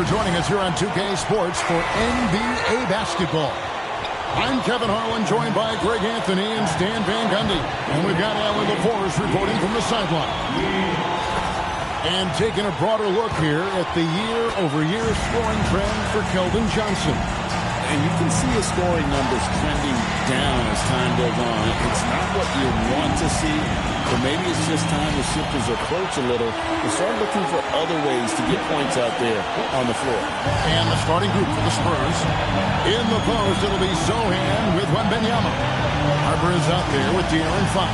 for joining us here on 2K Sports for NBA basketball. I'm Kevin Harlan, joined by Greg Anthony and Stan Van Gundy. And we've got Alan LaForce reporting from the sideline. And taking a broader look here at the year-over-year scoring trend for Keldon Johnson. And you can see his scoring numbers trending down as time goes on. It's not what you want to see, but maybe it's just time to shift his approach a little and start looking for other ways to get points out there on the floor. And the starting group for the Spurs. In the post, it'll be Sohan with Wembanyama. Harper is out there with De'Aaron Fox.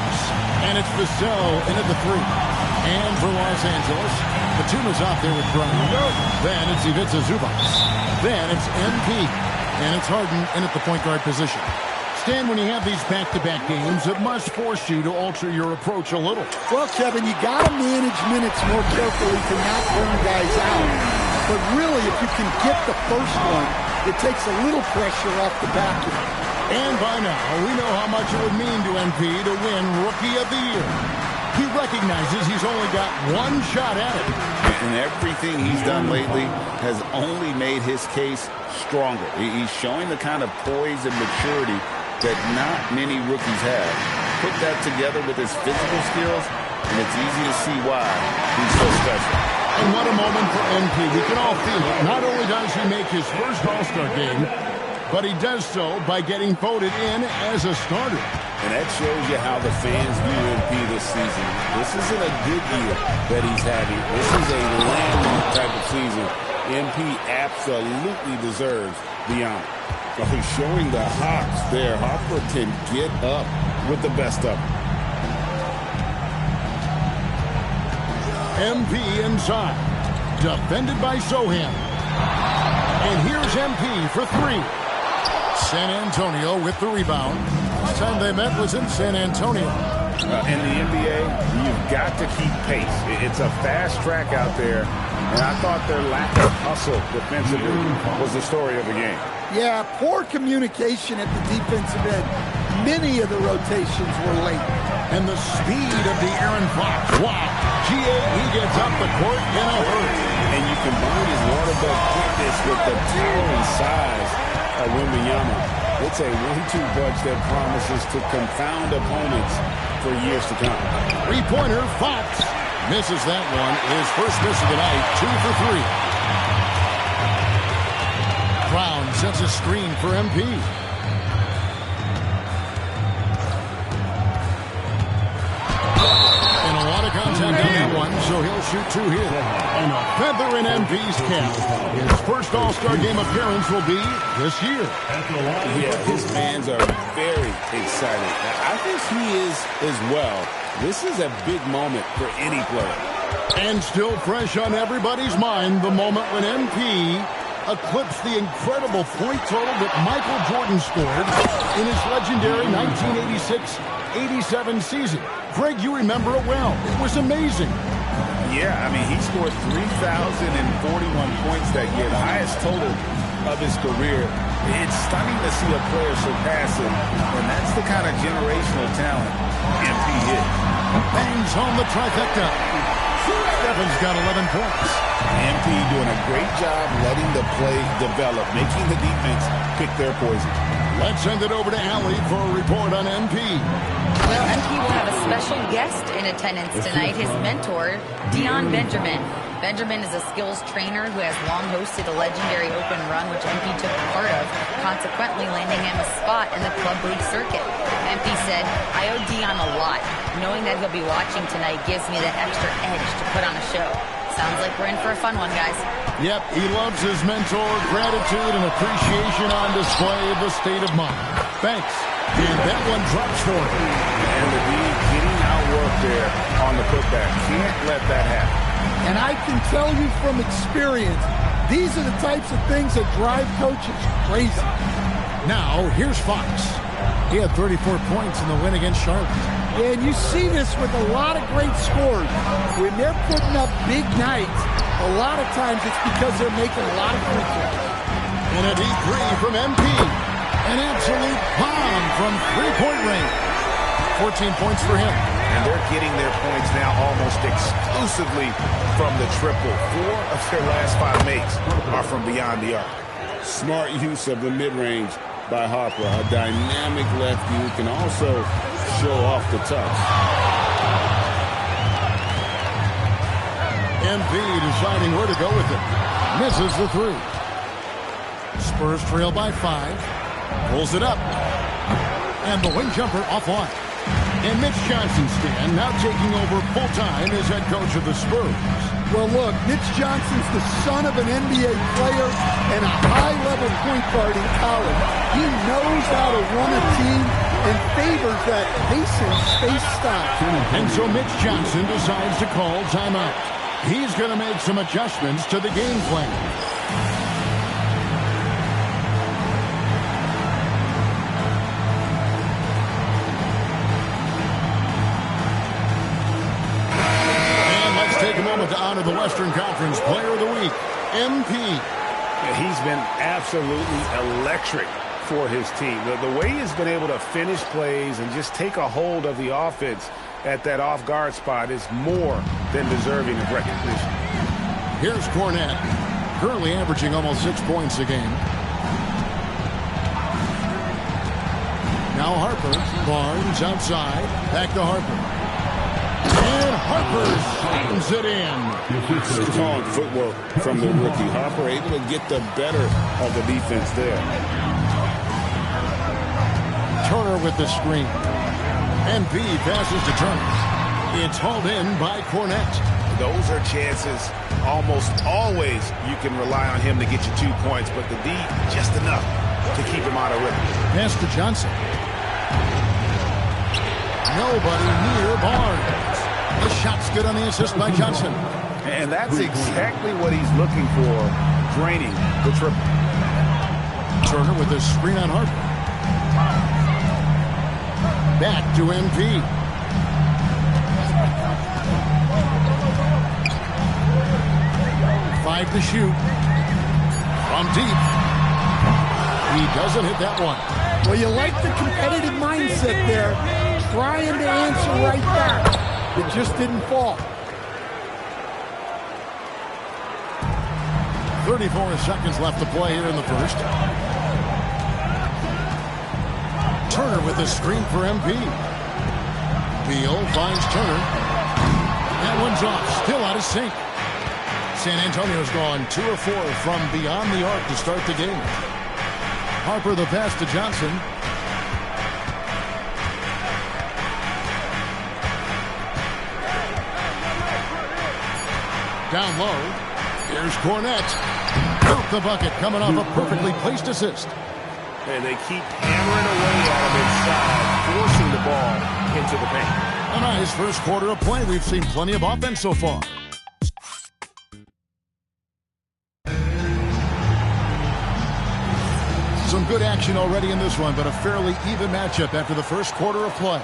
And it's Vassell in at the 3. And for Los Angeles, Batuma's out there with Brown. Then it's Ivica Zubac. Then it's MP. And it's Harden in at the point guard position. Stan, when you have these back-to-back games, it must force you to alter your approach a little. Well, Kevin, you got to manage minutes more carefully to not burn guys out. But really, if you can get the first one, it takes a little pressure off the back end. And by now, we know how much it would mean to MP to win Rookie of the Year. He recognizes he's only got one shot at it. And everything he's done lately has only made his case stronger. He's showing the kind of poise and maturity that not many rookies have. Put that together with his physical skills, and it's easy to see why he's so special. And what a moment for MP. We can all feel it. Not only does he make his first All-Star game, but he does so by getting voted in as a starter. And that shows you how the fans view MP this season. This isn't a good year that he's having. This is a landmark type of season. MP absolutely deserves the honor. But he's showing the hops there. Harper can get up with the best of them. MP inside. Defended by Sohan. And here's MP for 3. San Antonio with the rebound. Last time they met was in San Antonio. In the NBA, you've got to keep pace. It's a fast track out there, and I thought their lack of hustle defensively was the story of the game. Yeah, poor communication at the defensive end. Many of the rotations were late. And the speed of De'Aaron Fox. Wow. He gets up the court in a hurry. And you combine his waterbed quickness with the towering size of Wembanyama. It's a 1-2 bunch that promises to confound opponents for years to come. Three-pointer, Fox. Misses that one. His first miss of the night, 2 for 3. Brown sets a screen for MP. And a lot of contact on that one, so he'll shoot 2 here. And a feather in MP's cap. His first All-Star game appearance will be this year. Yeah, his fans are very excited. I think he is as well. This is a big moment for any player. And still fresh on everybody's mind, the moment when MP eclipsed the incredible point total that Michael Jordan scored in his legendary 1986-87 season. Greg, you remember it well. It was amazing. Yeah, I mean, he scored 3,041 points that year, the highest total of his career. It's stunning to see a player surpass him, and that's the kind of generational talent MP is. Bangs home the trifecta. Stephens got 11 points. MP doing a great job letting the play develop, making the defense pick their poison. Let's send it over to Allie for a report on MP. Well, MP will have a special guest in attendance tonight, his mentor, Dion Benjamin. Benjamin is a skills trainer who has long hosted a legendary open run, which MP took part of, consequently landing him a spot in the club league circuit. MP said, "I owe Dion a lot. Knowing that he'll be watching tonight gives me that extra edge to put on a show." Sounds like we're in for a fun one, guys. Yep, he loves his mentor. Gratitude and appreciation on display of the state of mind. Thanks. And that one drops for him. And the D getting outworked there on the putback. Can't let that happen. And I can tell you from experience, these are the types of things that drive coaches crazy. Now, here's Fox. He had 34 points in the win against Charlotte. Yeah, and you see this with a lot of great scores. When they're putting up big nights, a lot of times it's because they're making a lot of free throws. And a deep 3 from MP. An absolute bomb from three-point range. 14 points for him. And they're getting their points now almost exclusively from the triple. 4 of their last 5 makes are from beyond the arc. Smart use of the mid-range by Harper. A dynamic lefty who can also show off the touch. MP deciding where to go with it. Misses the 3. Spurs trail by 5. Pulls it up. And the wing jumper offline. And Mitch Johnson's stand now taking over full-time as head coach of the Spurs. Well, look, Mitch Johnson's the son of an NBA player and a high-level point guard in college. He knows how to run a team and favors that pace and space style. And so Mitch Johnson decides to call timeout. He's going to make some adjustments to the game plan. Take a moment to honor the Western Conference Player of the Week, MP. Yeah, he's been absolutely electric for his team. The way he's been able to finish plays and just take a hold of the offense at that off-guard spot is more than deserving of recognition. Here's Cornette, currently averaging almost 6 points a game. Now Harper, Barnes outside, back to Harper. And Harper slams it in. Strong footwork from the rookie. Harper able to get the better of the defense there. Turner with the screen. MP passes to Turner. It's hauled in by Cornette. Those are chances almost always you can rely on him to get you 2 points, but the D just enough to keep him out of rhythm. Pass to Johnson. Nobody near Barnes. The shot's good on the assist by Johnson. And that's exactly what he's looking for, draining the triple. Turner with a screen on Harper. Back to MP. Five to shoot. From deep. He doesn't hit that one. Well, you like the competitive mindset there. Trying to answer right back. It just didn't fall. 34 seconds left to play here in the first. Turner with the screen for MP. Beal finds Turner. That one's off. Still out of sync. San Antonio's gone 2 of 4 from beyond the arc to start the game. Harper the pass to Johnson. Down low. Here's Cornette. Out the bucket, coming off a perfectly placed assist. And they keep hammering away at him inside, forcing the ball into the paint. A nice first quarter of play. We've seen plenty of offense so far. Some good action already in this one, but a fairly even matchup after the first quarter of play.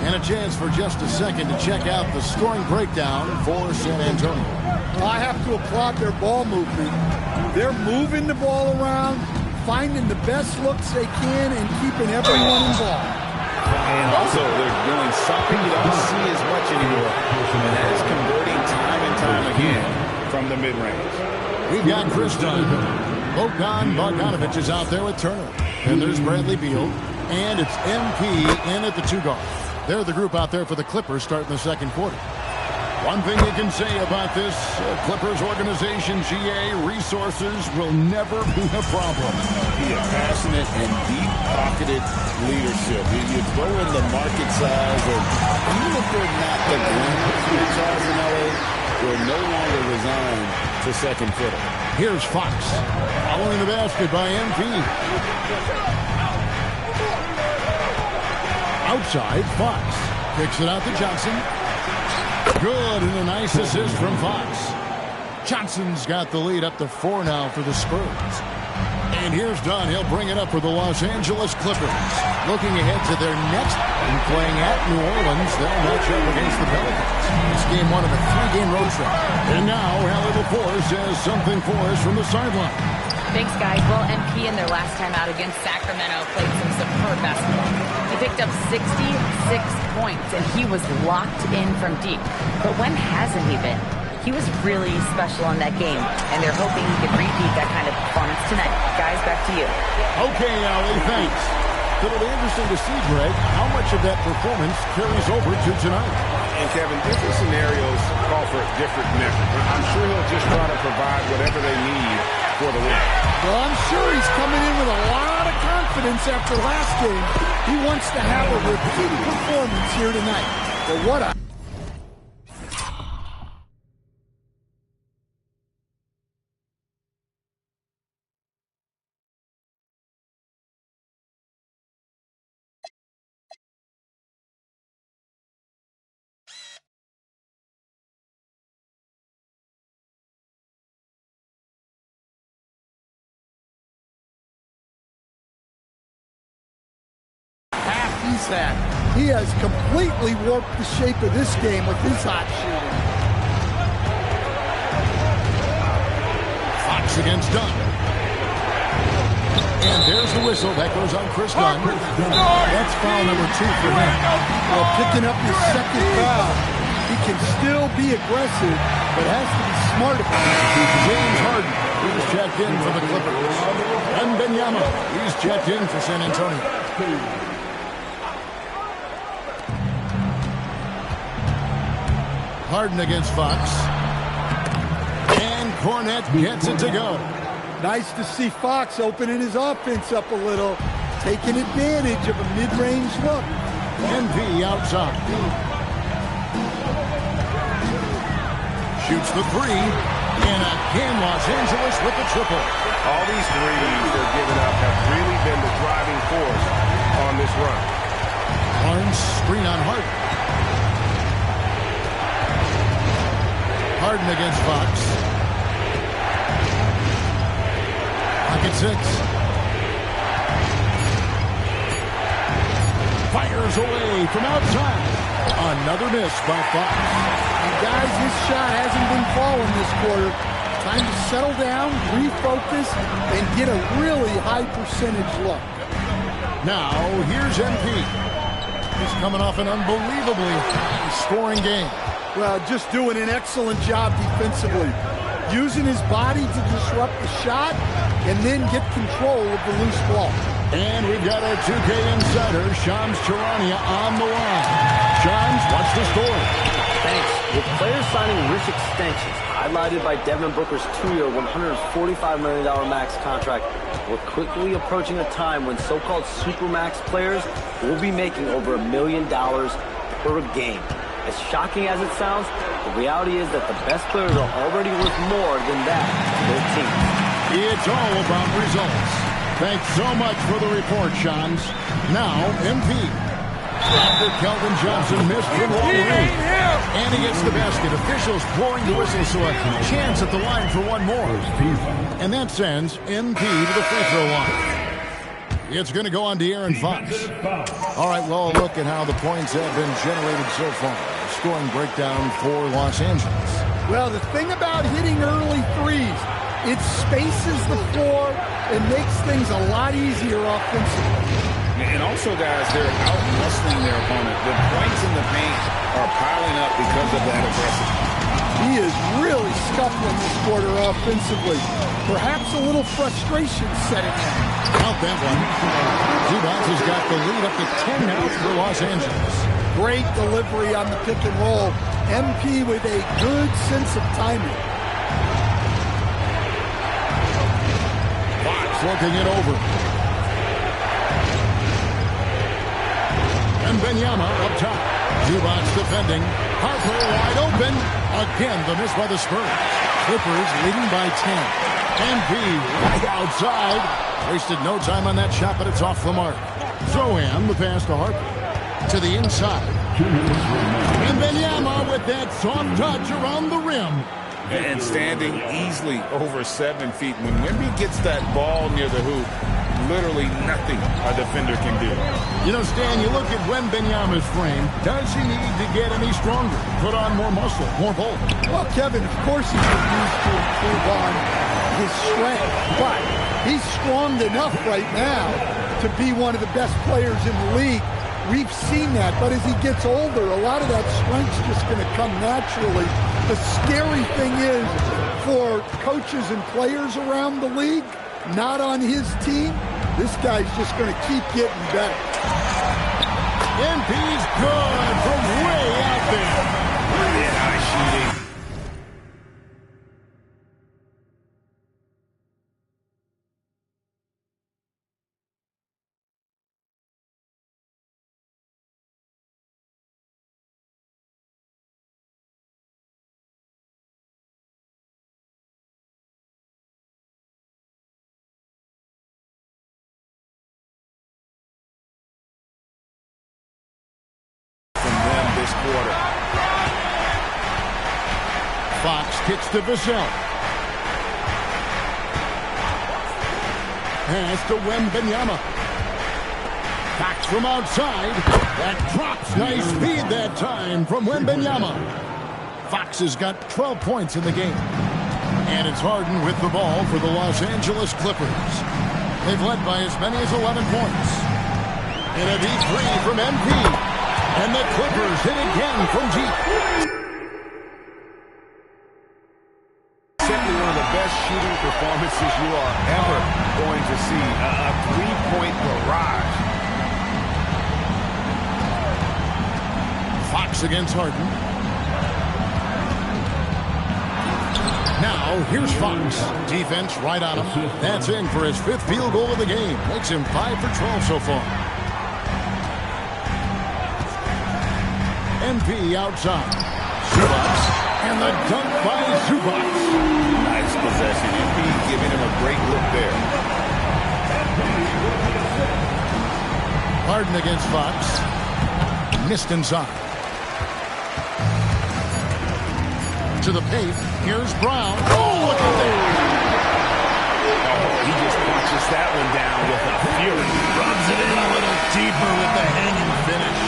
And a chance for just a second to check out the scoring breakdown for San Antonio. Well, I have to applaud their ball movement. They're moving the ball around, finding the best looks they can, and keeping everyone involved. And also, they're doing something you don't see as much anymore, and that is converting time and time again from the mid-range. We've got Chris Dunn. Bogdan Bogdanovic is out there with Turner. And there's Bradley Beal. And it's MP in at the 2 guard. They're the group out there for the Clippers starting the second quarter. One thing you can say about this Clippers organization, GA, resources will never be a problem. Yeah, passionate and deep-pocketed leadership. You throw in the market size, and even if they're not the glamour franchise in LA, they're no longer resigned to second fiddle. Here's Fox. Following the basket by MP. Outside, Fox. Kicks it out to Johnson. Good, and a nice assist from Fox. Johnson's got the lead up to 4 now for the Spurs. And here's Dunn. He'll bring it up for the Los Angeles Clippers. Looking ahead to their next and playing at New Orleans. They'll match up against the Pelicans. This game 1 of a 3-game road trip. And now, Hallie LaForce has something for us from the sideline. Thanks, guys. Well, MP in their last time out against Sacramento played some superb basketball. He picked up 66 points, and he was locked in from deep. But when hasn't he been? He was really special in that game, and they're hoping he can repeat that kind of performance tonight. Guys, back to you. Okay, Allie, thanks. It'll be interesting to see, Greg, how much of that performance carries over to tonight. And, Kevin, different scenarios call for a different method. I'm sure he'll just try to provide whatever they need for the win. Well, I'm sure he's coming in with a lot of confidence after last game. He wants to have a repeat performance here tonight. But what a... He has completely warped the shape of this game with his hot shooting. Fox against Dunn. And there's the whistle. That goes on Chris Dunn. That's foul number 2 for him. Well, picking up his second foul. He can still be aggressive, but has to be smart about it. James Harden, he's checked in for the Clippers. And Wembanyama, he's checked in for San Antonio. Harden against Fox. And Cornette gets it to go. Nice to see Fox opening his offense up a little, taking advantage of a mid-range look. NB outside. Shoots the 3. And again, Los Angeles with the triple. All these threes they're giving up have really been the driving force on this run. Barnes screen on Harden. Harden against Fox. Pocket 6. Fires away from outside. Another miss by Fox. And guys, his shot hasn't been falling this quarter. Time to settle down, refocus, and get a really high percentage look. Now, here's MP. He's coming off an unbelievably scoring game. Well, just doing an excellent job defensively. Using his body to disrupt the shot and then get control of the loose ball. And we've got our 2K insider, Shams Charania, on the line. Shams, what's the story? Thanks. With players signing rich extensions, highlighted by Devin Booker's 2-year, $145 million max contract, we're quickly approaching a time when so-called supermax players will be making over $1 million per game. As shocking as it sounds, the reality is that the best players are already worth more than that to their teams. It's all about results. Thanks so much for the report, Shams. Now, MP. After Kelvin Johnson missed from long range. And he gets the basket. Officials blowing the whistle, so a chance at the line for one more. And that sends MP to the free throw line. It's going to go on De'Aaron Fox. All right, well, look at how the points have been generated so far. Scoring breakdown for Los Angeles. Well, the thing about hitting early threes, it spaces the floor and makes things a lot easier offensively. And also, guys, they're out-muscling their opponent. The points in the paint are piling up because of that aggressiveness. He is really scuffling this quarter offensively. Perhaps a little frustration setting in. Count that one. Zubac has got the lead up to 10 now for Los Angeles. Great delivery on the pick and roll. MP with a good sense of timing. Fox working it over. And Wembanyama up top. Zubac defending. Harper wide open. Again, the miss by the Spurs. Clippers leading by 10. MP right outside. Wasted no time on that shot, but it's off the mark. Throw-in, the pass to Harper. To the inside. And Wembanyama with that soft touch around the rim. And standing easily over 7 feet. When Wemby gets that ball near the hoop, literally nothing a defender can do. You know, Stan, you look at Wembanyama's frame. Does he need to get any stronger? Put on more muscle, more bulk? Well, Kevin, of course he could use to improve on his strength, but He's strong enough right now to be one of the best players in the league. We've seen that, but as he gets older, a lot of that strength's just going to come naturally. The scary thing is, for coaches and players around the league, not on his team, this guy's just going to keep getting better. MP's good from way out there. Brilliant high shooting. This quarter. Fox kicks to Vassell. Pass to Wembanyama. Fox from outside. That drops. Nice speed that time from Wembanyama. Fox has got 12 points in the game. And it's Harden with the ball for the Los Angeles Clippers. They've led by as many as 11 points. And a deep three from MP. And the Clippers hit again from deep. Simply one of the best shooting performances you are ever going to see. A three-point barrage. Fox against Harden. Now, here's Fox. Defense right on him. That's in for his 5th field goal of the game. Makes him 5 for 12 so far. MP outside. Zubac. And the dunk by Zubac. Nice possession. MP giving him a great look there. Harden against Fox. Missed inside. To the paint. Here's Brown. Oh, look at that. Oh, he just punches that one down with a fury. Rubs it in a little deeper with the hanging finish.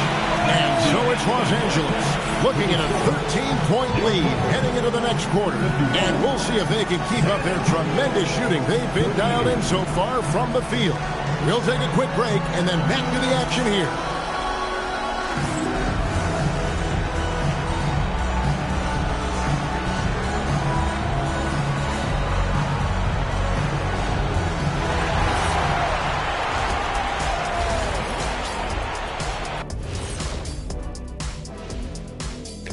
And so it's Los Angeles looking at a 13-point lead heading into the next quarter. And we'll see if they can keep up their tremendous shooting they've been dialed in so far from the field. We'll take a quick break and then back to the action here.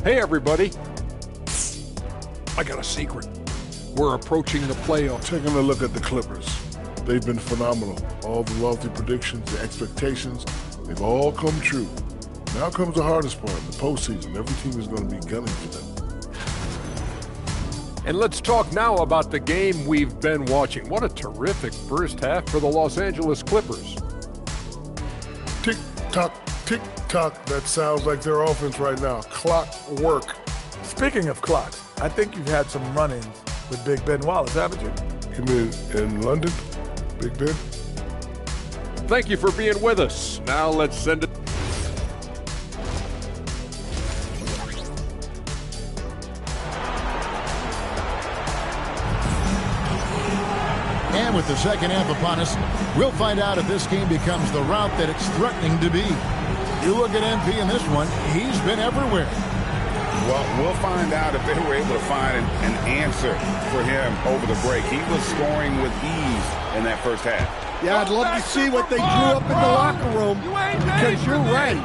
Hey, everybody. I got a secret. We're approaching the playoffs. Taking a look at the Clippers. They've been phenomenal. All the lofty predictions, the expectations, they've all come true. Now comes the hardest part, the postseason. Every team is going to be gunning for them. And let's talk now about the game we've been watching. What a terrific first half for the Los Angeles Clippers. Tick-tock, tick-tock. That sounds like their offense right now. Clock work. Speaking of clocks, I think you've had some run-ins with Big Ben Wallace, haven't you? You mean in London, Big Ben? Thank you for being with us. Now let's send it. And with the second half upon us, we'll find out if this game becomes the route that it's threatening to be. You look at MP in this one, he's been everywhere. Well, we'll find out if they were able to find an answer for him over the break. He was scoring with ease in that first half. Yeah, I'd love to see what they drew up in the locker room, because you're right.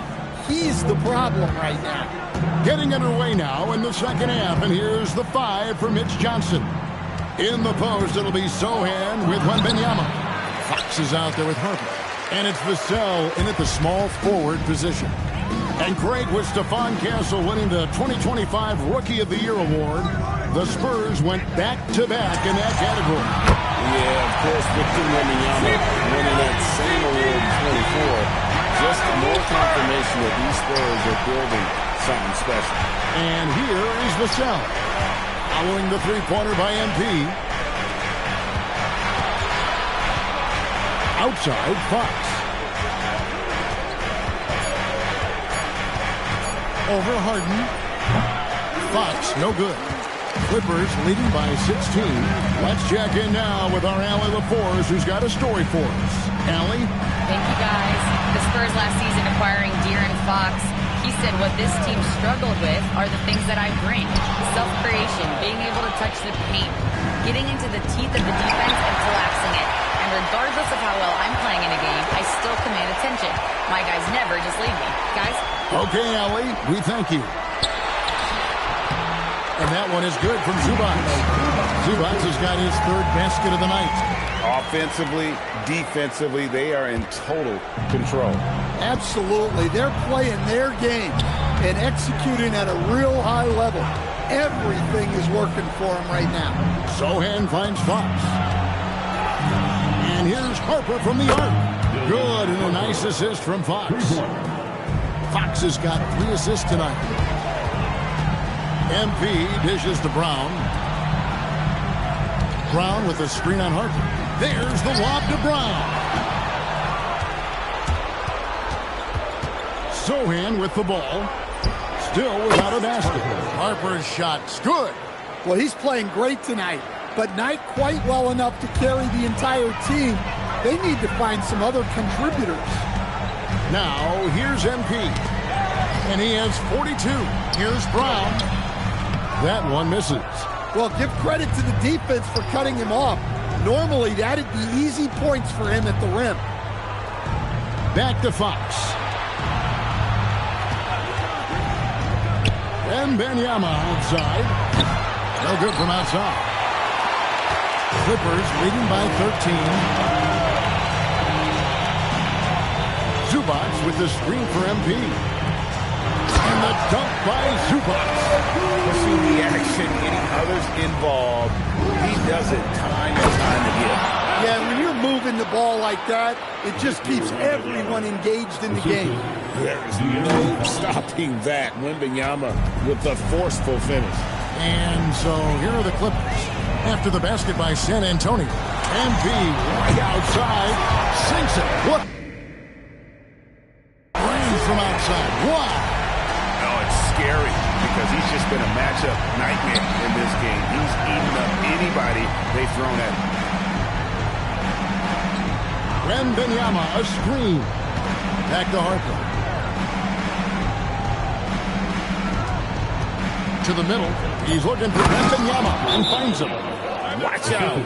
He's the problem right now. Getting underway now in the second half, and here's the 5 for Mitch Johnson. In the post, it'll be Sohan with Wembanyama. Fox is out there with Harper. And it's Vassell in at the small forward position. And Craig with Stephon Castle winning the 2025 Rookie of the Year award. The Spurs went back-to-back in that category. Yeah, of course, Victor Wembanyama winning that same award in 24. Just more confirmation that these Spurs are building something special. And here is Vassell. Following the three-pointer by MP. Outside, Fox. Over Harden. Fox, no good. Clippers leading by 16. Let's check in now with our Allie LaForce, who's got a story for us. Allie? Thank you, guys. The Spurs last season acquiring De'Aaron Fox. He said what this team struggled with are the things that I bring. Self-creation, being able to touch the paint, getting into the teeth of the defense and collapsing it. And regardless of how well I'm playing in a game, I still command attention. My guys never just leave me. Guys? Okay, Allie, we thank you. And that one is good from Zubac. Zubac has got his third basket of the night. Offensively, defensively, they are in total control. Absolutely. They're playing their game and executing at a real high level. Everything is working for them right now. Sohan finds Fox. And here's Harper from the arc. Good, and a nice assist from Fox. Fox has got 3 assists tonight. MP dishes to Brown. Brown with a screen on Harper. There's the lob to Brown. Sohan with the ball. Still without a basket. Harper's shot's good. Well, he's playing great tonight, but not quite well enough to carry the entire team. They need to find some other contributors. Now, here's MP. And he has 42. Here's Brown. That one misses. Well, give credit to the defense for cutting him off. Normally, that'd be easy points for him at the rim. Back to Fox. And Benyama outside. No good from outside. Clippers leading by 13. Zubac with the screen for MP. And the dunk by Zubac. See the action, getting others involved. He does it time and time again. Yeah, when you're moving the ball like that, it just keeps everyone engaged in the game. There's no stopping that. Wembanyama with the forceful finish. And so here are the Clippers. After the basket by San Antonio. MP right outside. Sinks it. What? Brains from outside. Wow. Scary because he's just been a matchup nightmare in this game. He's eating up anybody they've thrown at him. Wembanyama, a screen. Back to Harper. To the middle. He's looking for Wembanyama and finds him. Watch out.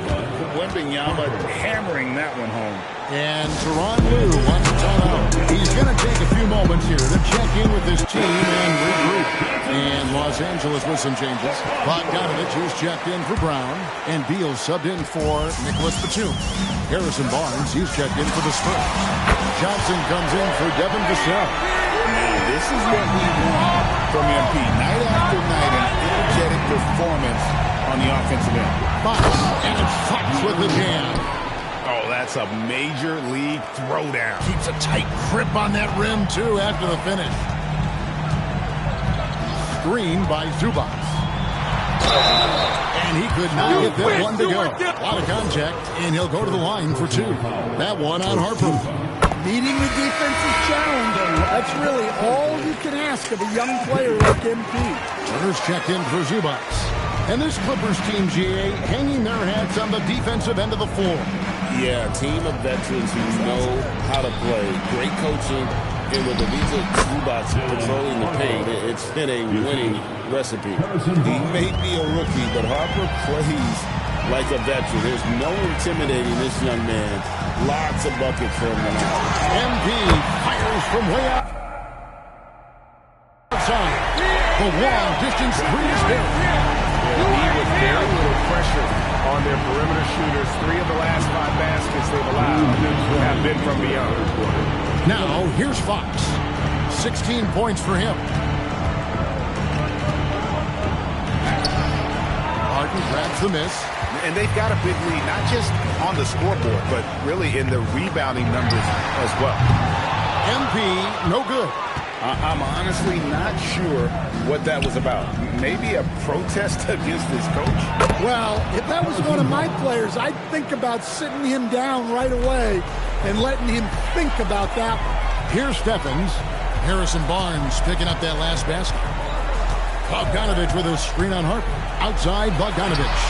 Wembanyama hammering that one home. And Tyronn Lue wants a timeout. He's going to take a few moments here to check in with his team and regroup. And Los Angeles with some changes. Bogdanovich has checked in for Brown. And Beal subbed in for Nicholas Batum. Harrison Barnes, he's checked in for the Spurs. Johnson comes in for Devin Vassell. Now, this is what we want from MP. Night after night, an energetic performance on the offensive end. Fox, and it's Fox with the jam. Oh, that's a major league throwdown. Keeps a tight grip on that rim, too, after the finish. Screen by Zubac. And he could not get that one to go. A lot of contact, and he'll go to the line for 2. That one on Harper. Meeting the defensive challenge, that's really all you can ask of a young player like MP. Turner's checked in for Zubac. And this Clippers team, GA, hanging their hats on the defensive end of the floor. Yeah, a team of veterans who know how to play. Great coaching. And with Elisa Zubac patrolling the paint, it's been a winning recipe. He may be a rookie, but Harper plays like a veteran. There's no intimidating this young man. Lots of buckets from him. MP fires from way outside. The long distance 3 is good. With very little pressure on their perimeter shooters, 3 of the last 5 baskets they've allowed have been from beyond. Now, here's Fox. 16 points for him. Harden grabs the miss. And they've got a big lead, not just on the scoreboard, but really in the rebounding numbers as well. MP, no good. I'm honestly not sure what that was about. Maybe a protest against his coach? Well, if that was one of my players, I'd think about sitting him down right away and letting him think about that one. Here's Stephens. Harrison Barnes picking up that last basket. Bogdanovich with a screen on Harper. Outside, Bogdanovich.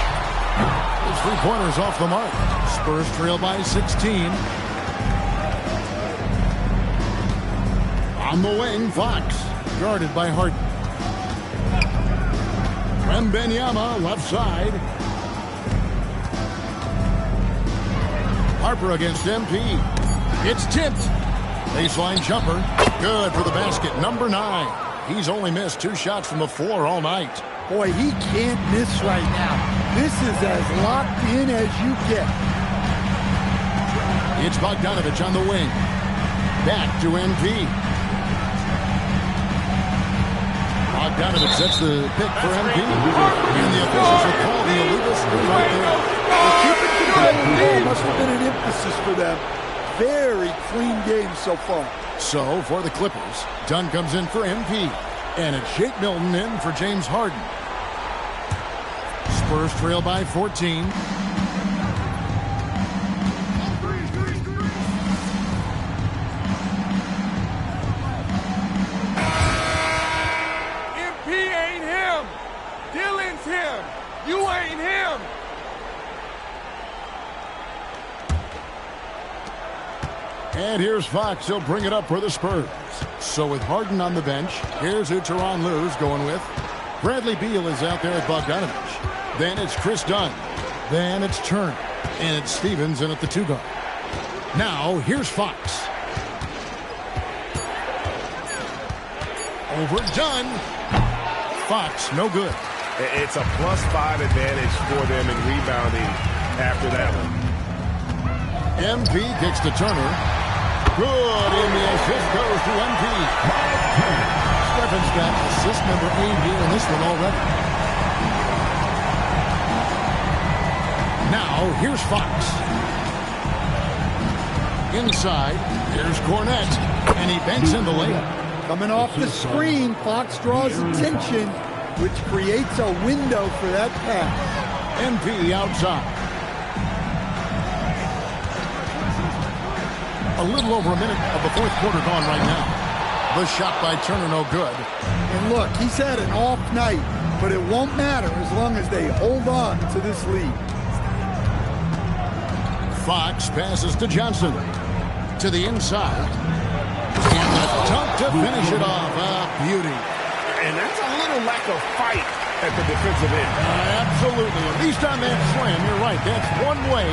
His three-pointers off the mark. Spurs trail by 16. On the wing, Fox. Guarded by Harden. Wembanyama, left side. Harper against MP. It's tipped. Baseline jumper. Good for the basket. Number 9. He's only missed 2 shots from the floor all night. Boy, he can't miss right now. This is as locked in as you get. It's Bogdanovich on the wing. Back to MP. Bogdanovich sets the pick for MP. And the officials will call the illegal screen right there. Keeping control of the ball must have been an emphasis for them. Very clean game so far. So, for the Clippers, Dunn comes in for MP. And it's Shake Milton in for James Harden. Spurs trail by 14. MP ain't him. Dylan's him. You ain't him. And here's Fox. He'll bring it up for the Spurs. So with Harden on the bench, here's who Tyronn Lue's going with. Bradley Beal is out there at Bogdanovich. Then it's Chris Dunn. Then it's Turner. And it's Stevens in at the 2 guard. Now, here's Fox. Over Dunn. Fox, no good. It's a +5 advantage for them in rebounding after that one. MP kicks to Turner. Good, and the assist goes to MP. Stephen's got assist number 8 here in this one already. Now, here's Fox. Inside, here's Cornette, and he banks in the layup. Coming off the screen, Fox draws attention, which creates a window for that pass. MP outside. A little over a minute of the 4th quarter gone right now. The shot by Turner, no good. And look, he's had an off night, but it won't matter as long as they hold on to this lead. Fox passes to Johnson. To the inside. And the dunk to finish it off. Beauty. And that's a little lack of fight at the defensive end. Absolutely. At least on that slam, you're right. That's one way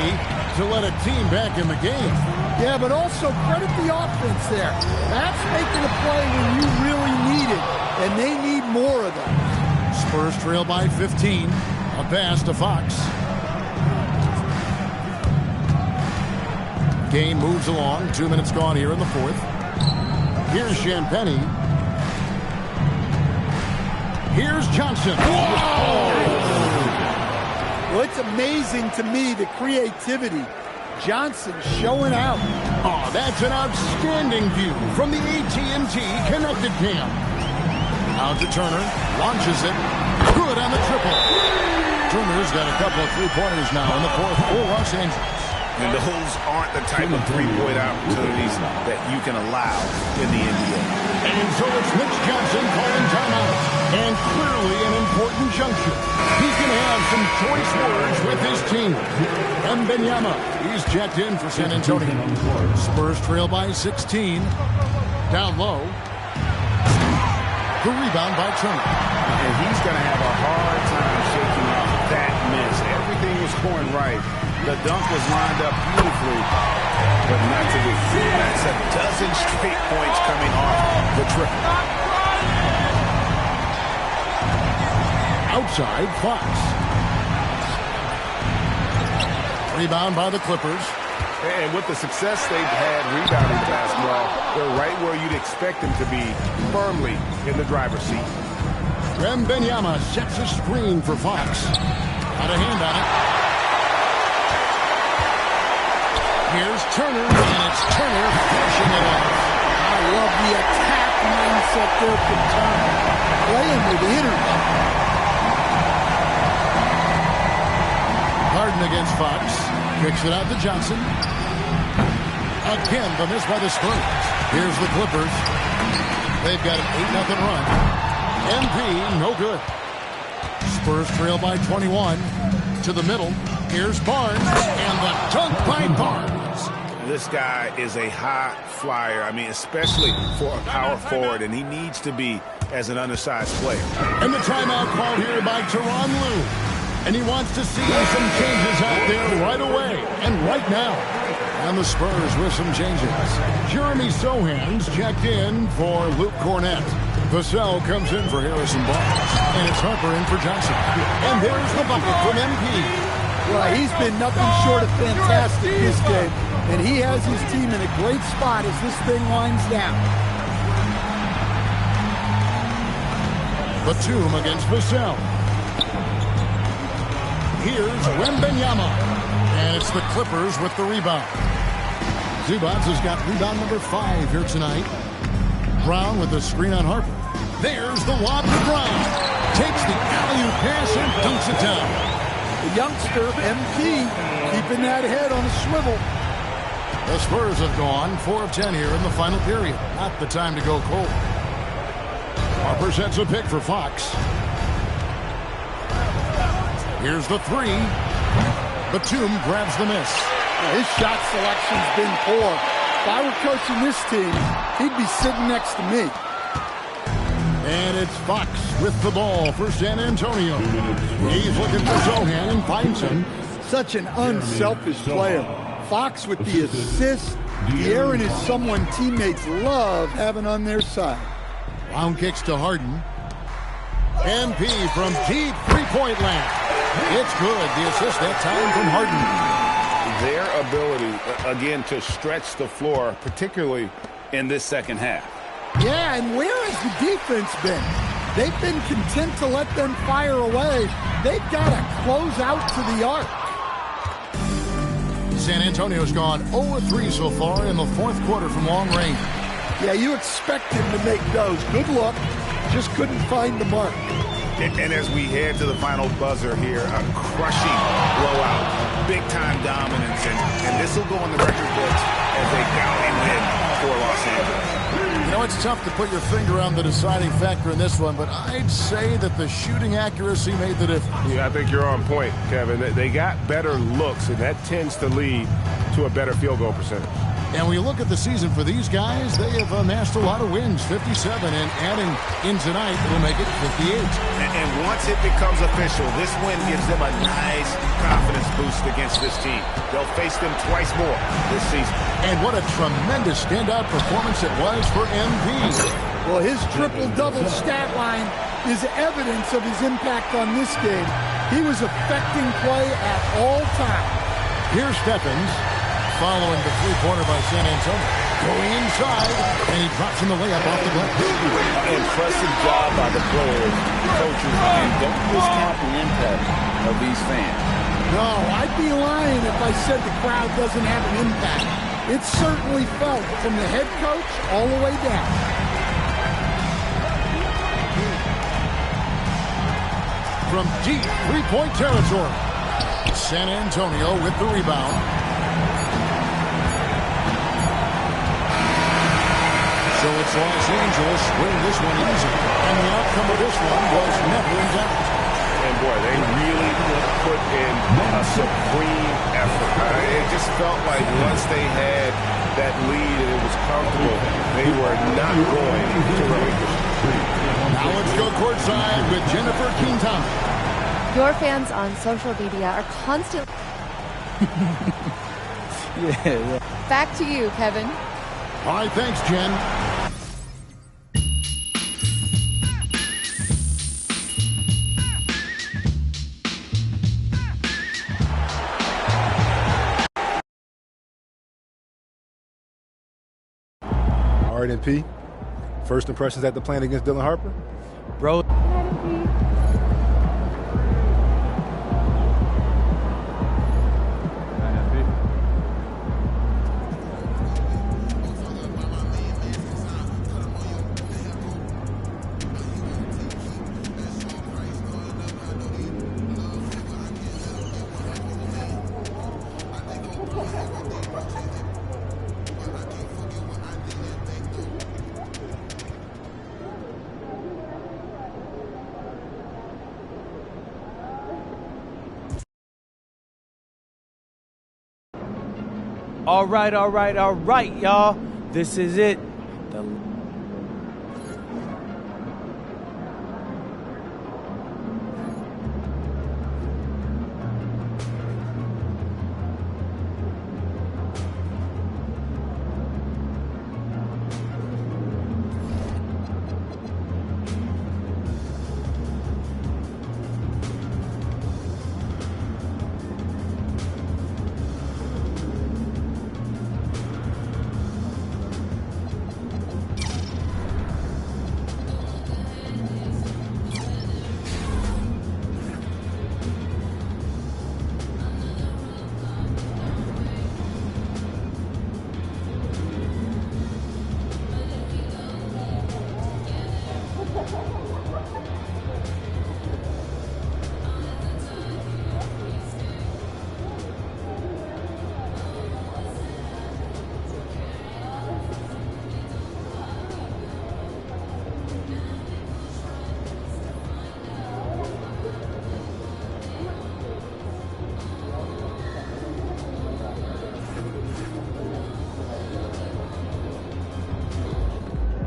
to let a team back in the game. Yeah, but also credit the offense there. That's making a play when you really need it, and they need more of them. Spurs trail by 15. A pass to Fox. Game moves along. 2 minutes gone here in the 4th. Here's Champagny. Here's Johnson. Well, it's amazing to me, the creativity. Johnson showing out. Oh, that's an outstanding view from the AT&T Connected Cam. Out to Turner. Launches it. Good on the triple. Turner's got a couple of three-pointers now in the 4th for Los Angeles. And those aren't the type of three-point opportunities that you can allow in the NBA. And so it's Mitch Johnson calling timeout. And clearly an important juncture. He can have some choice words with his team. Wembanyama, he's checked in for San Antonio. Spurs trail by 16. Down low. The rebound by Turner. And he's going to have a hard time shaking off that miss. Everything was going right. The dunk was lined up beautifully, but not to be. That's a dozen straight points coming off the triple. Outside, Fox. Rebound by the Clippers. And with the success they've had rebounding the basketball, they're right where you'd expect them to be, firmly in the driver's seat. Wembanyama sets a screen for Fox. Got a hand on it. Here's Turner, and it's Turner finishing it off. I love the attack mindset there from Turner. Playing with energy. Harden against Fox. Kicks it out to Johnson. Again, the miss by the Spurs. Here's the Clippers. They've got an 8-0 run. MP, no good. Spurs trail by 21. To the middle. Here's Barnes. And the dunk by Barnes. This guy is a high flyer. I mean, especially for a power forward, and he needs to be as an undersized player. And the timeout called here by Tyronn Lue. And he wants to see some changes out there right away and right now. And the Spurs with some changes. Jeremy Sohan's checked in for Luke Cornett. Vassell comes in for Harrison Barnes. And it's Harper in for Johnson. And there's the bucket from MP. Well, he's been nothing short of fantastic this game. And he has his team in a great spot as this thing winds down. Batum against Vassell. Here's Wembanyama. And it's the Clippers with the rebound. Zubac has got rebound number 5 here tonight. Brown with the screen on Harper. There's the lob to Brown. Takes the alley-oop pass and dunks it down. The youngster, MP, keeping that head on a swivel. The Spurs have gone 4 of 10 here in the final period. Not the time to go cold. Harper sets a pick for Fox. Here's the 3. Batum grabs the miss. His shot selection's been poor. If I were coaching this team, he'd be sitting next to me. And it's Fox with the ball for San Antonio. He's looking for Sohan and finds him. Such an unselfish player. Fox with the assist. De'Aaron is someone teammates love having on their side. Round kicks to Harden. MP from deep three-point land. It's good. The assist that time from Harden. Their ability, again, to stretch the floor, particularly in this second half. Yeah, and where has the defense been? They've been content to let them fire away. They've got to close out to the arc. San Antonio's gone 0-3 so far in the 4th quarter from long range. Yeah, you expect him to make those. Good luck. Just couldn't find the mark. And as we head to the final buzzer here, a crushing blowout, big-time dominance, and this will go in the record books as a dominant win for Los Angeles. You know, it's tough to put your finger on the deciding factor in this one, but I'd say that the shooting accuracy made the difference. Yeah, I think you're on point, Kevin. They got better looks, and that tends to lead to a better field goal percentage. And when you look at the season for these guys, they have amassed a lot of wins, 57, and adding in tonight will make it 58. And once it becomes official, this win gives them a nice confidence boost against this team. They'll face them twice more this season. And what a tremendous standout performance it was for MP. Well, his triple-double stat line is evidence of his impact on this game. He was affecting play at all times. Here's Stephens. Following the three-pointer by San Antonio. Going inside, and he drops in the layup off the glass. Impressive job by the players, coaches, and don't discount the impact of these fans. No, I'd be lying if I said the crowd doesn't have an impact. It's certainly felt from the head coach all the way down. From deep three-point territory, San Antonio with the rebound. So it's Los Angeles winning this one easy. And the outcome of this one was never in doubt. And boy, they really put in a supreme effort. It just felt like once they had that lead and it was comfortable, they were not going to relinquish. Now let's go courtside with Jennifer Quintana. Your fans on social media are constantly... Yeah. Back to you, Kevin. All right, thanks, Jen. All right, MP. First impressions at the plant against Dylan Harper? Bro. All right, y'all. This is it.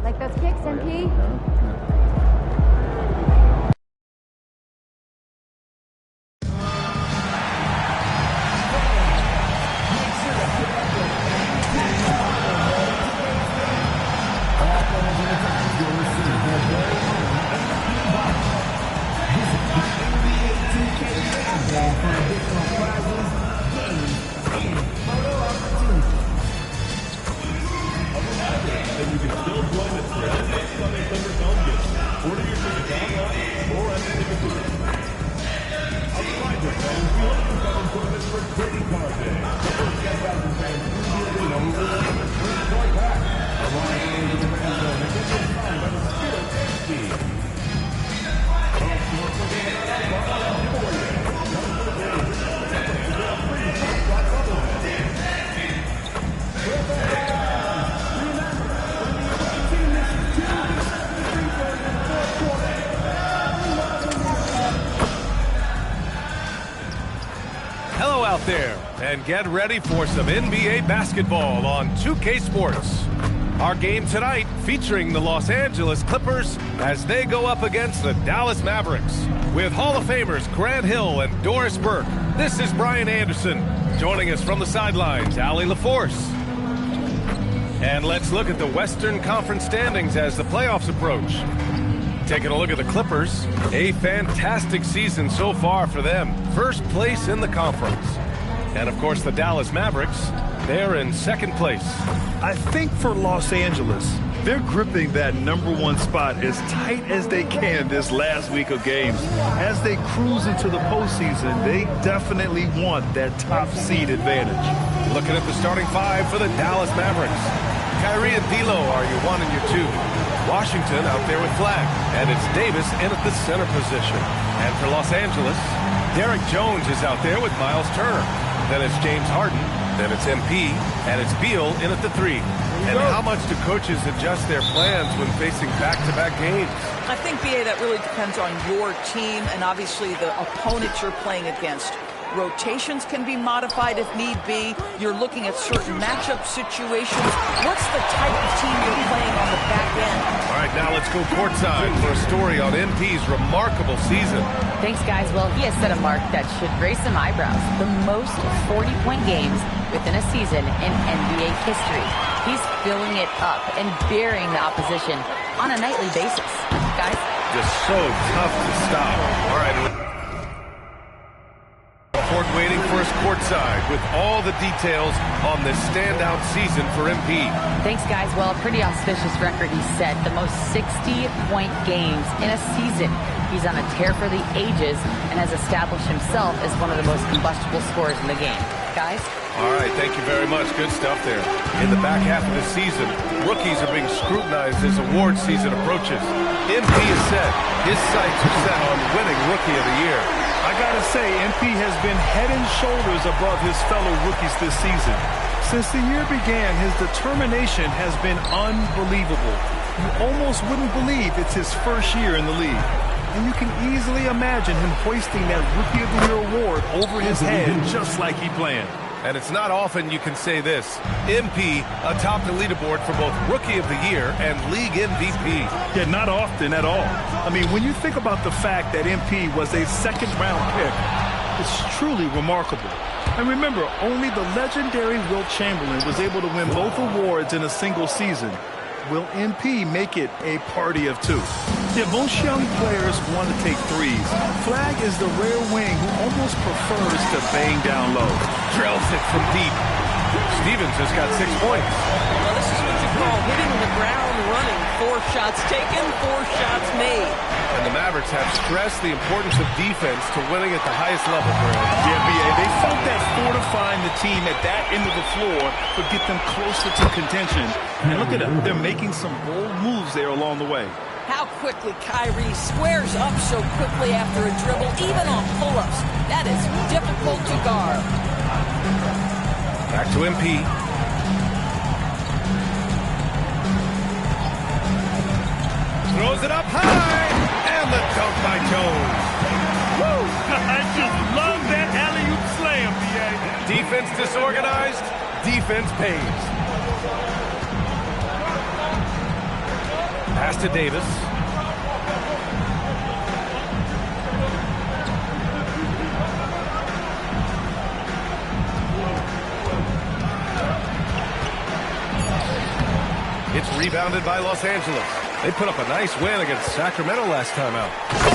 Like those kicks, MP? Hello out there, and get ready for some NBA basketball on 2K Sports. Our game tonight featuring the Los Angeles Clippers as they go up against the Dallas Mavericks. With Hall of Famers Grant Hill and Doris Burke, this is Brian Anderson. Joining us from the sidelines, Allie LaForce. And let's look at the Western Conference standings as the playoffs approach. Taking a look at the Clippers, a fantastic season so far for them. First place in the conference. And of course the Dallas Mavericks, they're in second place. I think for Los Angeles, they're gripping that #1 spot as tight as they can this last week of games. As they cruise into the postseason, they definitely want that top seed advantage. Looking at the starting five for the Dallas Mavericks. Kyrie and D'Lo are your 1 and your 2. Washington out there with Flag, and it's Davis in at the center position. And for Los Angeles, Derek Jones is out there with Miles Turner. Then it's James Harden, then it's MP, and it's Beal in at the 3. And how much do coaches adjust their plans when facing back-to-back games? I think, BA, that really depends on your team and obviously the opponent you're playing against. Rotations can be modified if need be. You're looking at certain matchup situations. What's the type of team you're playing on the back end? All right, now let's go courtside for a story on MP's remarkable season. Thanks, guys. Well, he has set a mark that should raise some eyebrows. The most 40-point games within a season in NBA history. He's filling it up and burying the opposition on a nightly basis. Guys? Just so tough to stop. All right. Ford waiting for us courtside with all the details on this standout season for MP. Thanks, guys. Well, a pretty auspicious record he set. The most 60-point games in a season. He's on a tear for the ages and has established himself as one of the most combustible scorers in the game. Guys? All right, thank you very much. Good stuff there. In the back half of the season, rookies are being scrutinized as award season approaches. MP is set. His sights are set on winning Rookie of the Year. I gotta say, MP has been head and shoulders above his fellow rookies this season. Since the year began, his determination has been unbelievable. You almost wouldn't believe it's his first year in the league. And you can easily imagine him hoisting that Rookie of the Year award over his head just like he planned. And it's not often you can say this. MP atop the leaderboard for both Rookie of the Year and League MVP. Yeah, not often at all. I mean, when you think about the fact that MP was a second-round pick, it's truly remarkable. And remember, only the legendary Wilt Chamberlain was able to win both awards in a single season. Will MP make it a party of two? Yeah, most young players want to take threes. Flag is the rare wing who almost prefers to bang down low. Drills it from deep. Stevens has got 6 points. Well, this is what you call hitting the ground running. 4 shots taken, 4 shots made. And the Mavericks have stressed the importance of defense to winning at the highest level, Brad. Yeah, B.A., they felt that fortifying the team at that end of the floor would get them closer to contention. And look at them. They're making some bold moves there along the way. How quickly Kyrie squares up so quickly after a dribble, even on pull-ups. That is difficult to guard. Back to MP. Throws it up high, and the dunk by Jones. Woo! I just love that alley-oop slam, B.A. Defense disorganized, defense pays. Pass to Davis. It's rebounded by Los Angeles. They put up a nice win against Sacramento last time out.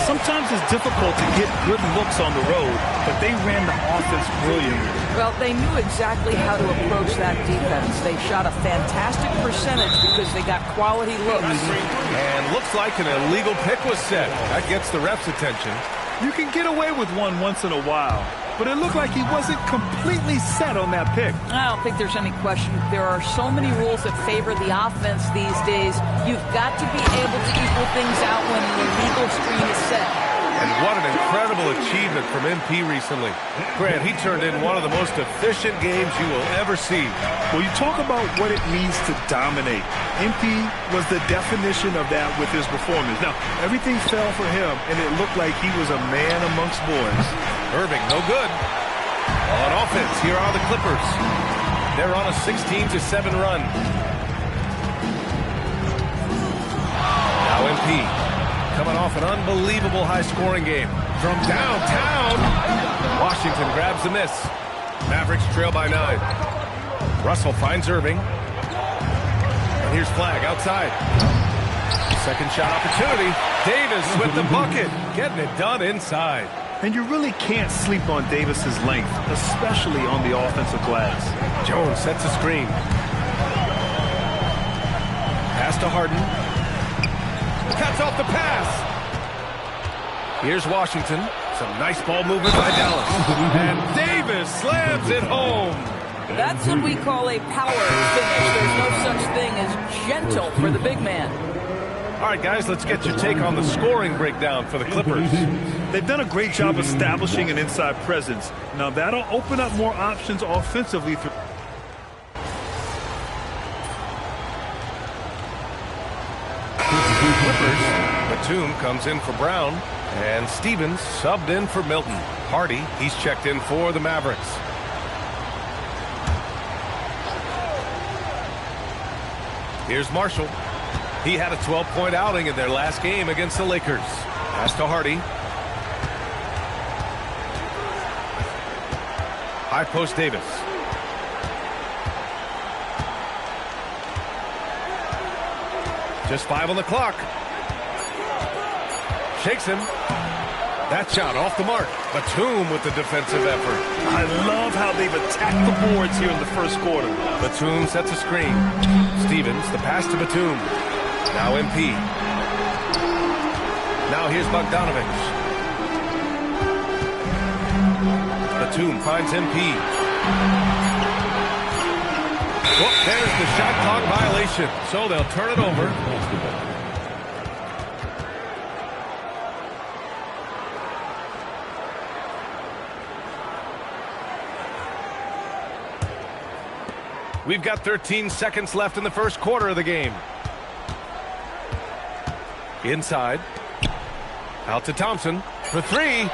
Sometimes it's difficult to get good looks on the road, but they ran the offense brilliantly. Well, they knew exactly how to approach that defense. They shot a fantastic percentage because they got quality looks. And looks like an illegal pick was set. That gets the ref's attention. You can get away with one once in a while, but it looked like he wasn't completely set on that pick. I don't think there's any question. There are so many rules that favor the offense these days. You've got to be able to equal things out when the illegal screen is set. And what an incredible achievement from MP recently. Grant, he turned in one of the most efficient games you will ever see. Well, you talk about what it means to dominate. MP was the definition of that with his performance. Now, everything fell for him, and it looked like he was a man amongst boys. Irving, no good. On offense, here are the Clippers. They're on a 16-7 run. Now MP. Coming off an unbelievable high-scoring game. From downtown, Washington grabs the miss. Mavericks trail by 9. Russell finds Irving. And here's Flag outside. Second shot opportunity. Davis with the bucket. Getting it done inside. And you really can't sleep on Davis's length, especially on the offensive glass. Jones sets a screen. Pass to Harden. Cuts off the pass. Here's Washington. Some nice ball movement by Dallas. And Davis slams it home. That's what we call a power finish. There's no such thing as gentle for the big man. All right, guys, let's get your take on the scoring breakdown for the Clippers. They've done a great job establishing an inside presence. Now, that'll open up more options offensively. Clippers. Batum comes in for Brown, and Stevens subbed in for Milton. Hardy, he's checked in for the Mavericks. Here's Marshall. He had a 12-point outing in their last game against the Lakers. Pass to Hardy. High post Davis. Just 5 on the clock. Shakes him. That shot off the mark. Batum with the defensive effort. I love how they've attacked the boards here in the first quarter. Batum sets a screen. Stevens, the pass to Batum. Now MP. Now here's Bogdanovich. Batum finds MP. Well, there's the shot clock violation, so they'll turn it over. We've got 13 seconds left in the first quarter of the game. Inside. Out to Thompson for 3.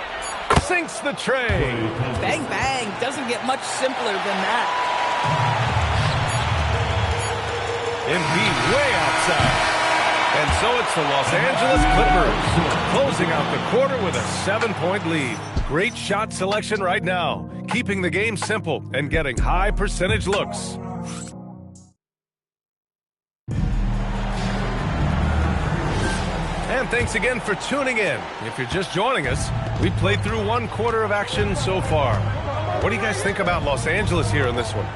Sinks the tray. Bang, bang. Doesn't get much simpler than that. Embiid way outside. And so it's the Los Angeles Clippers closing out the quarter with a 7-point lead. Great shot selection right now, keeping the game simple and getting high percentage looks. And thanks again for tuning in. If you're just joining us, we played through 1 quarter of action so far. What do you guys think about Los Angeles here in this one?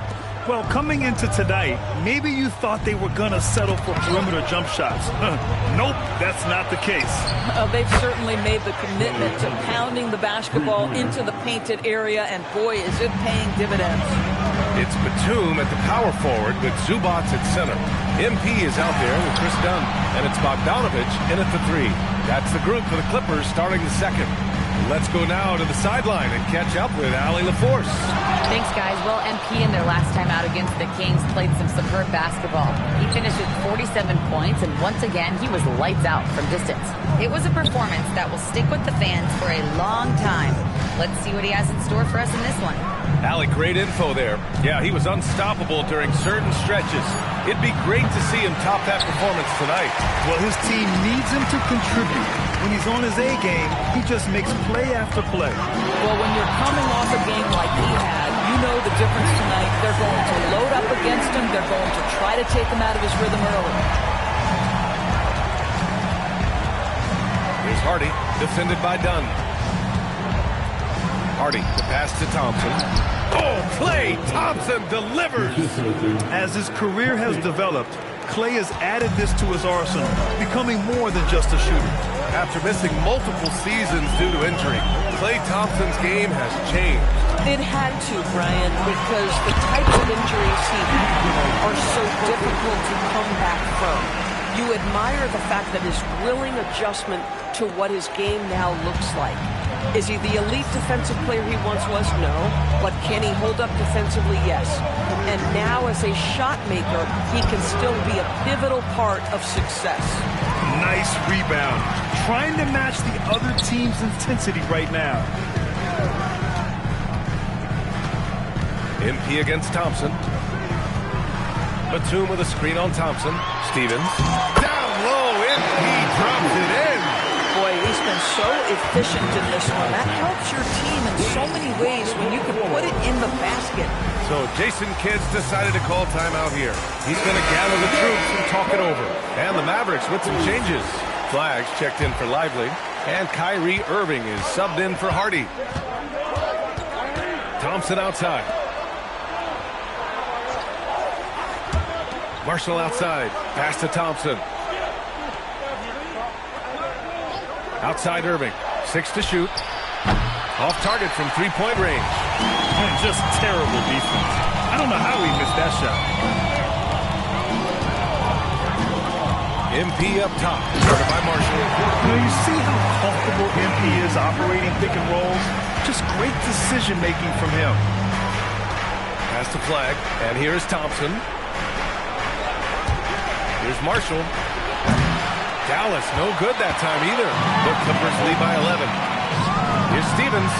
Well, coming into tonight, maybe you thought they were going to settle for perimeter jump shots. Nope, that's not the case. They've certainly made the commitment to pounding the basketball into the painted area, and boy, is it paying dividends. It's Batum at the power forward with Zubac at center. MP is out there with Chris Dunn, and it's Bogdanovich in at the 3. That's the group for the Clippers starting the second. Let's go now to the sideline and catch up with Allie LaForce. Thanks, guys. Well, MP in their last time out against the Kings played some superb basketball. He finished with 47 points, and once again, he was lights out from distance. It was a performance that will stick with the fans for a long time. Let's see what he has in store for us in this one. Allie, great info there. Yeah, he was unstoppable during certain stretches. It'd be great to see him top that performance tonight. Well, his team needs him to contribute. When he's on his A game, he just makes play after play. Well, when you're coming off a game like he had, you know the difference tonight. They're going to load up against him. They're going to try to take him out of his rhythm early. Here's Hardy, defended by Dunn. Hardy, the pass to Thompson. Oh, Klay Thompson delivers! As his career has developed, Klay has added this to his arsenal, becoming more than just a shooter. After missing multiple seasons due to injury, Klay Thompson's game has changed. It had to, Brian, because the types of injuries he had are so difficult to come back from. You admire the fact that his grilling adjustment to what his game now looks like. Is he the elite defensive player he once was? No. But can he hold up defensively? Yes. And now as a shot maker, he can still be a pivotal part of success. Nice rebound. Trying to match the other team's intensity right now. MP against Thompson. Batum with a screen on Thompson. Stevens. Down low, MP drops it in. Boy, he's been so efficient in this one. That helps your team in so many ways when you can put it in the basket. So Jason Kidd's decided to call timeout here. He's going to gather the troops and talk it over. And the Mavericks with some changes. Flags checked in for Lively. And Kyrie Irving is subbed in for Hardy. Thompson outside. Marshall outside. Pass to Thompson. Outside Irving. 6 to shoot. Off target from 3-point range. And just terrible defense. I don't know how he missed that shot. MP up top. Started by Marshall. You see how comfortable MP is operating pick and rolls? Just great decision-making from him. Pass to Flag. And here's Thompson. Here's Marshall. Dallas, no good that time either. The Clippers lead by 11. Here's Stevens.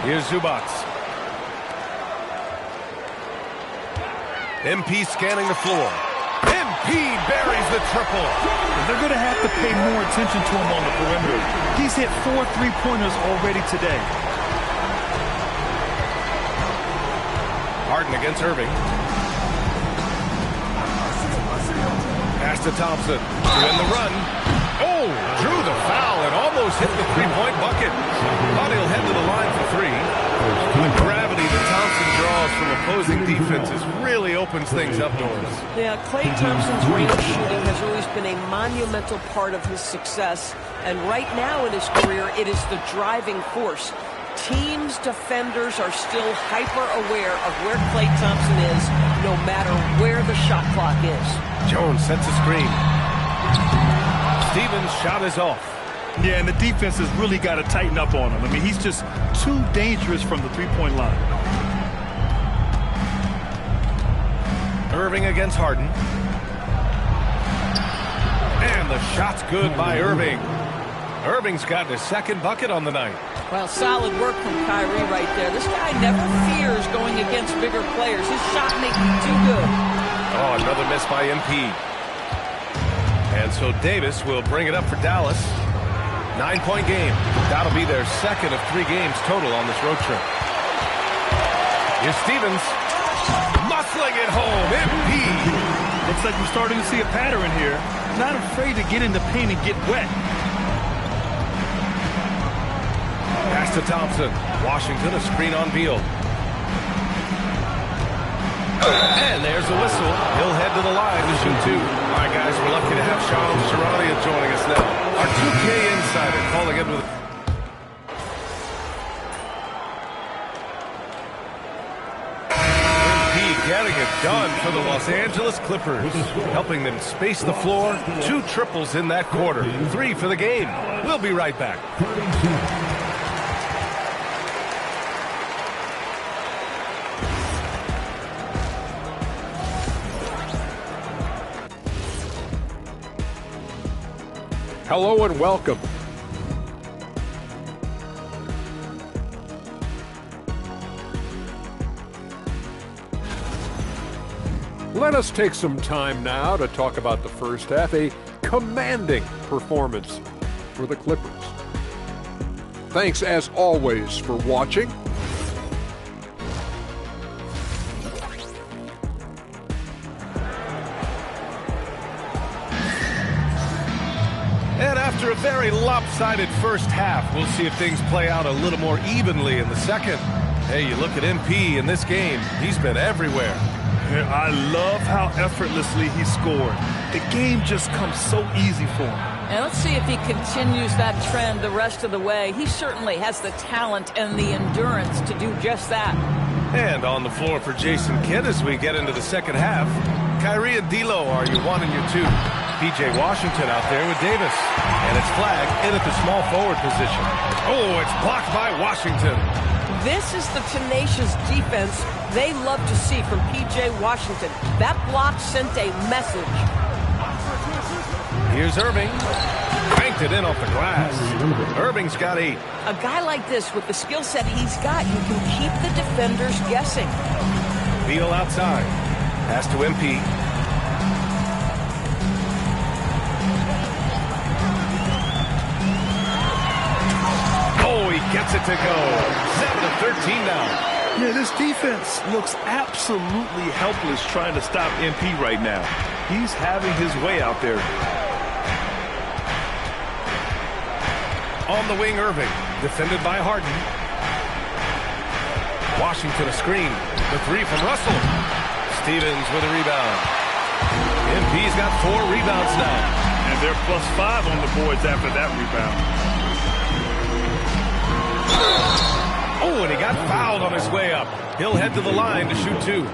Here's Zubac. MP scanning the floor. MP buries the triple. They're going to have to pay more attention to him on the perimeter. He's hit 4 3-pointers already today. Harden against Irving. Pass to Thompson. To end the run. Oh, drew the foul and almost hit the 3-point bucket. Thought he'll head to the line for 3. The gravity that Thompson draws from opposing defenses really opens things up, Norris. Yeah, Klay Thompson's range shooting has always been a monumental part of his success. And right now in his career, it is the driving force. Teams' defenders are still hyper-aware of where Klay Thompson is, no matter where the shot clock is. Jones sets a screen. Stevens' shot is off. Yeah, and the defense has really got to tighten up on him. I mean, he's just too dangerous from the 3-point line. Irving against Harden. And the shot's good by Irving. Irving's got his second bucket on the night. Well, solid work from Kyrie right there. This guy never fears going against bigger players. His shot making too good. Oh, another miss by MP. And so Davis will bring it up for Dallas. 9-point game. That'll be their second of 3 games total on this road trip. Here's Stevens. Muscling it home. MP. Looks like we're starting to see a pattern here. Not afraid to get in the paint and get wet. Pass to Thompson. Washington, a screen on Beal. And there's the whistle. He'll head to the line to shoot 2. All right, guys, we're lucky to have Sean Sharania joining us now. Our 2K insider calling in with... Getting it done for the Los Angeles Clippers, helping them space the floor. 2 triples in that quarter, 3 for the game. We'll be right back. Hello and welcome. Let us take some time now to talk about the first half, a commanding performance for the Clippers. Thanks as always for watching. And after a very lopsided first half, we'll see if things play out a little more evenly in the second. Hey, you look at MP in this game, he's been everywhere. I love how effortlessly he scored. The game just comes so easy for him. And let's see if he continues that trend the rest of the way. He certainly has the talent and the endurance to do just that. And on the floor for Jason Kidd as we get into the second half, Kyrie and D'Lo are your 1 and your 2. P.J. Washington out there with Davis. And it's Flag in at the small forward position. Oh, it's blocked by Washington. This is the tenacious defense they love to see from P.J. Washington. That block sent a message. Here's Irving. Banked it in off the glass. Irving's got 8. A guy like this, with the skill set he's got, you can keep the defenders guessing. Beal outside. Pass to MP. Oh, he gets it to go. 7-13 now. Yeah, this defense looks absolutely helpless trying to stop MP right now. He's having his way out there. On the wing, Irving, defended by Harden. Washington a screen. The 3 from Russell. Stevens with a rebound. MP's got 4 rebounds now. And they're +5 on the boards after that rebound. Oh, and he got fouled on his way up. He'll head to the line to shoot 2.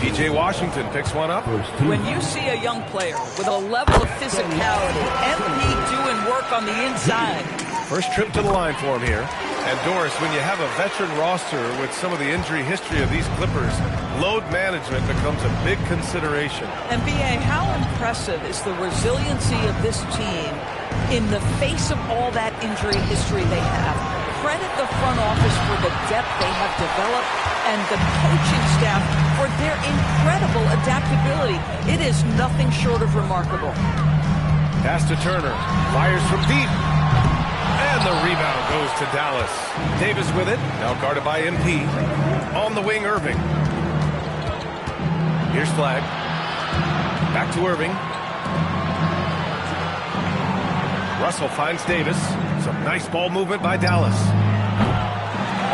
P.J. Washington picks one up. When you see a young player with a level of physicality, MP doing work on the inside. First trip to the line for him here. And Doris, when you have a veteran roster with some of the injury history of these Clippers, load management becomes a big consideration. And B.A., how impressive is the resiliency of this team in the face of all that injury history they have? Credit the front office for the depth they have developed and the coaching staff for their incredible adaptability. It is nothing short of remarkable. Pass to Turner. Fires from deep. And the rebound goes to Dallas. Davis with it. Now guarded by MP. On the wing, Irving. Here's Flag. Back to Irving. Russell finds Davis. Some nice ball movement by Dallas.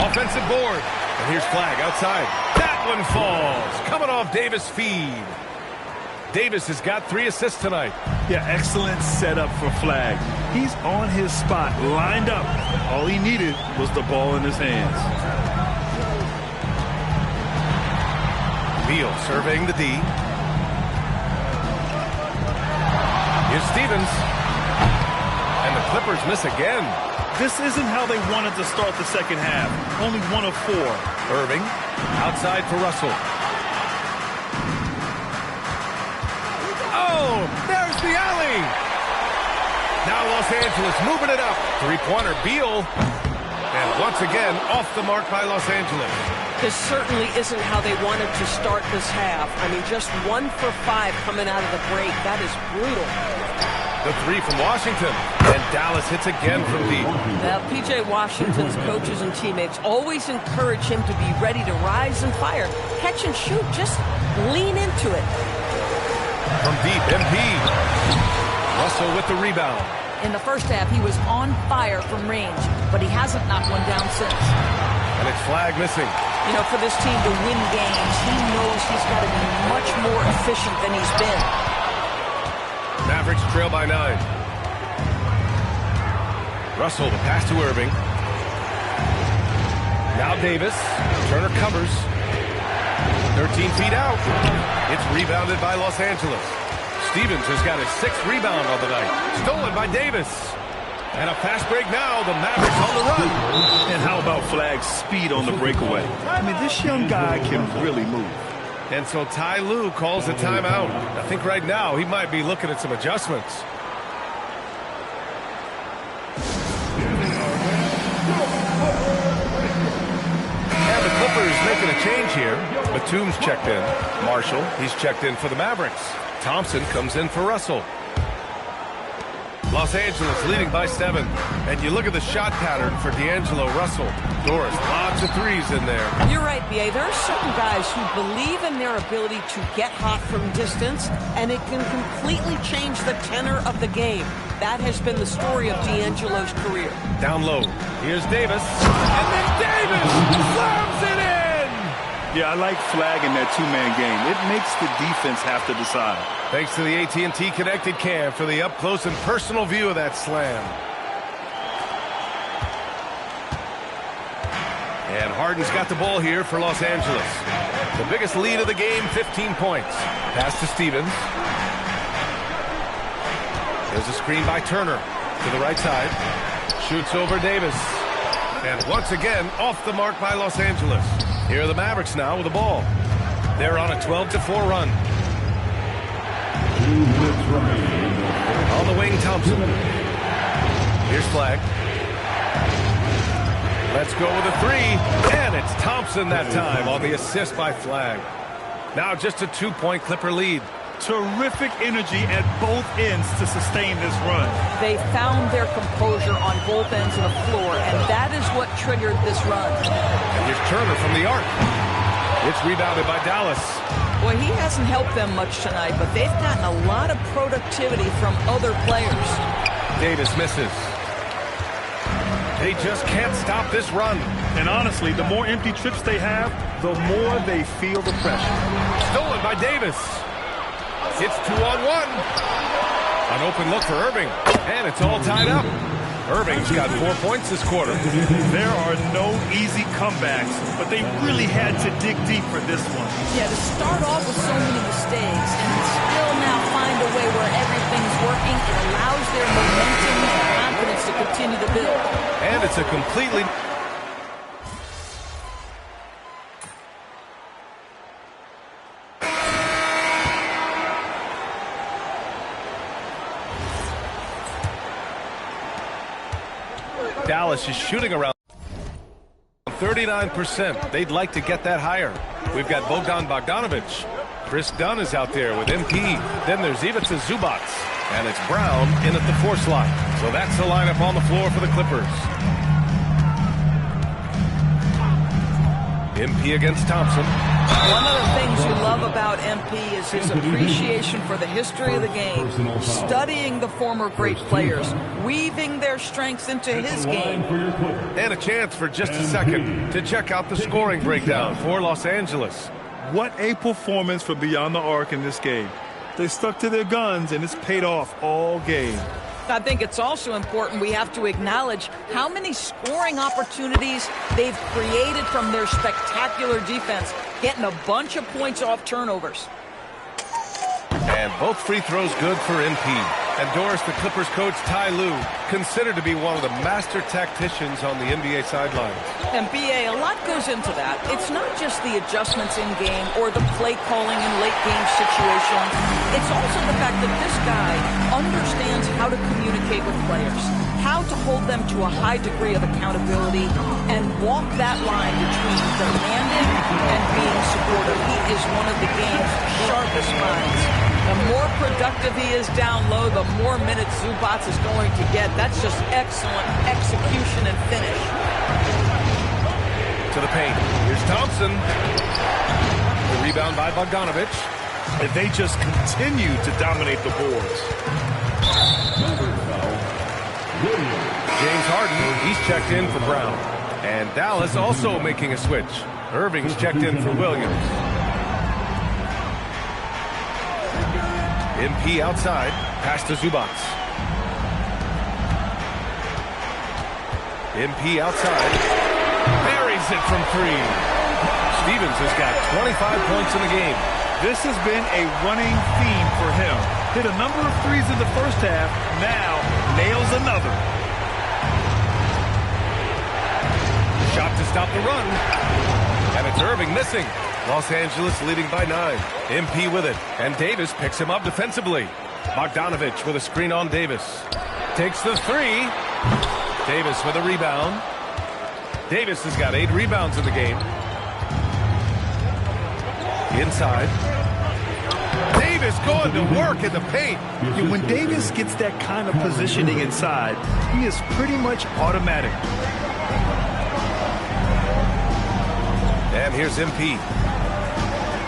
Offensive board. And here's Flag outside. That one falls. Coming off Davis' feed. Davis has got 3 assists tonight. Yeah, excellent setup for Flag. He's on his spot, lined up. All he needed was the ball in his hands. Beal surveying the D. Here's Stevens. And the Clippers miss again. This isn't how they wanted to start the second half. Only 1 of 4. Irving outside for Russell. Oh, there's the alley. Now Los Angeles moving it up. Three-pointer, Beal. And once again, off the mark by Los Angeles. This certainly isn't how they wanted to start this half. I mean, just 1 for 5 coming out of the break. That is brutal. The three from Washington. And Dallas hits again from deep. Now, P.J. Washington's coaches and teammates always encourage him to be ready to rise and fire. Catch and shoot. Just lean into it. From deep, MP. Russell with the rebound. In the first half, he was on fire from range, but he hasn't knocked one down since. And it's flag missing. You know, for this team to win games, he knows he's got to be much more efficient than he's been. Mavericks trail by 9. Russell, the pass to Irving. Now Davis. Turner covers. 13 feet out. It's rebounded by Los Angeles. Stevens has got his 6th rebound on the night. Stolen by Davis. And a fast break now. The Mavericks on the run. And how about Flag's speed on the breakaway? I mean, this young guy can really move. And so Ty Lue calls a timeout. I think right now he might be looking at some adjustments. And the Clippers making a change here. Batum's checked in. Marshall, he's checked in for the Mavericks. Thompson comes in for Russell. Los Angeles leading by 7. And you look at the shot pattern for D'Angelo Russell. Doris, lots of threes in there. You're right, B.A. There are certain guys who believe in their ability to get hot from distance, and it can completely change the tenor of the game. That has been the story of D'Angelo's career. Down low. Here's Davis. And then Davis slams it in! Yeah, I like Flag in that two-man game. It makes the defense have to decide. Thanks to the AT&T Connected Cam for the up-close and personal view of that slam. And Harden's got the ball here for Los Angeles. The biggest lead of the game, 15 points. Pass to Stevens. There's a screen by Turner to the right side. Shoots over Davis. And once again, off the mark by Los Angeles. Here are the Mavericks now with the ball. They're on a 12-4 run. On the wing, Thompson. Here's Flag. Let's go with a 3. And it's Thompson that time on the assist by Flag. Now just a 2-point Clipper lead. Terrific energy at both ends to sustain this run. They found their composure on both ends of the floor, and that is what triggered this run. And here's Turner from the arc. It's rebounded by Dallas. Boy, he hasn't helped them much tonight, but they've gotten a lot of productivity from other players. Davis misses. They just can't stop this run. And honestly, the more empty trips they have, the more they feel the pressure. Stolen by Davis. It's 2-on-1. An open look for Irving. And it's all tied up. Irving's got 4 points this quarter. There are no easy comebacks, but they really had to dig deep for this one. Yeah, to start off with so many mistakes and still now find a way where everything's working, it allows their momentum and confidence to continue to build. And it's a completely... Dallas is shooting around 39%. They'd like to get that higher. We've got Bogdan Bogdanovic. Chris Dunn is out there with MP. Then there's Ivica Zubac. And it's Brown in at the 4 slot. So that's the lineup on the floor for the Clippers. MP against Thompson. One of the things you love about MP is his appreciation for the history of the game, studying the former great players, weaving their strengths into his game. And a chance for just a second to check out the scoring breakdown for Los Angeles. What a performance for Beyond the Arc in this game. They stuck to their guns, and it's paid off all game. I think it's also important we have to acknowledge how many scoring opportunities they've created from their spectacular defense, getting a bunch of points off turnovers. And both free throws good for MP. And Doris, the Clippers coach Ty Lue, considered to be one of the master tacticians on the NBA sidelines. And BA, a lot goes into that. It's not just the adjustments in game or the play calling in late game situations. It's also the fact that this guy understands how to communicate with players, how to hold them to a high degree of accountability, and walk that line between demanding and being supportive. He is one of the game's sharpest minds. The more productive he is down low, the more minutes Zubac is going to get. That's just excellent execution and finish. To the paint. Here's Thompson. The rebound by Bogdanovic. And they just continue to dominate the boards. James Harden, he's checked in for Brown. And Dallas also making a switch. Irving's checked in for Williams. MP outside, pass to Zubac. MP outside, buries it from three. Stevens has got 25 points in the game. This has been a running theme for him. Hit a number of threes in the first half, now nails another. Shot to stop the run. And it's Irving missing. Los Angeles leading by 9. MP with it. And Davis picks him up defensively. Bogdanovic with a screen on Davis. Takes the three. Davis with a rebound. Davis has got 8 rebounds in the game. Inside. Davis going to work in the paint. When Davis gets that kind of positioning inside, he is pretty much automatic. And here's MP.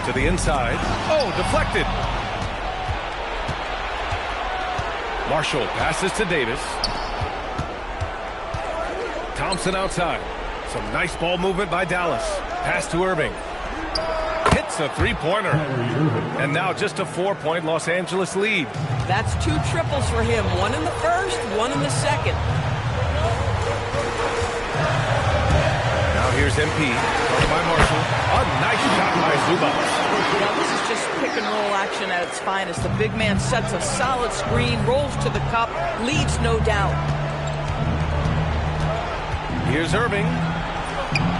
To the inside. Oh, deflected. Marshall passes to Davis. Thompson outside. Some nice ball movement by Dallas. Pass to Irving. Hits a three-pointer. And now just a 4-point Los Angeles lead. That's 2 triples for him. 1 in the first, 1 in the second. Now here's MP. Covered by Marshall. A nice shot by Zubac. Now this is just pick and roll action at its finest. The big man sets a solid screen, rolls to the cup, leads no doubt. Here's Irving.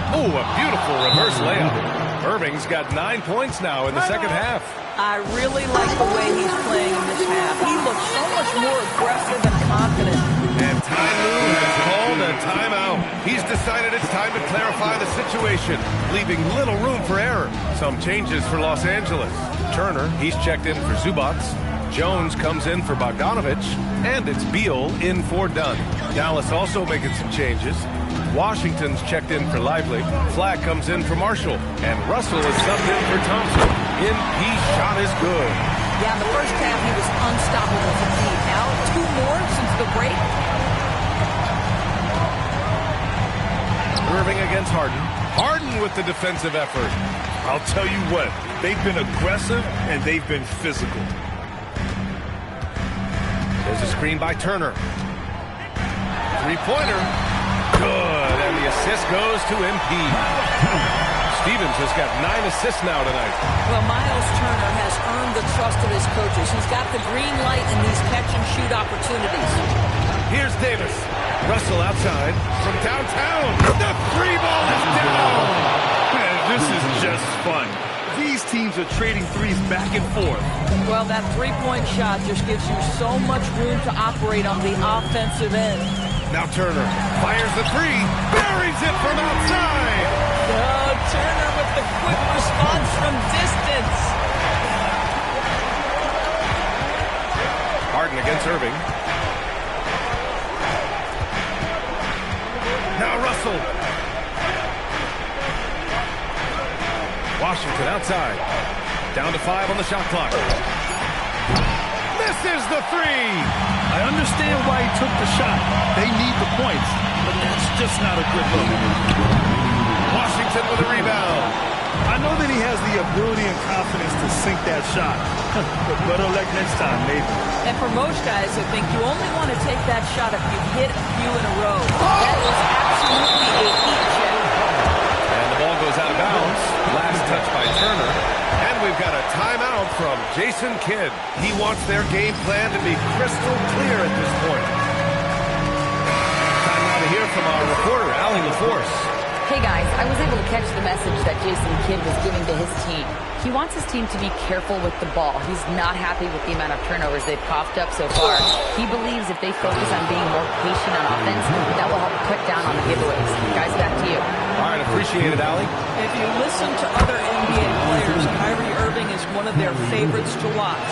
Oh, a beautiful reverse layup. Irving's got 9 points now in the second half. I really like the way he's playing in this half. He looks so much more aggressive and confident. And Ty Lue has called a timeout. He's decided it's time to clarify the situation, leaving little room for error. Some changes for Los Angeles. Turner, he's checked in for Zubac. Jones comes in for Bogdanovic. And it's Beal in for Dunn. Dallas also making some changes. Washington's checked in for Lively. Flack comes in for Marshall. And Russell is subbed in for Thompson. MP's shot is good. Yeah, in the first half he was unstoppable for the team. Now 2 more since the break. Irving against Harden. Harden with the defensive effort. I'll tell you what, they've been aggressive and they've been physical. There's a screen by Turner. Three-pointer. Good, and the assist goes to MP. Stevens has got 9 assists now tonight. Well, Miles Turner has earned the trust of his coaches. He's got the green light in these catch-and-shoot opportunities. Here's Davis. Russell outside from downtown. The 3-ball is down. Man, this is just fun. These teams are trading threes back and forth. Well, that 3-point shot just gives you so much room to operate on the offensive end. Now Turner fires the 3, buries it from outside. Oh, Turner with the quick response from distance. Harden against Irving. Now Russell. Washington outside. Down to 5 on the shot clock. Misses the 3. I understand why he took the shot. They need the points, but that's just not a good look. Washington with a rebound. I know that he has the ability and confidence to sink that shot, but better luck next time, maybe. And for most guys, I think you only want to take that shot if you've hit a few in a row. That is absolutely a heat check. And the ball goes out of bounds. Last touch by Turner. And we've got a timeout timeout from Jason Kidd. He wants their game plan to be crystal clear at this point. Time now to hear from our reporter, Allie LaForce. Hey guys, I was able to catch the message that Jason Kidd was giving to his team. He wants his team to be careful with the ball. He's not happy with the amount of turnovers they've coughed up so far. He believes if they focus on being more patient on offense, that will help cut down on the giveaways. Guys, back to you. All right, appreciate it, Allie. If you listen to other NBA players, Kyrie Irving is one of their favorites to watch.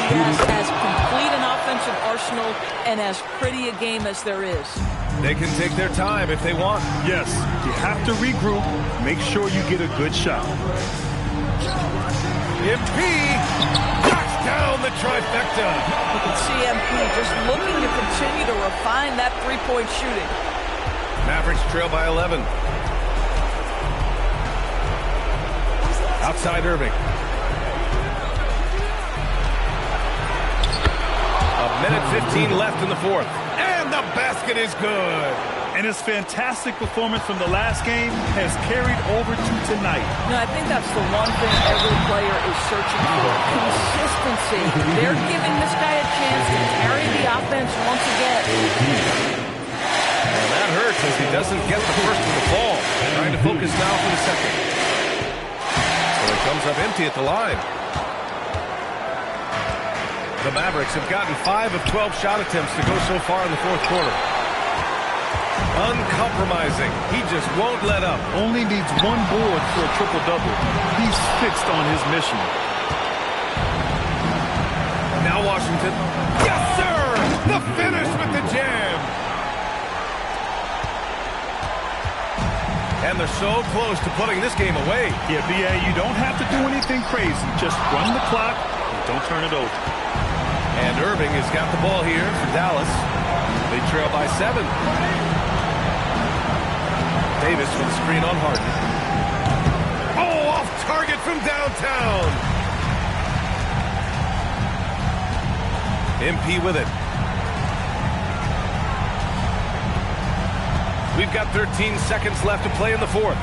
He has as complete an offensive arsenal and as pretty a game as there is. They can take their time if they want. Yes, you have to regroup. Make sure you get a good shot. MP knocks down the trifecta. You can see MP just looking to continue to refine that three-point shooting. Mavericks trail by 11. Outside Irving. A minute 15 left in the fourth. And the basket is good. And his fantastic performance from the last game has carried over to tonight. No, I think that's the one thing every player is searching for. Consistency. They're giving this guy a chance to carry the offense once again. And that hurts as he doesn't get the first of the ball. Trying to focus now for the second. So it comes up empty at the line. The Mavericks have gotten 5 of 12 shot attempts to go so far in the fourth quarter. Uncompromising. He just won't let up. Only needs one board for a triple-double. He's fixed on his mission. Now Washington. Yes, sir! The finish with the jam. And they're so close to putting this game away. Yeah, B.A., you don't have to do anything crazy. Just run the clock and don't turn it over. And Irving has got the ball here for Dallas. They trail by 7. Davis with a screen on Harden. Oh, off target from downtown. MP with it. We've got 13 seconds left to play in the fourth.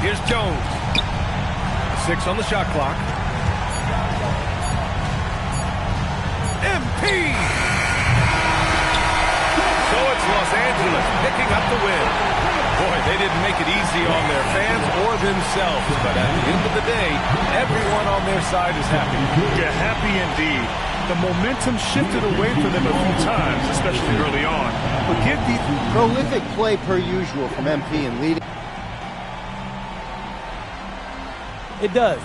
Here's Jones. 6 on the shot clock. MP! So it's Los Angeles picking up the win. Boy, they didn't make it easy on their fans or themselves, but at the end of the day, everyone on their side is happy. Yeah, happy indeed. The momentum shifted away from them a few times, especially early on. But give the prolific play per usual from MP and leading. It does.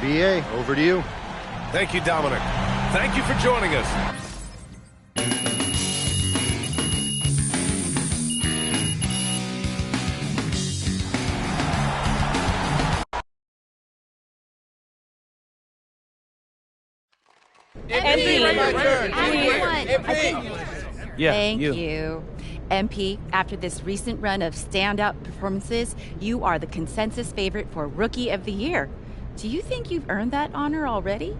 BA, over to you. Thank you, Dominic. Thank you for joining us. Thank you. MP, after this recent run of standout performances, you are the consensus favorite for Rookie of the Year. Do you think you've earned that honor already?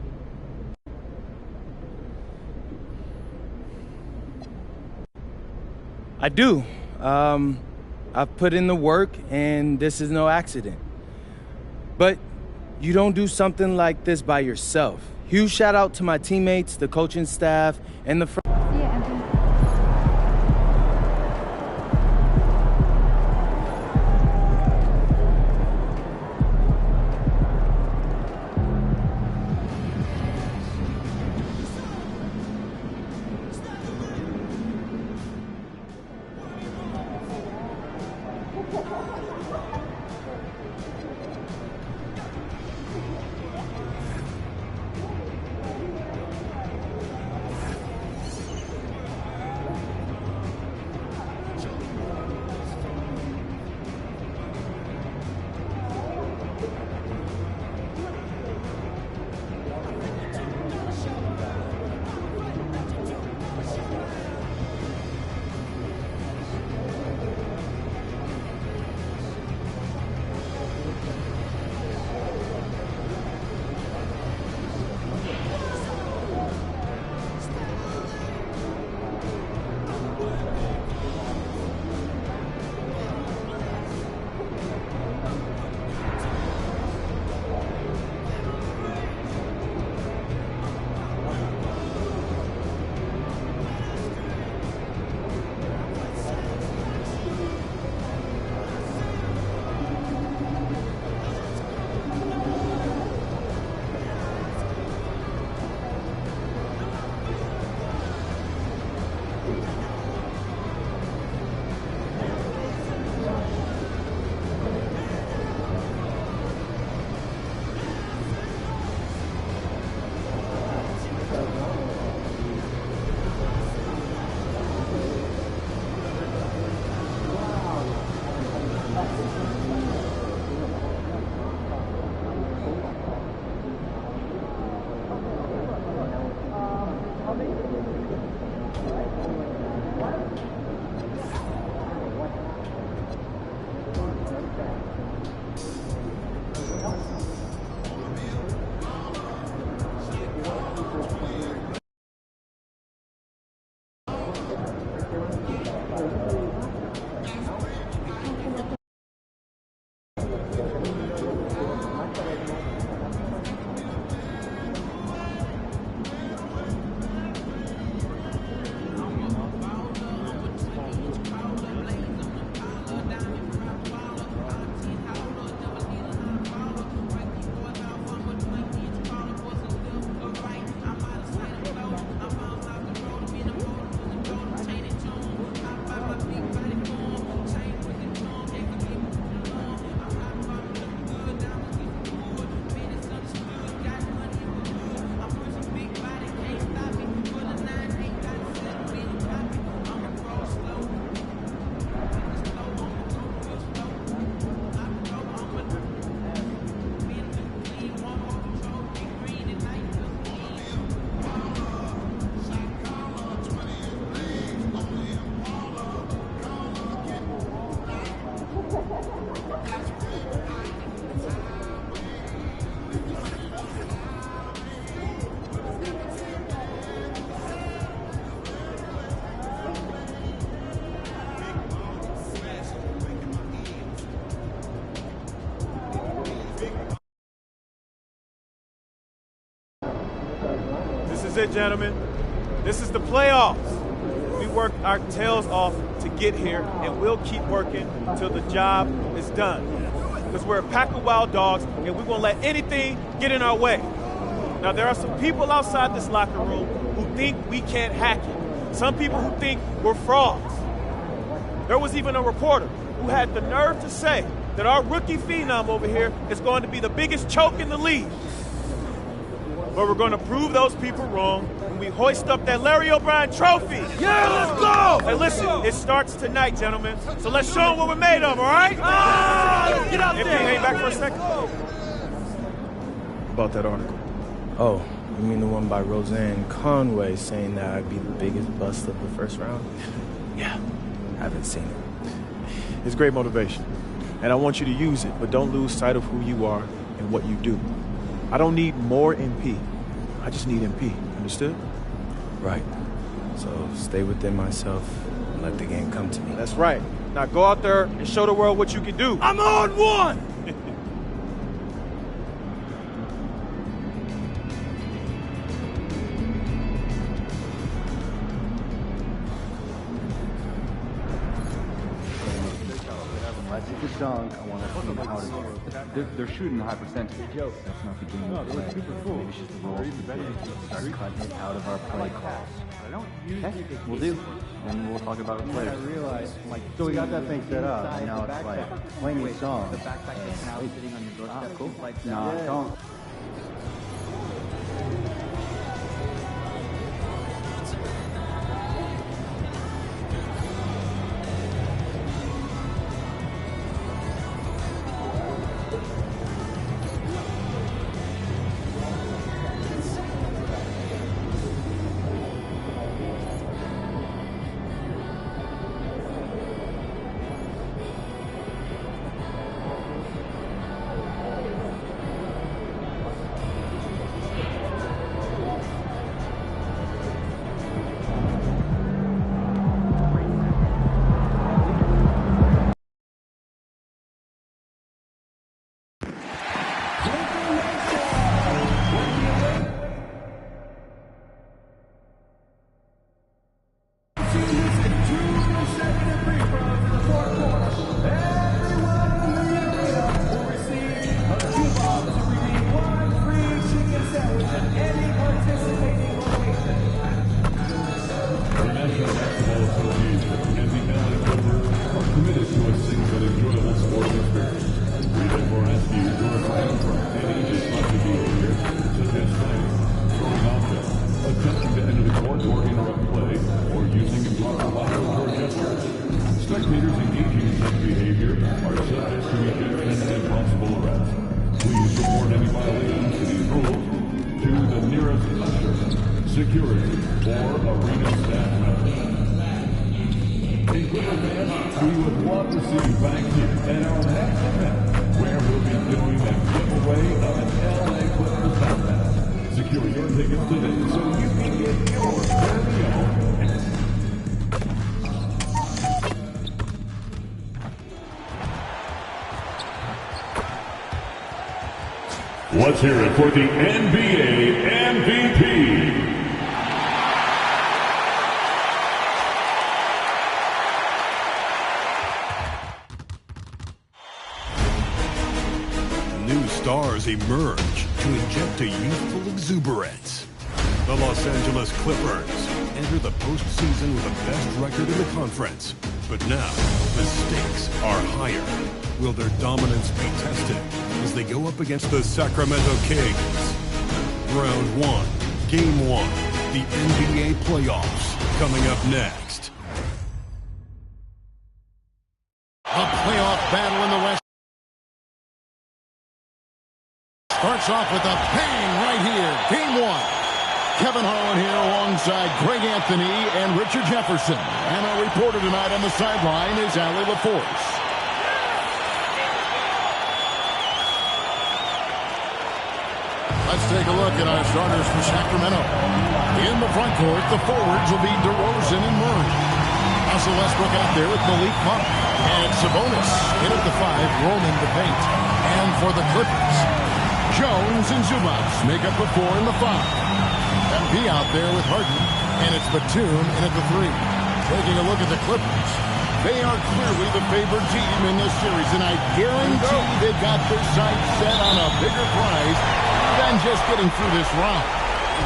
I do. I've put in the work, and this is no accident. But you don't do something like this by yourself. Huge shout out to my teammates, the coaching staff, and the is it, gentlemen. This is the playoffs. We worked our tails off to get here, and we'll keep working until the job is done. Because we're a pack of wild dogs, and we won't let anything get in our way. Now, there are some people outside this locker room who think we can't hack it. Some people who think we're frauds. There was even a reporter who had the nerve to say that our rookie phenom over here is going to be the biggest choke in the league. But we're going to prove those people wrong when we hoist up that Larry O'Brien trophy. Yeah, let's go! Hey, listen, it starts tonight, gentlemen. So let's show them what we're made of, all right? Let's get out there. Hang back for a second. About that article. Oh, you mean the one by Roseanne Conway saying that I'd be the biggest bust of the first round? Yeah, haven't seen it. It's great motivation, and I want you to use it, but don't lose sight of who you are and what you do. I don't need more MP. I just need MP. Understood? Right. So stay within myself and let the game come to me. That's right. Now go out there and show the world what you can do. I'm on one! Good dunk. I want to see how they're shooting a high percentage. That's not the game. No, they're super cool. Maybe it's just the rules. Start cutting it out of our play calls. Okay, we'll do. And we'll talk about it later. I realized, so we got that thing set up, and now it's like playing these songs. The backpack is now sitting on your doorstep. Cool. No, don't. Let's hear it for the NBA MVP. New stars emerge to inject a youthful exuberance. The Los Angeles Clippers enter the postseason with the best record in the conference. But now, the stakes are higher. Will their dominance be tested as they go up against the Sacramento Kings? Round 1, Game 1, the NBA playoffs, coming up next. A playoff battle in the West starts off with a bang right here. Game 1. Kevin Harlan here alongside Greg Anthony and Richard Jefferson. And our reporter tonight on the sideline is Allie LaForce. Let's take a look at our starters for Sacramento. In the front court, the forwards will be DeRozan and Murray. Also Westbrook out there with Malik Monk. And Sabonis in at the 5, roaming the paint. And for the Clippers, Jones and Zubac make up the 4 and the 5. MP out there with Harden, and it's Batum in at the 3. Taking a look at the Clippers. They are clearly the favored team in this series, and I guarantee they've got their sights set on a bigger prize than just getting through this round.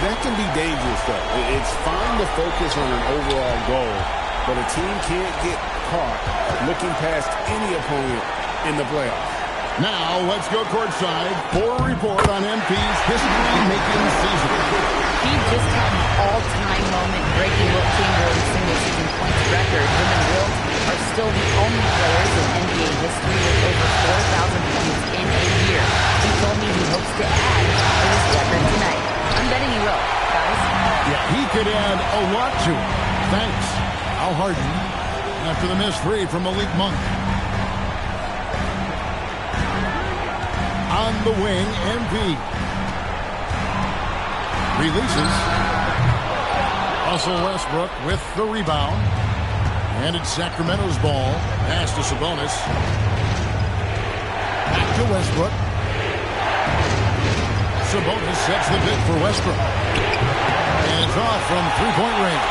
That can be dangerous, though. It's fine to focus on an overall goal, but a team can't get caught looking past any opponent in the playoffs. Now, let's go courtside for a report on MP's history-making season. He just had an all-time moment breaking Wilt Chamberlain's single-season points record. Him and Wilt are still the only players in NBA history with over 4,000 points in a year. He told me he hopes to add to this record tonight. I'm betting he will, guys. Yeah, he could add a lot to it. Thanks. Al Harden after the missed 3 from Malik Monk. On the wing, MP. Releases. Russell Westbrook with the rebound. And it's Sacramento's ball. Pass to Sabonis. Back to Westbrook. Sabonis sets the bid for Westbrook. And it's off from three-point range.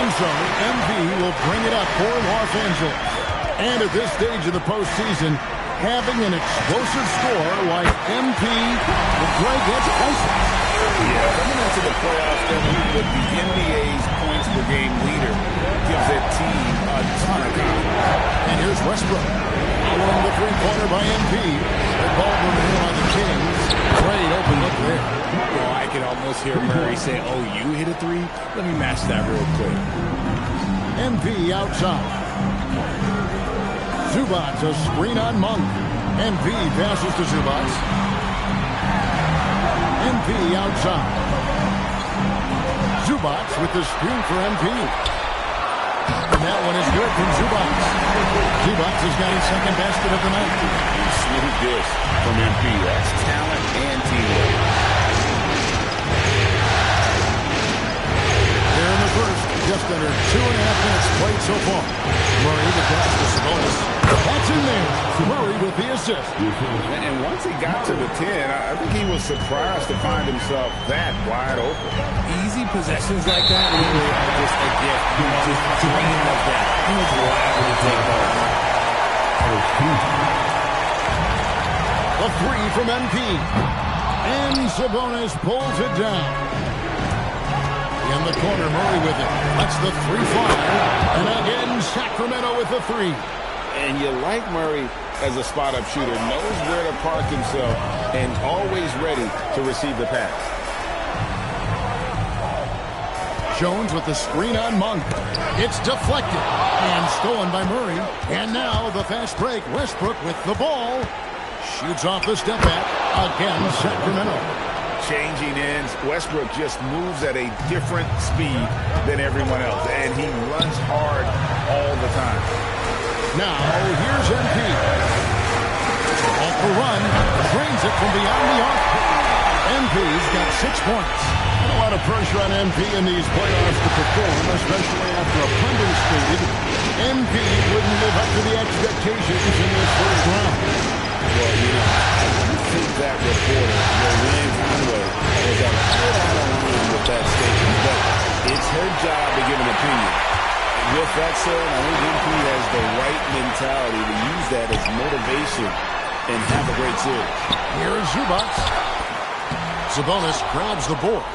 And so MP will bring it up for Los Angeles. And at this stage of the postseason, having an explosive score like MP will break its prices. Yeah, coming into the playoffs, with the NBA's points per game leader gives that team a ton of confidence. And here's Westbrook. Along the three-pointer by MP. The ball here by the Kings. Great open look there. Well, I can almost hear Murray say, oh, you hit a 3? Let me match that real quick. MP outside. Zubac, a screen on Monk. MP passes to Zubac. MP outside. Zubac with the screen for MP. And that one is good from Zubac. Zubac has got his second basket of the night. Smooth dish from MP. That's talent and teamwork. Here in the first, just under 2.5 minutes played so far. Murray the pass to Sabonis. That's in there. Murray with the assist. And once he got to the 10, I think he was surprised to find himself that wide open. Easy possessions like that really are just a gift. You just dream of that. He was liable to take those. A 3 from MP. And Sabonis pulls it down. In the corner, Murray with it. That's the 3 fly. And again, Sacramento with the 3. And you like Murray as a spot-up shooter. Knows where to park himself and always ready to receive the pass. Jones with the screen on Monk. It's deflected and stolen by Murray. And now the fast break. Westbrook with the ball. Shoots off the step back. Again, Sacramento. Changing ends. Westbrook just moves at a different speed than everyone else. And he runs hard all the time. Now, here's MP. Off the run. Drains it from beyond the arc. MP's got 6 points. And a lot of pressure on MP in these playoffs to perform, especially after a pundit stated MP wouldn't live up to the expectations in this first round. Well, you know, I think that reporter, Lorraine Conway, was a bit out of line with that statement, but it's her job to give an opinion. With that said, I think MP has the right mentality to use that as motivation and have a great series. Here's Zubac. Sabonis grabs the board.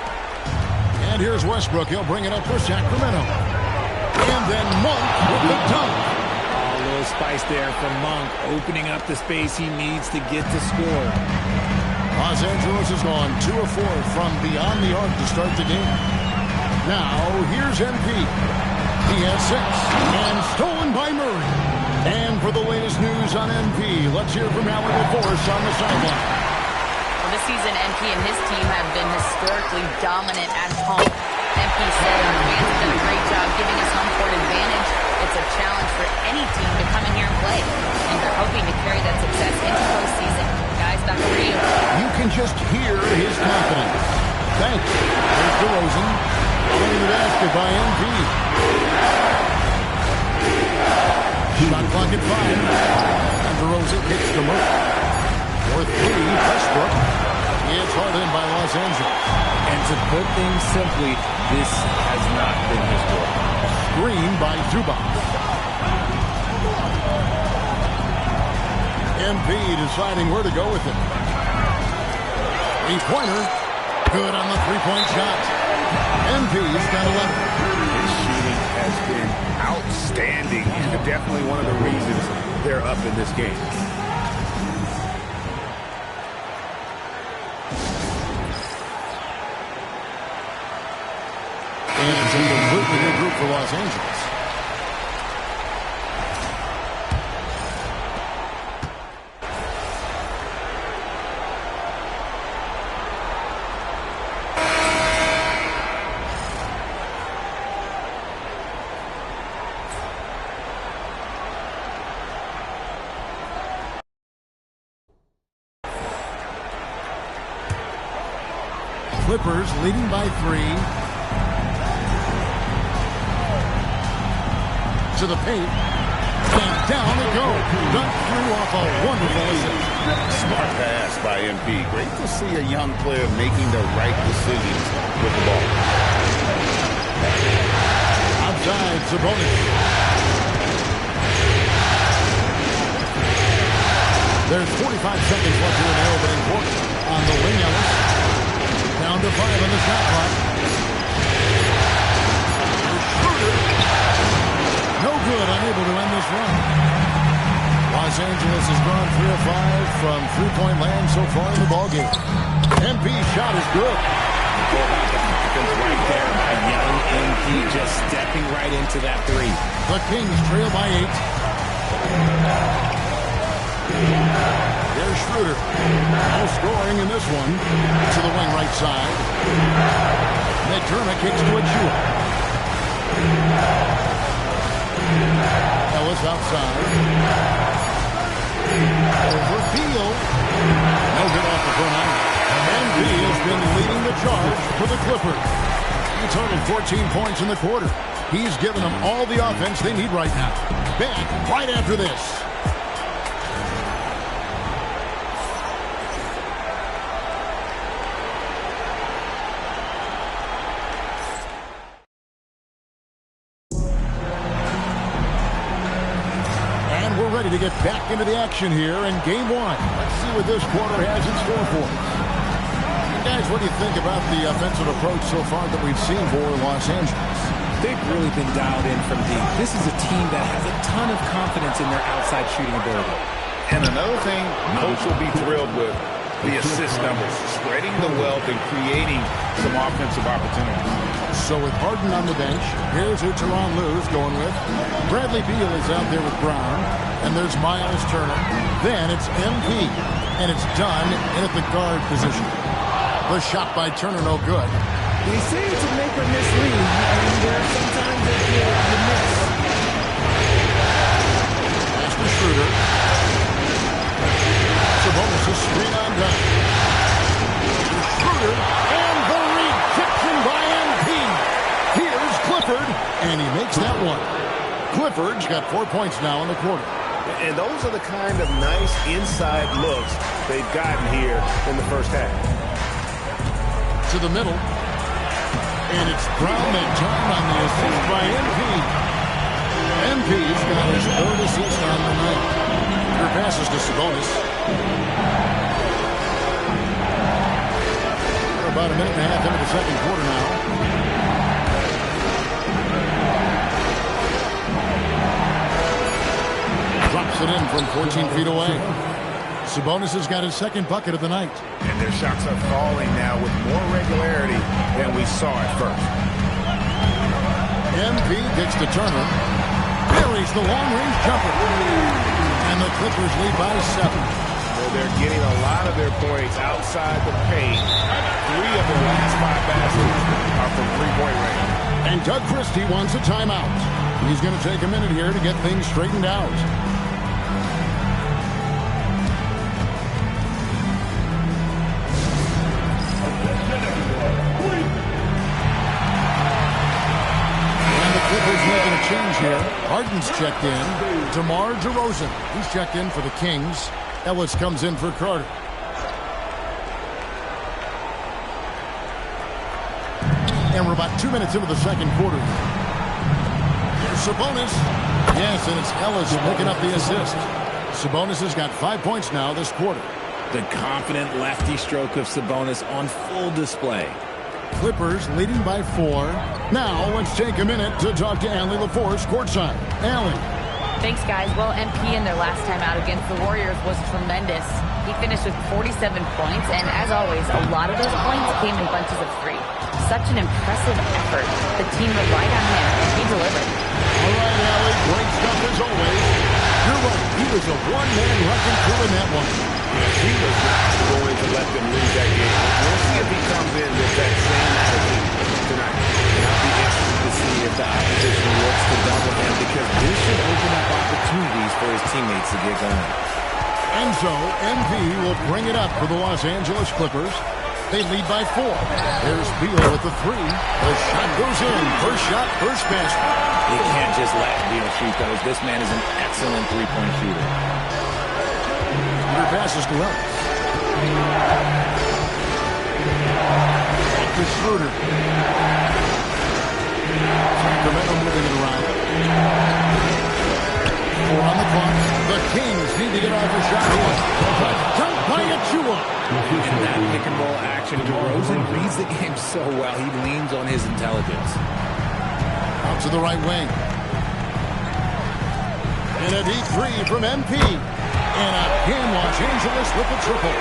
And here's Westbrook. He'll bring it up for Sacramento. And then Monk with the dunk. A little spice there from Monk, opening up the space he needs to get to score. Los Angeles has gone 2 of 4 from beyond the arc to start the game. Now, here's MP. He has 6. And stolen by Murray. And for the latest news on MP, let's hear from Allen LaForce on the sideline. Well, this season, MP and his team have been historically dominant at home. MP said our fans have done a great job giving us home court advantage. It's a challenge for any team to come in here and play. And they're hoping to carry that success into postseason. Guys, back over to you. You can just hear his confidence. Thanks. There's DeRozan. Following the basket by MP. Shot clock at 5. And DeRozan kicks to Murray. For 3, Westbrook. It's hauled in by Los Angeles. And to put things simply, this has not been his work. Screen by Zubac. MP deciding where to go with it. Three-pointer. Good on the three-point shot. MP's got 11. His shooting has been outstanding. Definitely one of the reasons they're up in this game. And it's a completely new group for Los Angeles. Clippers leading by 3. To the paint. And down it goes. Dunked through off a wonderful assist. Smart pass by MP. Great to see a young player making the right decisions with the ball. Outside, Sabonis. There's 45 seconds left here in the opening quarter. On the wing, Ellis. Down to 5 on the shot clock. No good, unable to end this run. Los Angeles has gone 3 of 5 from three-point land so far in the ballgame. MP's shot is good. Right there, a young MP just stepping right into that 3. The Kings trail by 8. There's Schroeder. No scoring in this one. To the wing right side. McDermott kicks to Achua. Ellis outside. Over Beal. No good off the front end. MB has been leading the charge for the Clippers. He totaled 14 points in the quarter. He's given them all the offense they need right now. Back right after this. To get back into the action here in game 1. Let's see what this quarter has in store for us. Guys, what do you think about the offensive approach so far that we've seen for Los Angeles? They've really been dialed in from deep. This is a team that has a ton of confidence in their outside shooting ability. And another thing Coach will be thrilled with, the assist numbers, spreading the wealth and creating some offensive opportunities. So with Harden on the bench, here's who Tyronn Lue's going with. Bradley Beal is out there with Brown. And there's Miles Turner. Then it's MP. And it's done in at the guard position. The shot by Turner, no good. They say it's a make or miss lead, and sometimes they feel the miss. Pass to Schroeder. Sabonis is screen on down. Schroeder and the rejection by MP. Here's Clifford, and he makes that one. Clifford's got 4 points now in the quarter. And those are the kind of nice inside looks they've gotten here in the first half. To the middle. And it's Brown that time on the assist by MP. MP's got his 3rd assist on the night. Your passes to Sabonis. We're about a minute and a half into the second quarter now. Drops it in from 14 feet away. Sabonis has got his 2nd bucket of the night. And their shots are falling now with more regularity than we saw at first. MP gets to Turner. Buries the long-range jumper. And the Clippers lead by 7. Well, they're getting a lot of their points outside the paint. 3 of their last 5 baskets are from three-point range. And Doug Christie wants a timeout. He's going to take a minute here to get things straightened out. Making a change here. Harden's checked in. DeMar DeRozan. He's checked in for the Kings. Ellis comes in for Carter. And we're about 2 minutes into the second quarter. Here's Sabonis. Yes, and it's Ellis picking up the assist. Sabonis has got 5 points now this quarter. The confident lefty stroke of Sabonis on full display. Clippers leading by 4. Now let's take a minute to talk to Allie LaForce courtside. Allie. Thanks, guys. Well, MP in their last time out against the Warriors was tremendous. He finished with 47 points, and as always, a lot of those points came in bunches of 3. Such an impressive effort. The team relied on him, and he delivered. All right, Allie, great stuff as always. You're right. He was a one-man wrecking crew in that one. Yes, he was not going to let them lose that game. We'll see if he comes in with that same attitude tonight. And I'll be interested to see if the opposition looks to double him, because this should open up opportunities for his teammates to get going. And so, MP will bring it up for the Los Angeles Clippers. They lead by 4. There's Beal with the 3. The shot goes in. First shot, first basket. You can't just let Beal shoot those. This man is an excellent three-point shooter. Under passes to Ellis. Back to Schroeder. Sacramento moving it around. 4 on the clock. The Kings need to get off the shot here. Dunk by Achua. In that pick and roll action, DeRozan reads the game so well. He leans on his intelligence. Out to the right wing. And a deep 3 from MP. And again, Los Angeles with the triple.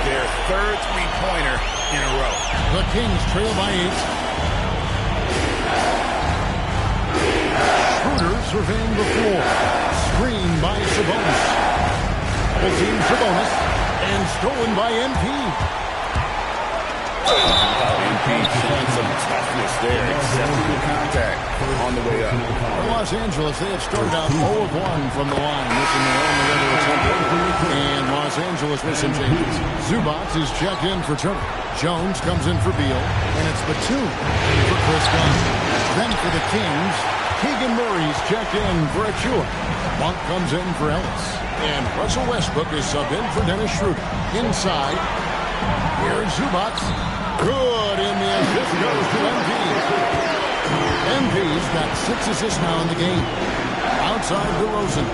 Their third three-pointer in a row. The Kings trail by 8. Schroeder surveying the floor. Screen by Sabonis. Double team Sabonis. And stolen by MP. MP showing some toughness there. Accepting the contact on the way up. For Los Angeles, they had started out 0 of 1 from the line, missing their only other attempt. And Los Angeles with some changes. Zubac is checked in for Turner. Jones comes in for Beal. And it's Batum for Chris Gunn. Then for the Kings, Keegan Murray's checked in for Achua. Monk comes in for Ellis. And Russell Westbrook is subbed in for Dennis Schroeder. Inside, here's Zubac. Good, and the assist goes to MP. MP's got 6 assists now in the game. Outside DeRozan.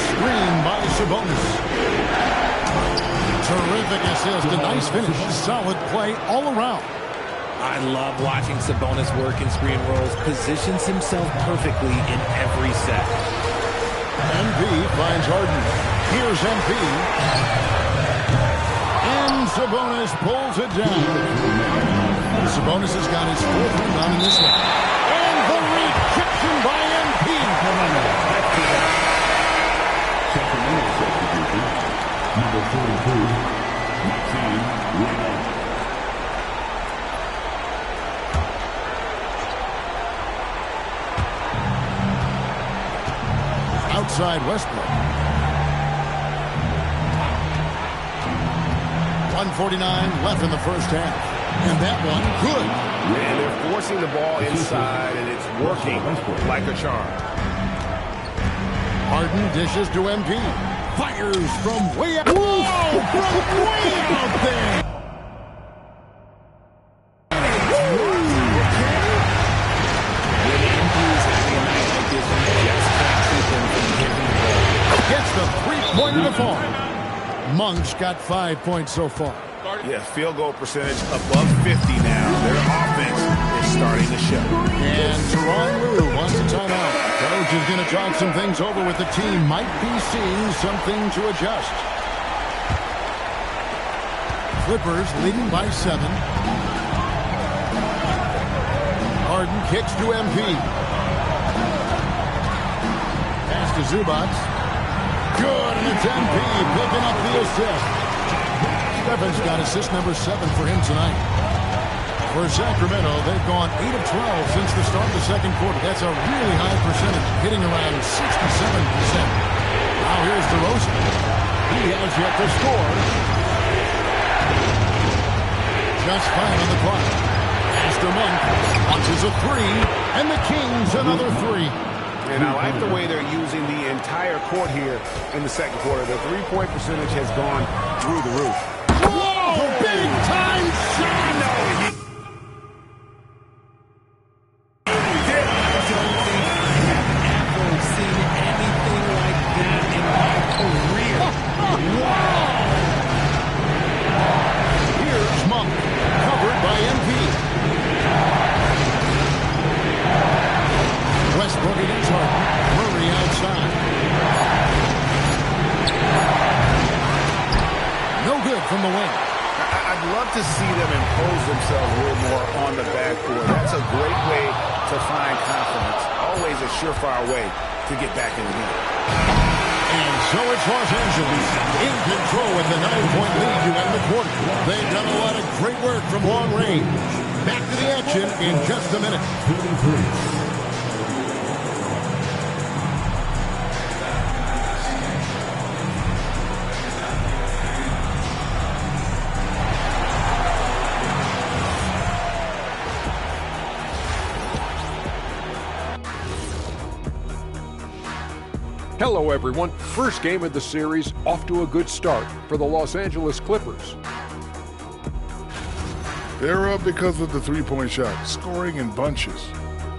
Screen by Sabonis. Terrific assist, a nice finish. Solid play all around. I love watching Sabonis work in screen rolls. Positions himself perfectly in every set. MP finds Harden. Here's MP. And Sabonis pulls it down. Sabonis has got his 4th rebound in this one. And the rejection by MP. Number 42, LOADOUT. Outside Westbrook. 1:49 left in the first half. And that one, good. And they're forcing the ball inside, and it's working like a charm. Harden dishes to MP. Fires from way out. Whoa! From way out there. Gets the three-pointer to fall. Monk's got 5 points so far. Yeah, field goal percentage above 50 now. Their offense is starting to show. And Teron Lue wants a timeout. Coach is going to talk some things over with the team. Might be seeing something to adjust. Clippers leading by 7. Harden kicks to MP. Pass to Zubac. Good, and it's MP picking up the assist. Stephens got assist number 7 for him tonight. For Sacramento, they've gone 8 of 12 since the start of the second quarter. That's a really high percentage, hitting around 67%. Now here's DeRozan. He has yet to score. Just 5 on the clock. Master Monk launches a 3, and the Kings another 3. And I like the way they're using the entire court here in the second quarter. The three-point percentage has gone through the roof. little more on the backboard. That's a great way to find confidence. Always a surefire way to get back in the game. And so it's Los Angeles in control with the 9-point lead to end the quarter. They've done a lot of great work from long range. Back to the action in just a minute. Hello, everyone. First game of the series, off to a good start for the Los Angeles Clippers. They're up because of the three-point shot, scoring in bunches.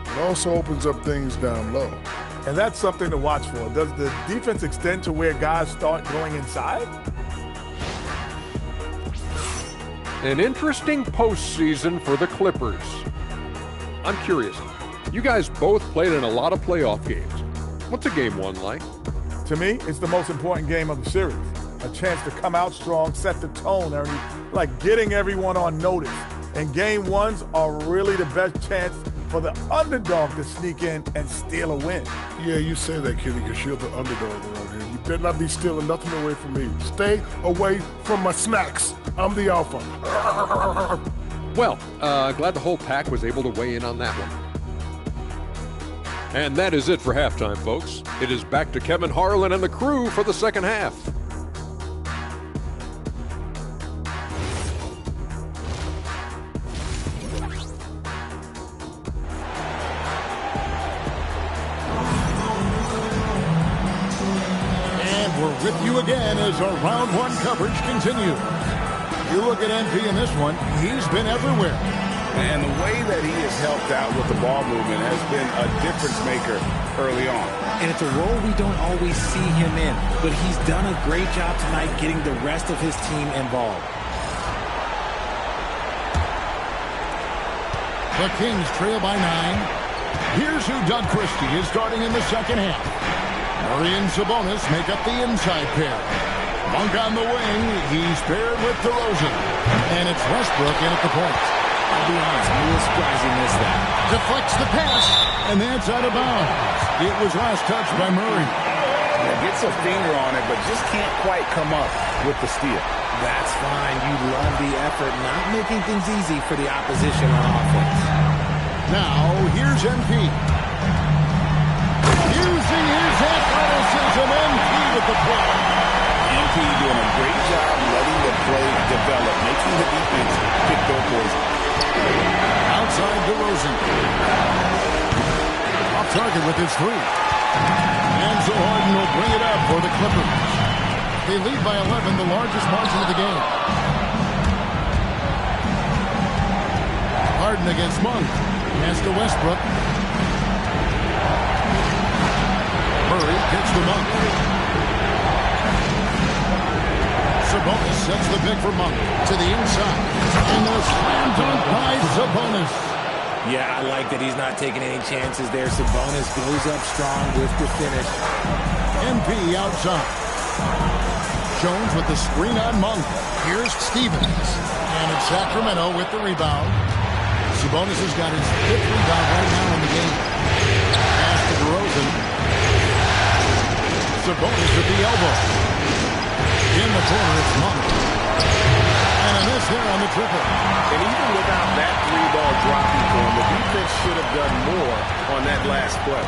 It also opens up things down low. And that's something to watch for. Does the defense extend to where guys start going inside? An interesting postseason for the Clippers. I'm curious, you guys both played in a lot of playoff games. What's a game one like? To me, it's the most important game of the series. A chance to come out strong, set the tone, Ernie, like getting everyone on notice. And game ones are really the best chance for the underdog to sneak in and steal a win. Yeah, you say that, Kitty, because you're the underdog around here. You better not be stealing nothing away from me. Stay away from my snacks. I'm the alpha. Well, glad the whole pack was able to weigh in on that one. And that is it for halftime, folks. It is back to Kevin Harlan and the crew for the second half. And we're with you again as our round one coverage continues. You look at MP in this one, he's been everywhere. And the way that he has helped out with the ball movement has been a difference maker early on. And it's a role we don't always see him in, but he's done a great job tonight getting the rest of his team involved. The Kings trail by 9. Here's who Doug Christie is starting in the second half. Murray and Sabonis make up the inside pair. Monk on the wing, he's paired with DeRozan. And it's Westbrook in at the point. I'll be honest, I'm a little surprised he missed that. Deflects the pass, and that's out of bounds. It was last touched by Murray. Gets a finger on it, but just can't quite come up with the steal. That's fine. You love the effort, not making things easy for the opposition on offense. Now, here's MP. Using his athleticism, MP with the play. MP doing a great job letting the play develop, making the defense pick their poison. Outside DeRozan. Off target with his three. And so Harden will bring it up for the Clippers. They lead by 11, the largest margin of the game. Harden against Monk. Pass to Westbrook. Murray gets to Monk. Sabonis sets the pick for Monk to the inside. And a slam dunk by Sabonis. Yeah, I like that he's not taking any chances there. Sabonis goes up strong with the finish. MP outside. Jones with the screen on Monk. Here's Stevens. And it's Sacramento with the rebound. Sabonis has got his 5th rebound right now in the game. Pass to DeRozan. Sabonis with the elbow. In the corner, it's Monk. And a miss there on the triple. And even without that 3-ball dropping for him, the defense should have done more on that last play.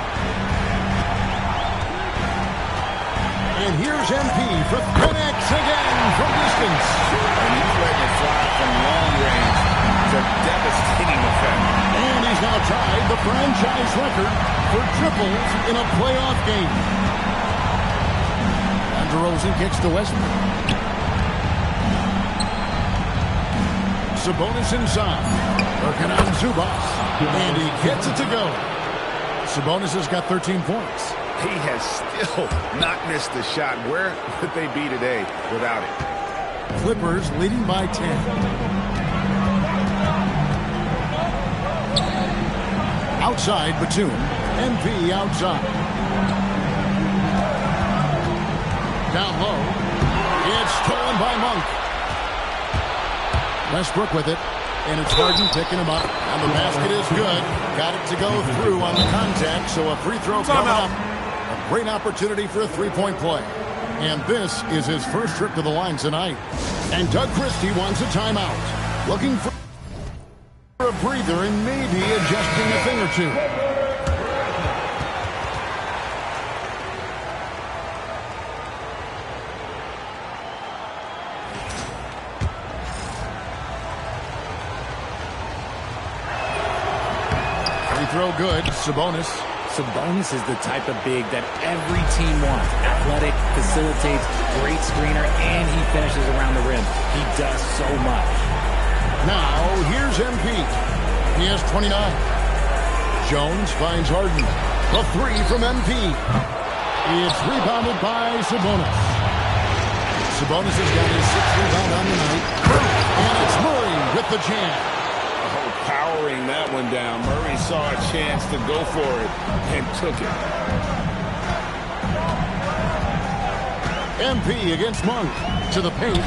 And here's MP for connects again from distance. And he's letting it fly from long range to devastating effect. And he's now tied the franchise record for triples in a playoff game. And DeRozan kicks to Westbrook. Sabonis inside. Working on Zubas. And he gets it to go. Sabonis has got 13 points. He has still not missed a shot. Where would they be today without it? Clippers leading by 10. Outside, Batum. MP outside. Down low. It's stolen by Monk. Westbrook with it. And it's Harden picking him up. And the basket is good. Got it to go through on the contact, so a free throw coming up. A great opportunity for a three-point play. And this is his first trip to the line tonight. And Doug Christie wants a timeout. Looking for a breather and maybe adjusting a thing or two. Free throw good. Sabonis. Sabonis is the type of big that every team wants. Athletic, facilitates, great screener, and he finishes around the rim. He does so much. Now, here's MP. He has 29. Jones finds Harden. The three from MP. It's rebounded by Sabonis. Sabonis has got his sixth rebound on the night. And it's Murray with the jam. Powering that one down. Murray saw a chance to go for it and took it. MP against Monk to the paint.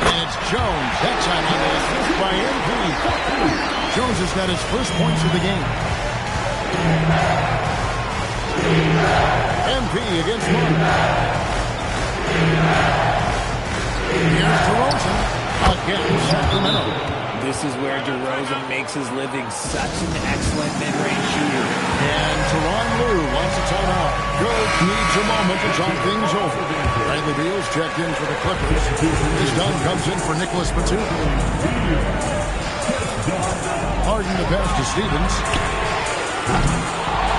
And it's Jones. That time on the assist by MP. Jones has got his first points of the game. MP against Monk. Here's DeRozan against Sacramento. This is where DeRozan makes his living, such an excellent mid-range shooter. And Tyronn Lue wants a timeout. Coach needs a moment to talk things over. Bradley Beal's checked in for the Clippers. As Dunn comes in for Nicholas Batum. Harden the pass to Stevens.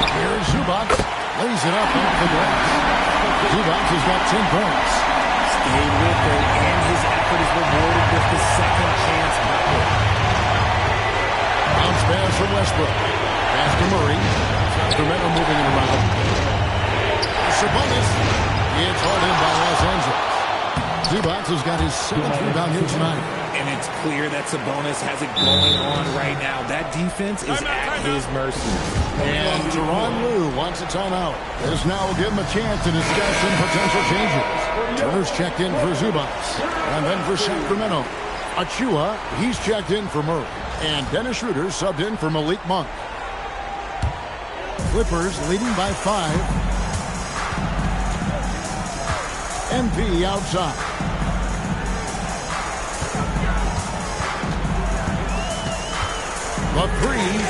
Here's Zubac. Lays it up off the glass. Zubac has got 10 points. Stayed with it, and his effort is rewarded with the second chance bucket. Bounce pass from Westbrook. Pass to Murray. Sacramento moving it around. Sabonis. It's hard in by Los Angeles. Zubac has got his seventh rebound here tonight. And it's clear that Sabonis has it going on right now. That defense is at his mercy. And Tyronn Lue wants a timeout. This now will give him a chance to discuss some potential changes. Turner's checked in for Zubac. And then for Sacramento, Achua, he's checked in for Murray. And Dennis Schroeder subbed in for Malik Monk. Clippers leading by 5. MP outside. The three.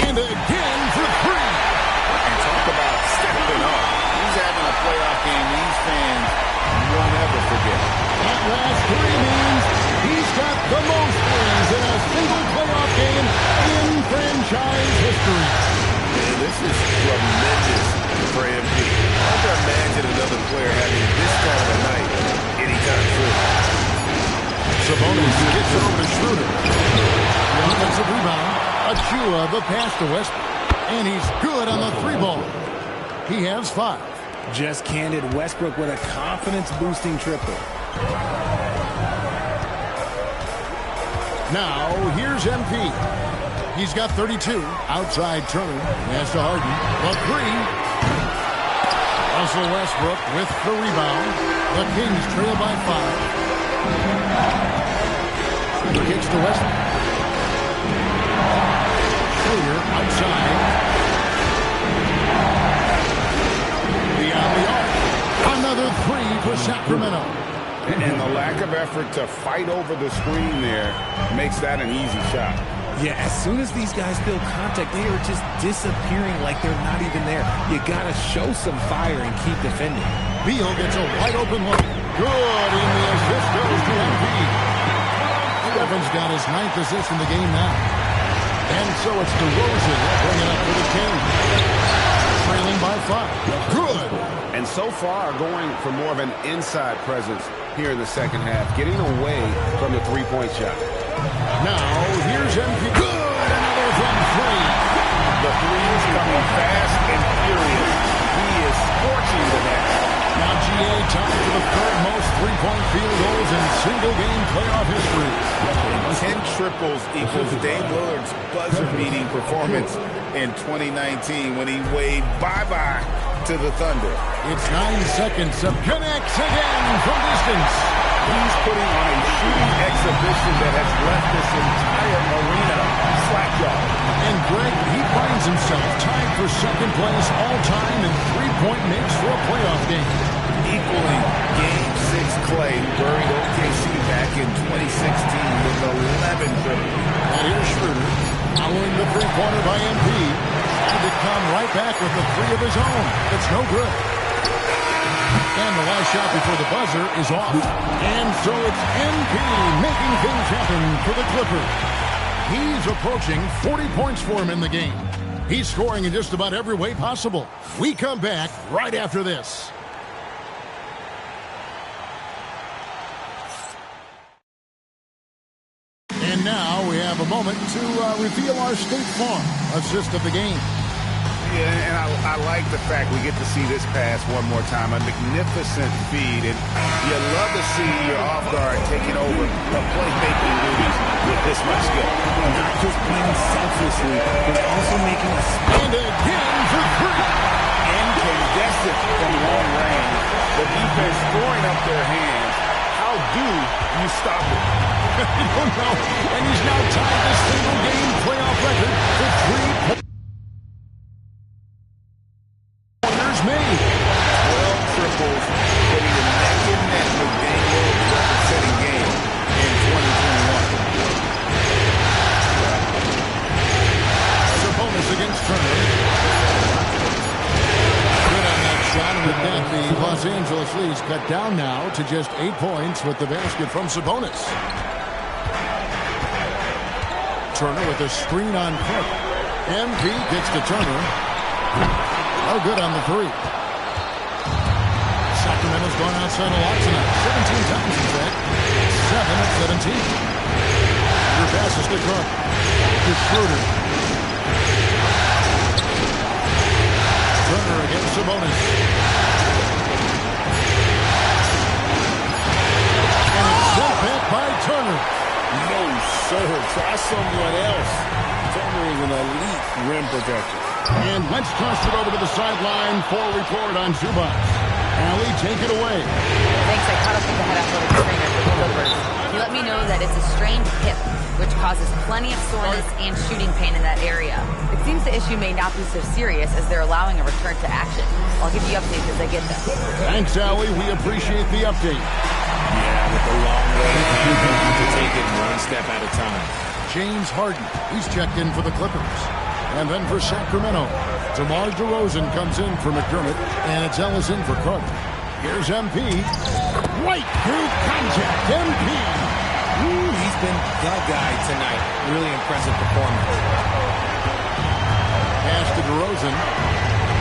And again for three. And talk about stepping up. He's having a playoff game these fans won't ever forget. That last three means he's got the most wins in a single playoff game in franchise history. Man, this is tremendous for MP. Hard to imagine another player having this kind of a night anytime soon. Sabonis gets it over to Schroeder. The offensive rebound. Achua, the pass to Westbrook. And he's good on the three ball. He has 5. Just candid Westbrook with a confidence-boosting triple. Now, here's MP. He's got 32. Outside Turner. Pass to Harden. The three. Russell Westbrook with the rebound. The Kings trail by 5. The kicks to Westbrook. Schroeder outside. Beyond the arc. Another three for Sacramento. And the lack of effort to fight over the screen there makes that an easy shot. Yeah, as soon as these guys feel contact, they are just disappearing like they're not even there. You gotta show some fire and keep defending. Beal gets a wide open look. Good, and the assist goes to MP. Stephens got his 9th assist in the game now. And so it's DeRozan bringing it up for the Kings. Trailing by 5. Good. And so far going for more of an inside presence here in the second half, getting away from the three-point shot. Now, here's MP. Good! Another from 3. The threes coming fast and furious. He is scorching the net. Now GA tied for the third most three-point field goals in single-game playoff history. 10 triples equals Dame Lillard's buzzer-beating performance in 2019 when he waved bye-bye to the Thunder. It's 9 seconds of connects again from distance. He's putting on a shooting exhibition that has left this entire arena slack-jawed. And Greg, he finds himself tied for second place all-time in three-point makes for a playoff game. Equaling Game 6 Clay, who buried OKC back in 2016 with 11 triples. And here's Schroeder, following the three-pointer by MP. Trying to come right back with the three of his own. It's no good. And the last shot before the buzzer is off. And so it's MP making things happen for the Clippers. He's approaching 40 points for him in the game. He's scoring in just about every way possible. We come back right after this. And now we have a moment to reveal our State Farm assist of the game. Yeah, and I like the fact we get to see this pass one more time. A magnificent feed, and you love to see your off guard taking over the playmaking duties with this much skill. Not just playing selflessly, but also making a and again for three. Incandescent from long range. The defense throwing up their hands. How do you stop it? I don't know. And he's now tied the single-game playoff record for 3 points made. 12 triples, putting him neck and neck with Dame Lillard's record-setting game in 2021. Sabonis against Turner. Good on that shot, and with that, the Los Angeles Leafs cut down now to just 8 points with the basket from Sabonis. Turner with a screen on Cook. MP gets to Turner. Oh, good on the three. Sacramento's gone outside a lot tonight. 17 times, in fact. 7 of 17. Your pass is to Cook. To Schroeder. Turner against Sabonis. And it's sent back by Turner. No, sir. Try someone else. Turner is an elite rim protector. And let's toss it over to the sideline for a report on Zubac. Allie, take it away. Thanks. I caught up with the head athletic trainer for the Clippers. He let me know that it's a strained hip, which causes plenty of soreness and shooting pain in that area. It seems the issue may not be so serious as they're allowing a return to action. I'll give you updates as I get them. Thanks, Allie. We appreciate the update. Yeah, with the long road, you have to take it one step at a time. James Harden, he's checked in for the Clippers. And then for Sacramento, DeMar DeRozan comes in for McDermott, and it's Ellis in for Carter. Here's MP. Right through contact, MP. Ooh, he's been the guy tonight. Really impressive performance. Pass to DeRozan.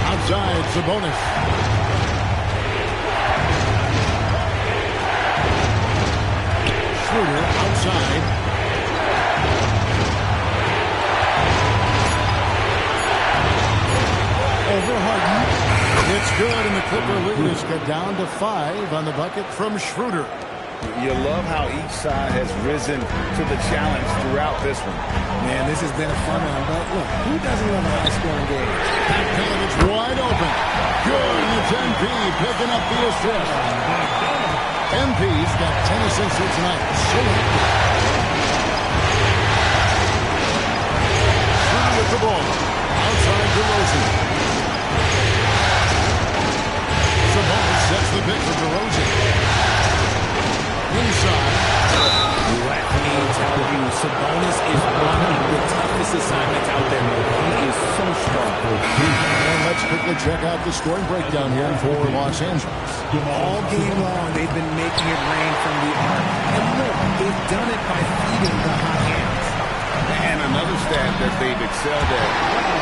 Outside, Sabonis. Schroeder outside. Over Harden. It's good, and the Clipper lead is cut down to 5 on the bucket from Schroeder. You love how each side has risen to the challenge throughout this one. Man, this has been a fun one, but look, who doesn't love a high-scoring game? Bogdanovich wide open. Good, and it's MP picking up the assist. MP's got 10 assists here tonight. So active. Schroeder with the ball. Outside DeRozan. Sabonis sets the pick for DeRozan. Inside. Let me tell you, Sabonis is one of the toughest assignments out there. He is so strong. And let's quickly check out the scoring breakdown here for Los Angeles. All game long, they've been making it rain from the arc. And look, they've done it by feeding the hot hands. And another stat that they've excelled at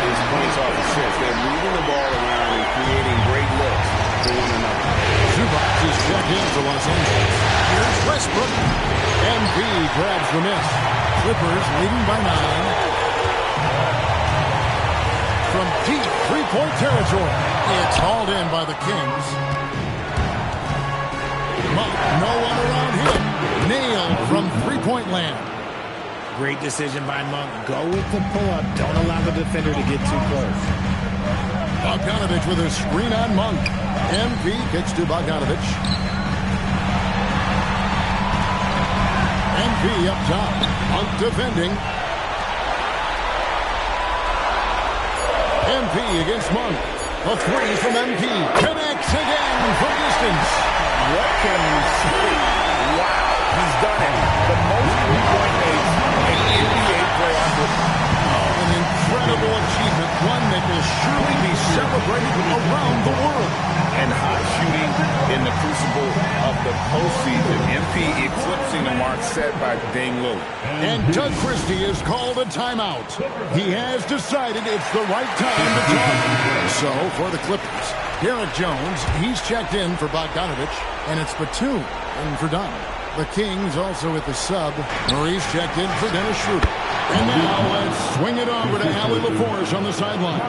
is points off assists. They're moving the ball around and creating great looks for one another. Zubac is checked in for Los Angeles. Here's Westbrook. MP grabs the miss. Clippers leading by 9. From deep three-point territory. It's hauled in by the Kings. Monk, no one around him. Nailed from three-point land. Great decision by Monk. Go with the pull-up. Don't allow the defender to get too close. Bogdanovich with a screen on Monk. MP kicks to Bogdanovich. MP up top. Monk defending. MP against Monk. A three from MP. Connects again from distance. What can you say? Wow, he's done it. The most three-point makes in NBA playoffs. An incredible achievement, one that will surely be celebrated around the world. And hot shooting in the crucible of the postseason. MP eclipsing the mark set by Dame Lillard. And Doug Christie has called a timeout. He has decided it's the right time to talk. So, for the Clippers, Derek Jones, he's checked in for Bogdanovich, and it's Batum in for Dunn. The Kings also with the sub. Murray's checked in for Dennis Schroeder. And now let's swing it over to Allie LaForge on the sideline.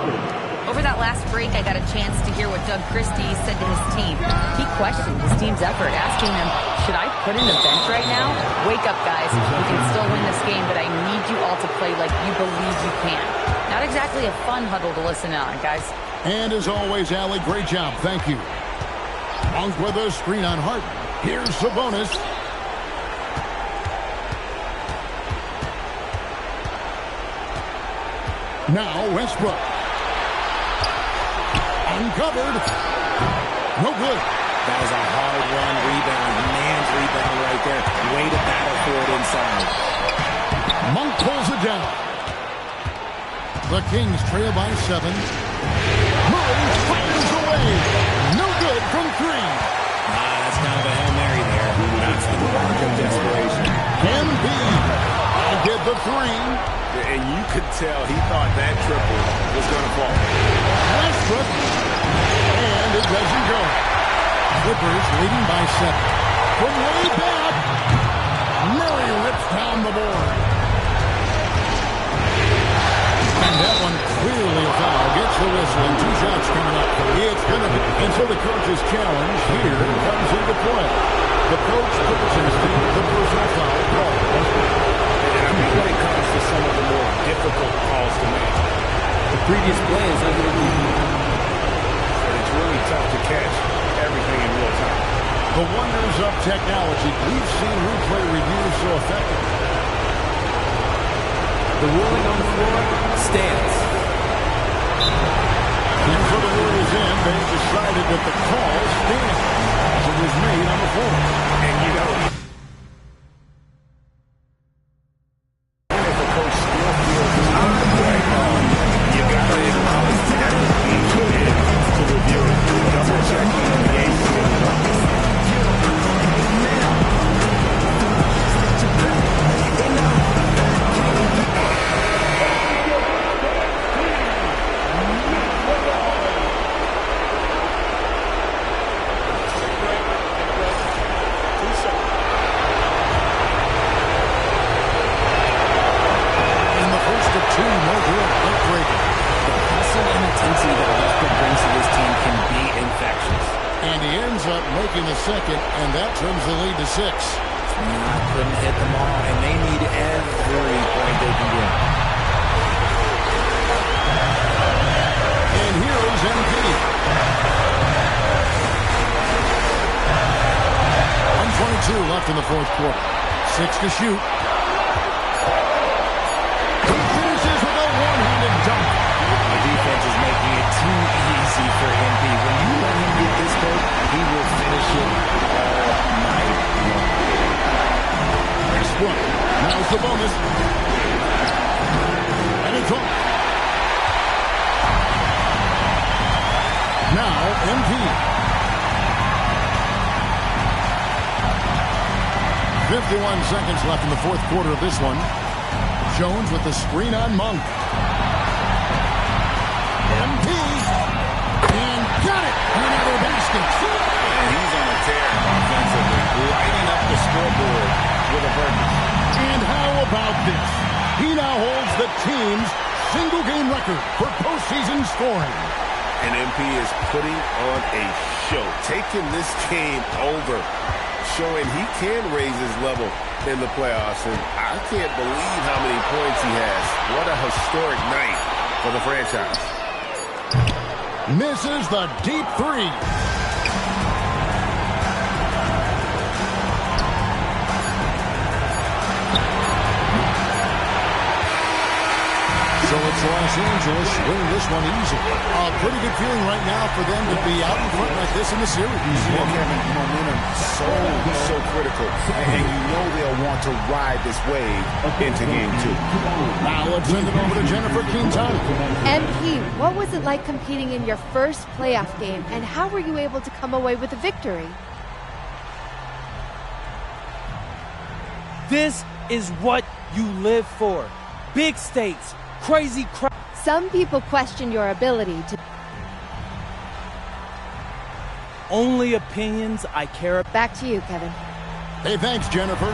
Over that last break, I got a chance to hear what Doug Christie said to his team. He questioned his team's effort, asking them, should I put in the bench right now? Wake up, guys. We can still win this game, but I need you all to play like you believe you can. Not exactly a fun huddle to listen on, guys. And as always, Allie, great job. Thank you. Monk with a screen on Harden. Here's Sabonis. Now Westbrook. Uncovered. No good. That was a hard-run rebound. Man's rebound right there. Way to battle for it inside. Monk pulls it down. The Kings trail by 7. Murray fires away. No good from 3. That's kind of a Hail Mary there. That's the mark of desperation. Embiid. I'll get the 3. And you could tell he thought that triple was going to fall. Westbrook. And it doesn't go. Clippers leading by 7. From way back. Murray rips down the board. And that one clearly a foul. Gets the whistle and 2 shots coming up. It's going to be. And so the coach's challenge here comes into play. The coach puts in the personal foul call. When it comes to some of the more difficult calls to make, the previous play is it's really tough to catch everything in real time. The wonders of technology. We've seen replay reviews so effective. The ruling on the floor stands. And for the rule is in, they decided that the call stands. It was made on the floor. And you know, second, and that turns the lead to 6. Couldn't hit them all, and they need every point they can get. And here is MP. 1:22 left in the fourth quarter. 6 to shoot. He finishes with a one-handed dunk. The defense is making it too easy for MP. When you let him get this close, he will finish it all night long. Westbrook. Now it's the bonus. And it's off. Now MP. 51 seconds left in the fourth quarter of this one. Jones with the screen on Monk. MP. And got it. Another basket. And he's on a tear offensively, lighting up the scoreboard with a burden. And how about this? He now holds the team's single-game record for postseason scoring. And MP is putting on a show, taking this game over, showing he can raise his level in the playoffs. And I can't believe how many points he has. What a historic night for the franchise. Misses the deep 3. lets Los Angeles win this one easy. A pretty good feeling right now for them to be out in front like this in the series. Yeah, Kevin, momentum so critical. And you know they'll want to ride this wave into game 2. Now let's send it over to Jennifer Quintana. MP, what was it like competing in your first playoff game, and how were you able to come away with a victory? This is what you live for. Big stakes, crazy crowd. Some people question your ability to... Only opinions I care about. Back to you, Kevin. Hey, thanks, Jennifer.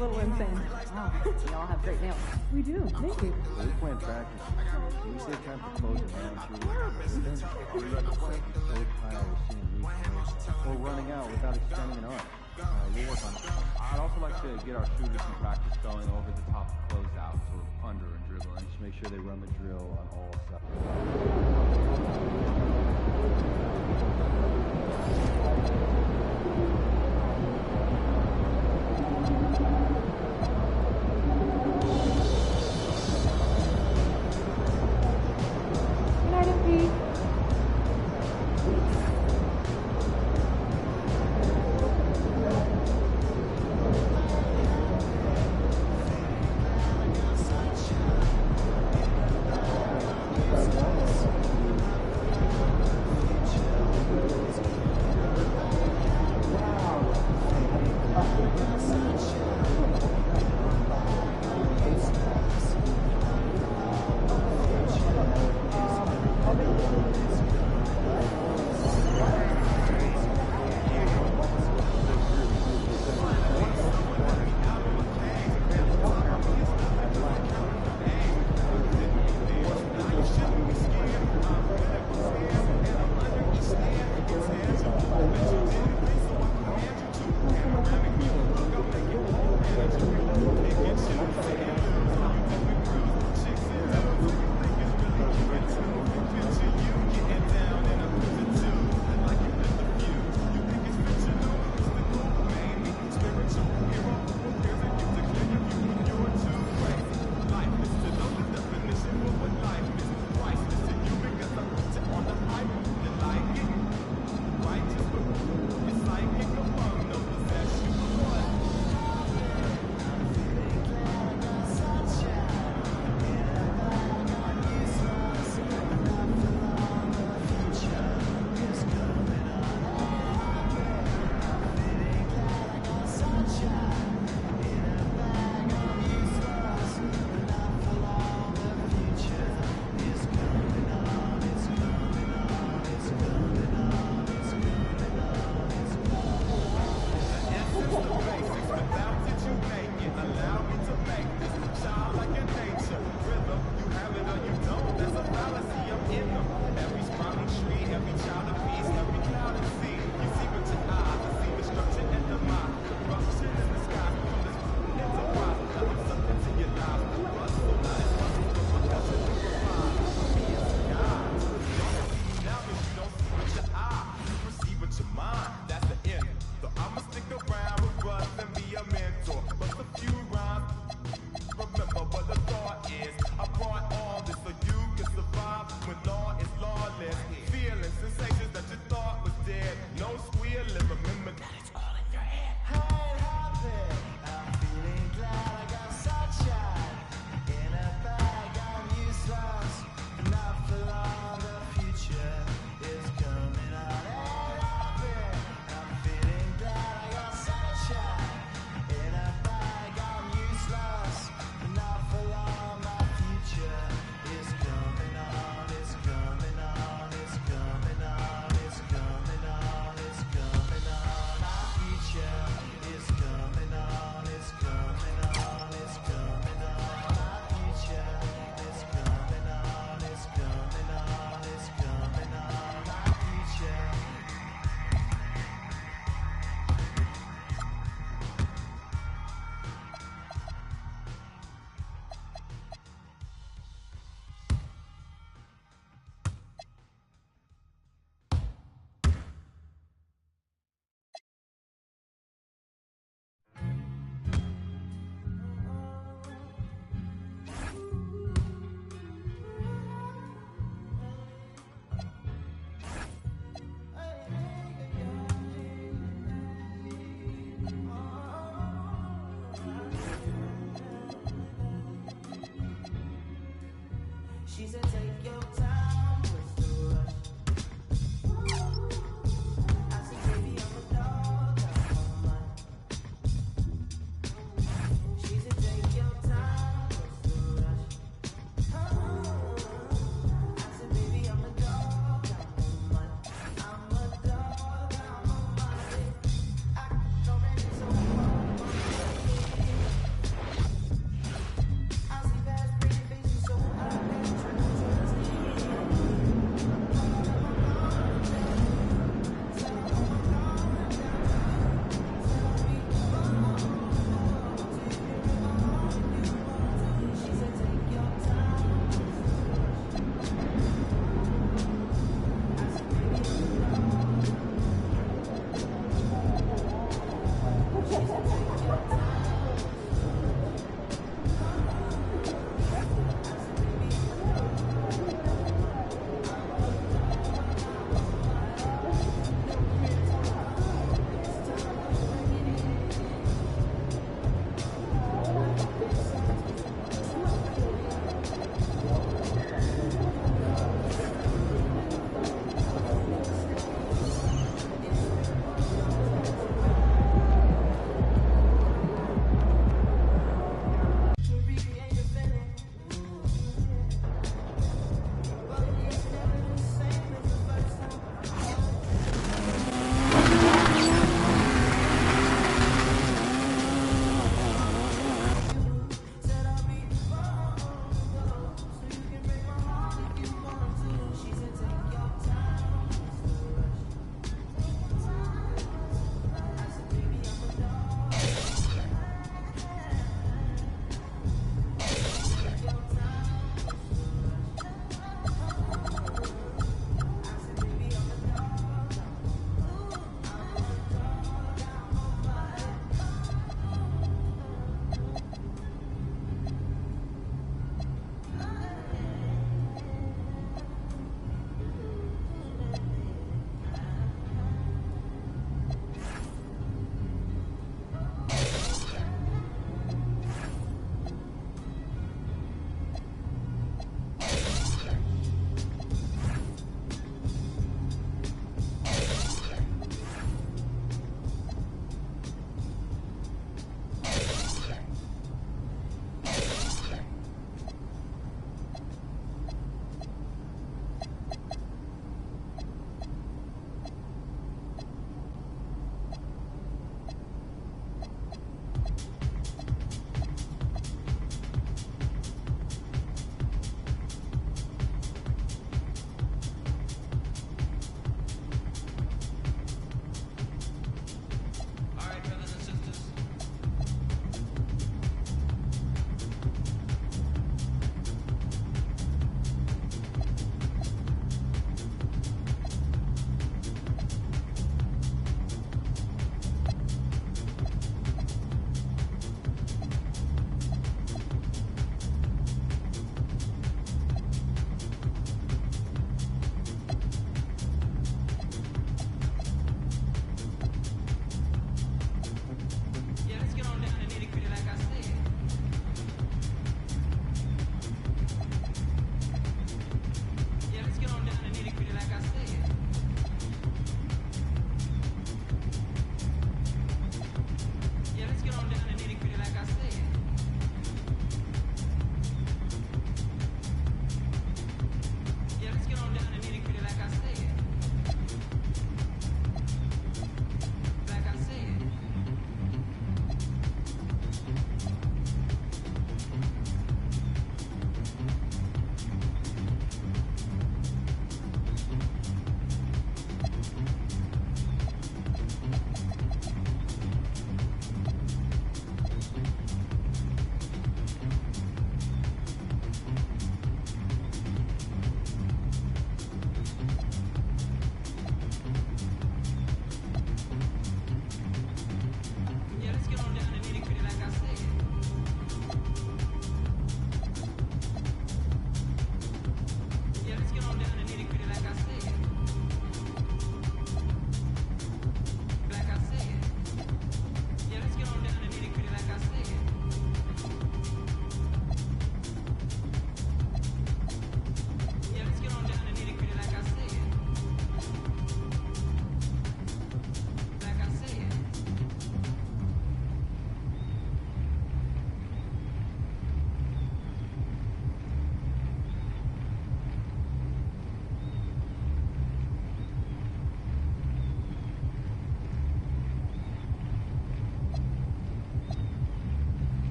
little insane. Wow, you all have great nails. We do, thank you. We plan practice. Can you save time for closing down, Julie? We run the play so tired of seeing weakness or running out without extending an arm. We'll work on it. I'd also like to get our shooters some practice going over the top of closeout, sort of under and dribbling. Just make sure they run the drill on all sides.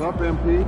What's up, MP?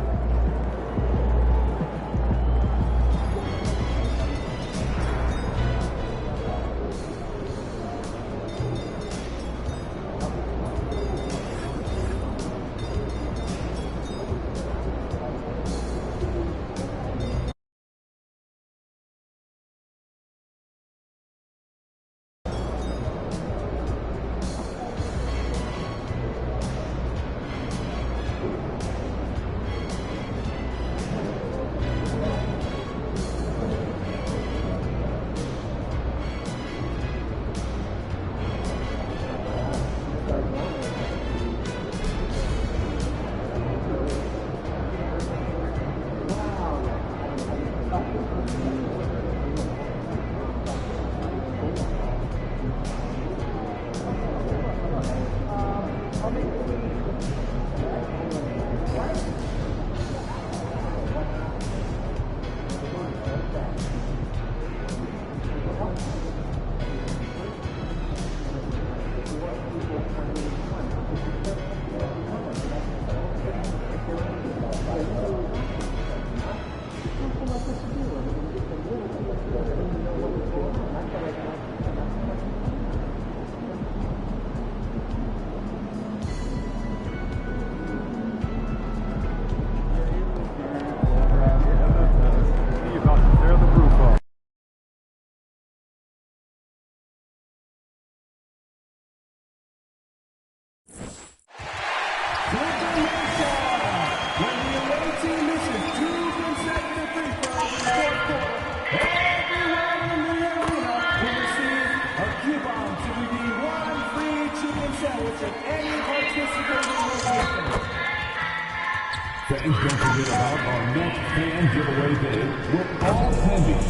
Fans, don't forget about our next fan giveaway day with all pending.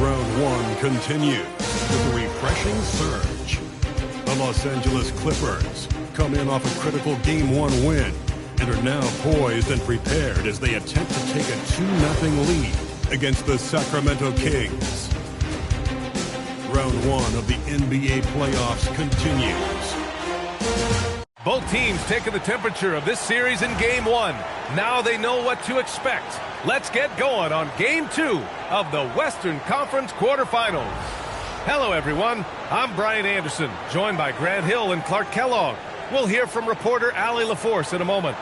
Round one continues with a refreshing surge. The Los Angeles Clippers come in off a critical Game 1 win and are now poised and prepared as they attempt to take a 2-0 lead against the Sacramento Kings. Round one of the NBA playoffs continues. Both teams taking the temperature of this series in Game 1. Now they know what to expect. Let's get going on Game 2 of the Western Conference quarterfinals. Hello, everyone. I'm Brian Anderson, joined by Grant Hill and Clark Kellogg. We'll hear from reporter Allie LaForce in a moment.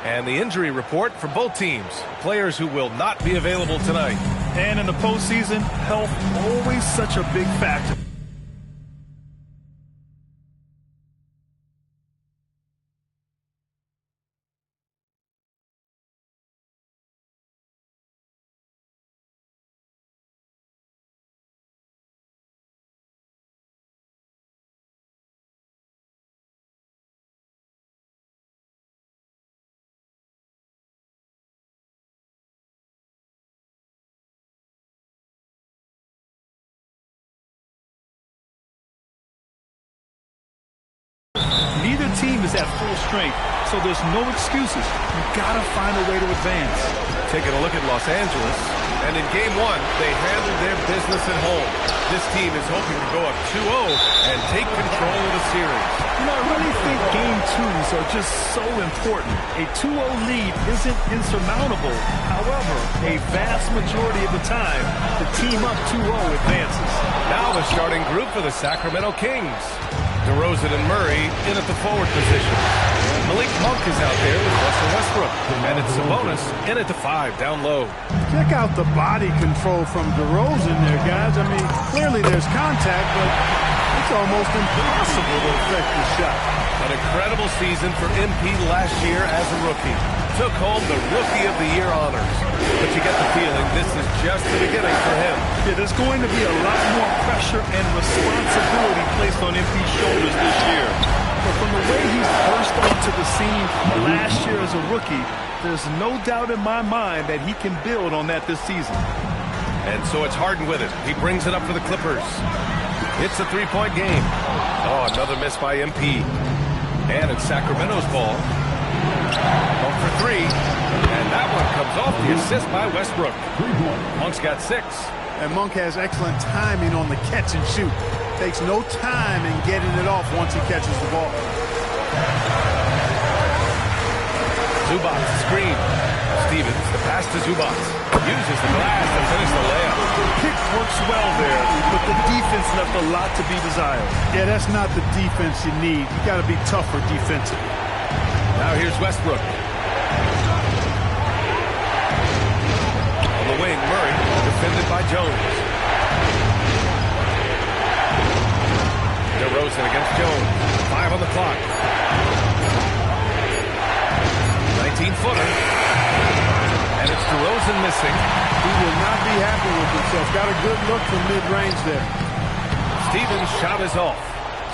And the injury report for both teams. Players who will not be available tonight. And in the postseason, health always such a big factor. Neither team is at full strength, so there's no excuses. You gotta find a way to advance. Taking a look at Los Angeles, and in Game 1, they handled their business at home. This team is hoping to go up 2-0 and take control of the series. You know, I really think Game 2s are just so important. A 2-0 lead isn't insurmountable. However, a vast majority of the time, the team up 2-0 advances. Now the starting group for the Sacramento Kings. DeRozan and Murray in at the forward position. Malik Monk is out there with Russell Westbrook. And it's Sabonis in at the 5 down low. Check out the body control from DeRozan there, guys. I mean, clearly there's contact, but it's almost impossible to affect the shot. An incredible season for MP last year as a rookie. Took home the Rookie of the Year honors. But you get the feeling this is just the beginning for him. Yeah, there's going to be a lot more pressure and responsibility placed on MP's shoulders this year. But from the way he burst onto the scene last year as a rookie, there's no doubt in my mind that he can build on that this season. And so it's Harden with it. He brings it up for the Clippers. It's a three-point game. Oh, another miss by MP. And it's Sacramento's ball. Monk for three. And that one comes off the assist by Westbrook. Monk's got 6. And Monk has excellent timing on the catch and shoot. Takes no time in getting it off once he catches the ball. Zubats screen. Stevens, the pass to Zubats. Uses the glass to finish the layup. The pick works well there, but the defense left a lot to be desired. Yeah, that's not the defense you need. You got to be tougher defensively. Now here's Westbrook. On the wing, Murray, defended by Jones. DeRozan against Jones. 5 on the clock. 19-footer. And it's DeRozan missing. He will not be happy with himself. Got a good look from mid-range there. Stevens' shot is off.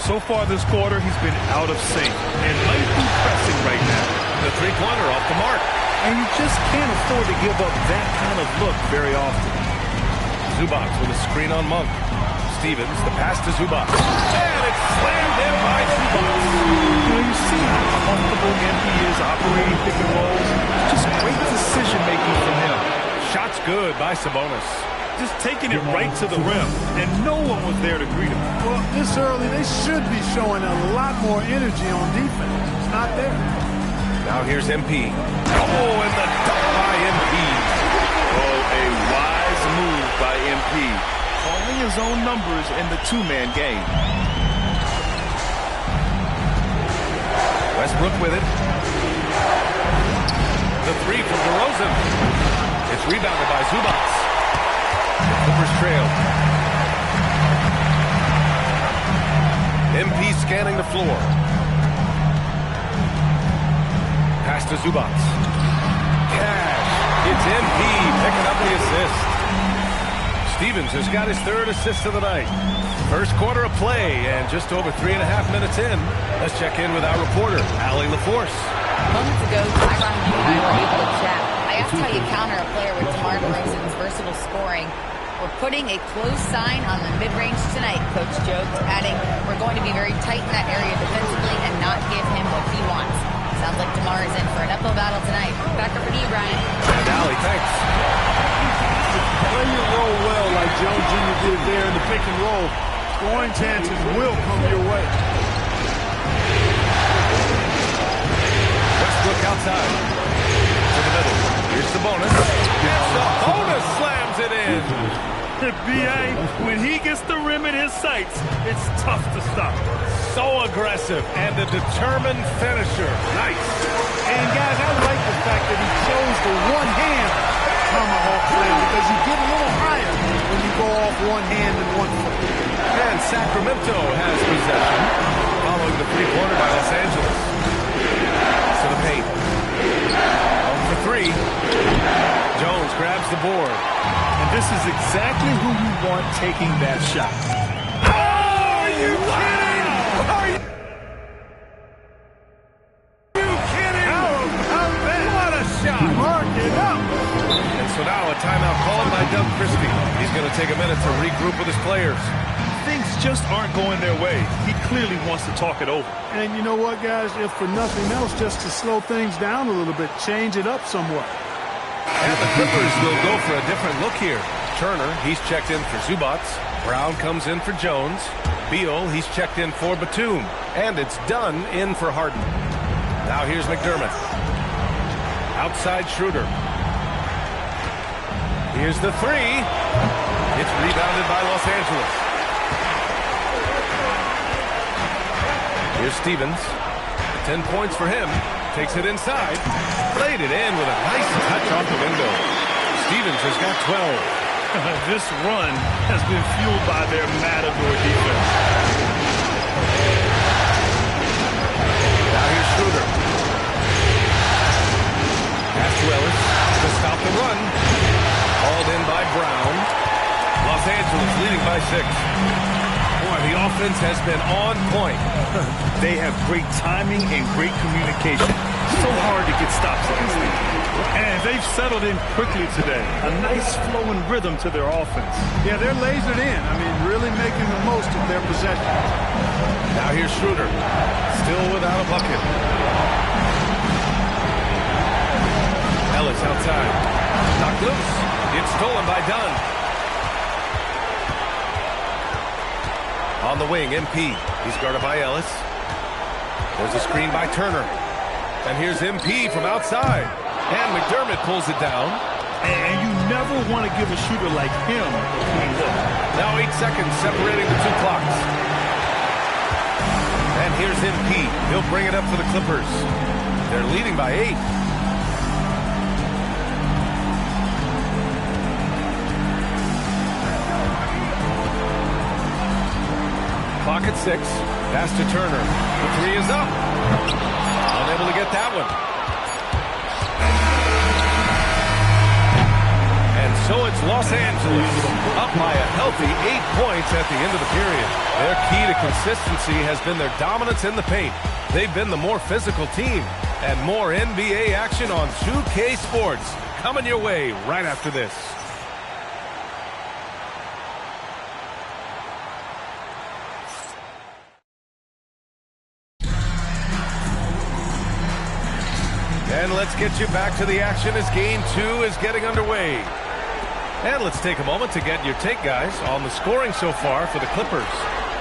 So far this quarter, he's been out of sync and might be pressing right now. The three-pointer off the mark. And you just can't afford to give up that kind of look very often. Zubats with a screen on Monk. Stevens, the pass to Zubats. And it's slammed in by Zubats. You see how comfortable MP is operating pick and rolls. Just great decision-making from him. Shot's good by Sabonis. Just taking it right to the rim, and no one was there to greet him. Well, this early, they should be showing a lot more energy on defense. It's not there. Now here's MP. Oh, and the dunk by MP. Oh, a wise move by MP. Calling his own numbers in the two-man game. Westbrook with it. The three from DeRozan. It's rebounded by Zubats. The Clippers trail. MP scanning the floor. Pass to Zubats. Cash. It's MP picking up the assist. Stevens has got his third assist of the night. First quarter of play and just over 3.5 minutes in. Let's check in with our reporter, Allie LaForce. Moments ago, Tyron and I were able to chat. I asked how you counter a player with DeMar DeRozan's versatile scoring. We're putting a close sign on the mid-range tonight, Coach joked, adding, we're going to be very tight in that area defensively and not give him what he wants. Sounds like DeMar is in for an uphill battle tonight. Back over to you, Brian. And Allie, thanks. Play your role well like Jones Jr. did there in the pick and roll. Scoring chances will come your way. Westbrook outside. To the middle. Here's Sabonis. And Sabonis slams it in. B.A., when he gets the rim in his sights, it's tough to stop. So aggressive and a determined finisher. Nice. And, guys, I like the fact that he chose the one-hand tomahawk slam because you get a little higher when you go off one hand and one foot. And Sacramento has possession, following the three-pointer by Los Angeles. To the paint. On for three. Jones grabs the board. And this is exactly who you want taking that shot. Are you kidding? Are you kidding? What a shot. Mark it up. And so now a timeout called by Doug Christie. He's going to take a minute to regroup with his players. Things just aren't going their way. He clearly wants to talk it over. And you know what, guys? If for nothing else, just to slow things down a little bit, change it up somewhat. And the Clippers will go for a different look here. Turner, he's checked in for Zubats. Brown comes in for Jones. Beal, he's checked in for Batum. And it's Dunn in for Harden. Now here's McDermott. Outside Schroeder. Here's the three. It's rebounded by Los Angeles. Here's Stevens. 10 points for him. Takes it inside. Played it in with a nice touch off the window. Stevens has got 12. This run has been fueled by their Matador defense. Now here's Schroeder. Pass to Ellis to stop the run. Called in by Brown. Los Angeles leading by 6. Boy, the offense has been on point. They have great timing and great communication. So hard to get stops against them. And they've settled in quickly today. A nice flowing rhythm to their offense. Yeah, they're lasered in. I mean, really making the most of their possession. Now here's Schroeder. Still without a bucket. Ellis outside. Knocked loose. It's stolen by Dunn. On the wing, MP. He's guarded by Ellis. There's a screen by Turner. And here's MP from outside. And McDermott pulls it down. And you never want to give a shooter like him a clean look. Now 8 seconds separating the two clocks. And here's MP. He'll bring it up for the Clippers. They're leading by 8. Clock at 6. Pass to Turner. The three is up. Unable to get that one. And so it's Los Angeles up by a healthy 8 points at the end of the period. Their key to consistency has been their dominance in the paint. They've been the more physical team. And more NBA action on 2K Sports coming your way right after this. And let's get you back to the action as Game 2 is getting underway. And let's take a moment to get your take, guys, on the scoring so far for the Clippers.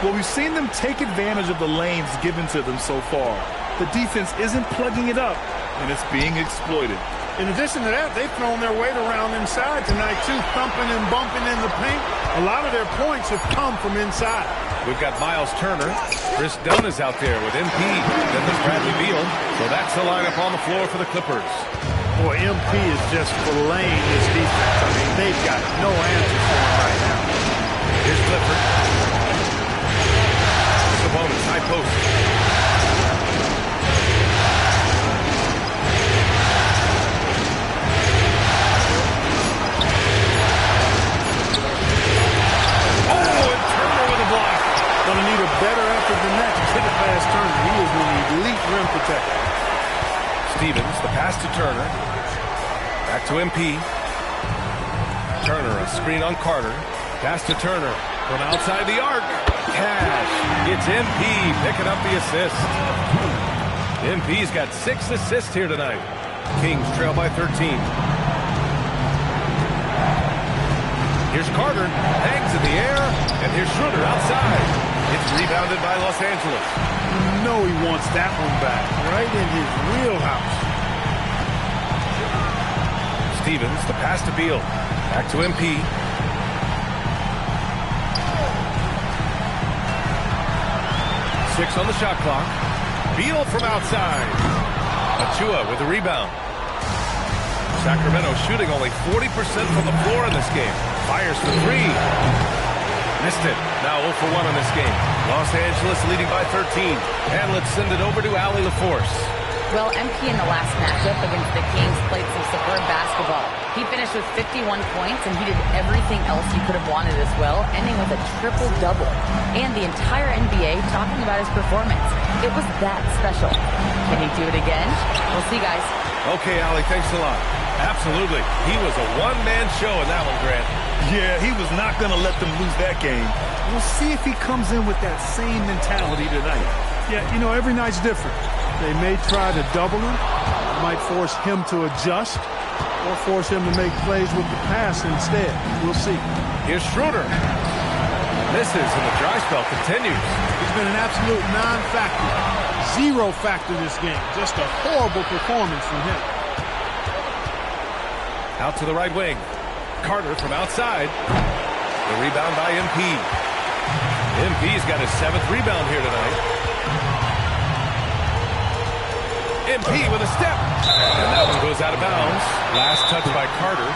Well, we've seen them take advantage of the lanes given to them so far. The defense isn't plugging it up, and it's being exploited. In addition to that, they've thrown their weight around inside tonight, too, thumping and bumping in the paint. A lot of their points have come from inside. We've got Miles Turner. Chris Dunn is out there with MP. Then there's Bradley Beal. So that's the lineup on the floor for the Clippers. Boy, MP is just filleting this defense. I mean, they've got no answer for him right now. Here's Clifford. Sabonis, high post. Going to need a better effort than that to get it past Turner. He is an elite rim protector. Stevens, the pass to Turner. Back to MP. Turner, a screen on Carter. Pass to Turner from outside the arc. Cash. It's MP picking up the assist. MP's got 6 assists here tonight. Kings trail by 13. Here's Carter, hangs in the air, and here's Schroeder outside. It's rebounded by Los Angeles. You know he wants that one back, right in his wheelhouse. Stevens, the pass to Beal. Back to MP. Six on the shot clock. Beal from outside. Achua with the rebound. Sacramento shooting only 40% from the floor in this game. Fires for 3. Missed it. Now 0 for 1 in this game. Los Angeles leading by 13. And let's send it over to Allie LaForce. Well, MP in the last matchup against the Kings played some superb basketball. He finished with 51 points, and he did everything else you could have wanted as well, ending with a triple-double. And the entire NBA talking about his performance. It was that special. Can he do it again? We'll see, guys. Okay, Allie, thanks a lot. Absolutely. He was a one-man show in that one, Grant. Yeah, he was not going to let them lose that game. We'll see if he comes in with that same mentality tonight. Yeah, you know, every night's different. They may try to double him, might force him to adjust, or force him to make plays with the pass instead. We'll see. Here's Schroeder. Misses, and the dry spell continues. He's been an absolute non-factor. 0 factor this game. Just a horrible performance from him. Out to the right wing. Carter from outside. The rebound by MP. MP's got his 7th rebound here tonight. MP with a step. And that one goes out of bounds. Last touch by Carter.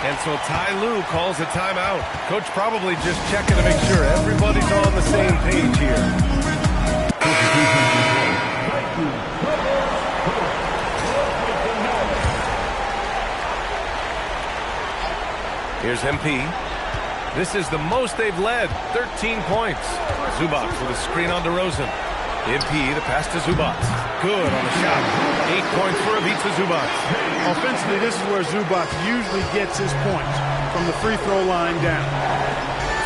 And so Ty Lue calls a timeout. Coach probably just checking to make sure everybody's on the same page here. Here's MP. This is the most they've led, 13 points. Zubac with a screen on DeRozan. MP, the pass to Zubac. Good on the shot. 8 points for Ivica Zubac. Offensively, this is where Zubac usually gets his points, from the free throw line down.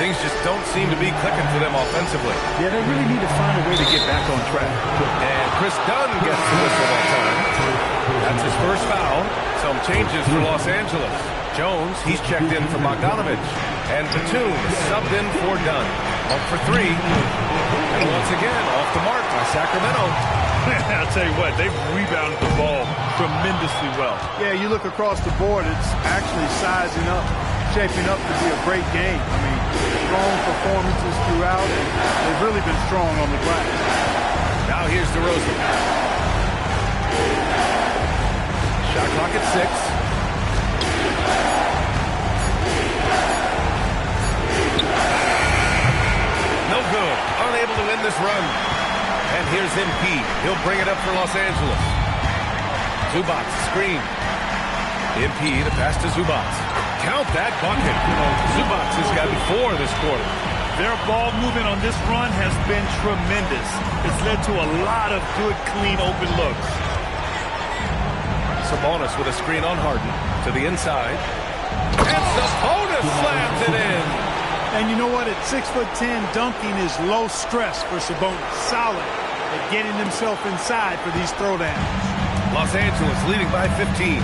Things just don't seem to be clicking for them offensively. Yeah, they really need to find a way to get back on track. And Chris Dunn gets the whistle that time. That's his first foul. Some changes for Los Angeles. Jones, he's checked in for Bogdanovich. And Batum subbed in for Dunn. Up for three. And once again, off the mark by Sacramento. I'll tell you what, they've rebounded the ball tremendously well. Yeah, you look across the board, it's actually sizing up, shaping up to be a great game. I mean, strong performances throughout, and they've really been strong on the glass. Now here's DeRozan. Shot clock at 6. No good. Unable to win this run. And here's MP. He'll bring it up for Los Angeles. Zubac, screen. MP, the pass to Zubac. Count that bucket. Zubac has gotten 4 this quarter. Their ball movement on this run has been tremendous. It's led to a lot of good, clean, open looks. Sabonis with a screen on Harden to the inside. And Sabonis slams it in. And you know what? At 6'10", dunking is low stress for Sabonis. Solid at getting himself inside for these throwdowns. Los Angeles leading by 15.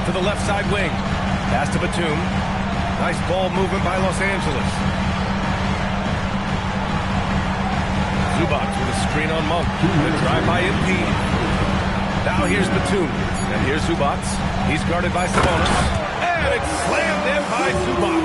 To the left side wing. Pass to Batum. Nice ball movement by Los Angeles. Zubac with a screen on Monk. The drive by MP. Now here's Batum. And here's Zubac. He's guarded by Sabonis. And it's slammed in by Zubac.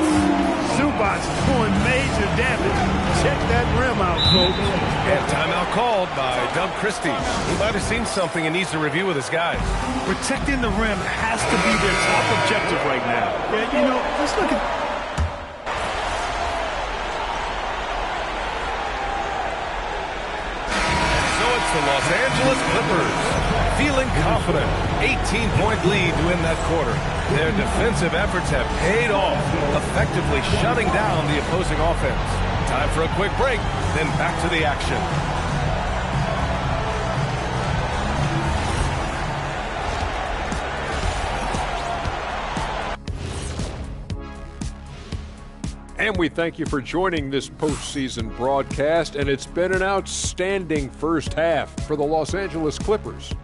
Zubac doing major damage. Check that rim out, folks. And timeout called by Doug Christie. He might have seen something and needs to review with his guys. Protecting the rim has to be their top objective right now. Yeah, you know, let's look at... So it's the Los Angeles Clippers. Feeling confident. 18-point lead to win that quarter. Their defensive efforts have paid off, effectively shutting down the opposing offense. Time for a quick break, then back to the action. And we thank you for joining this postseason broadcast, and it's been an outstanding first half for the Los Angeles Clippers.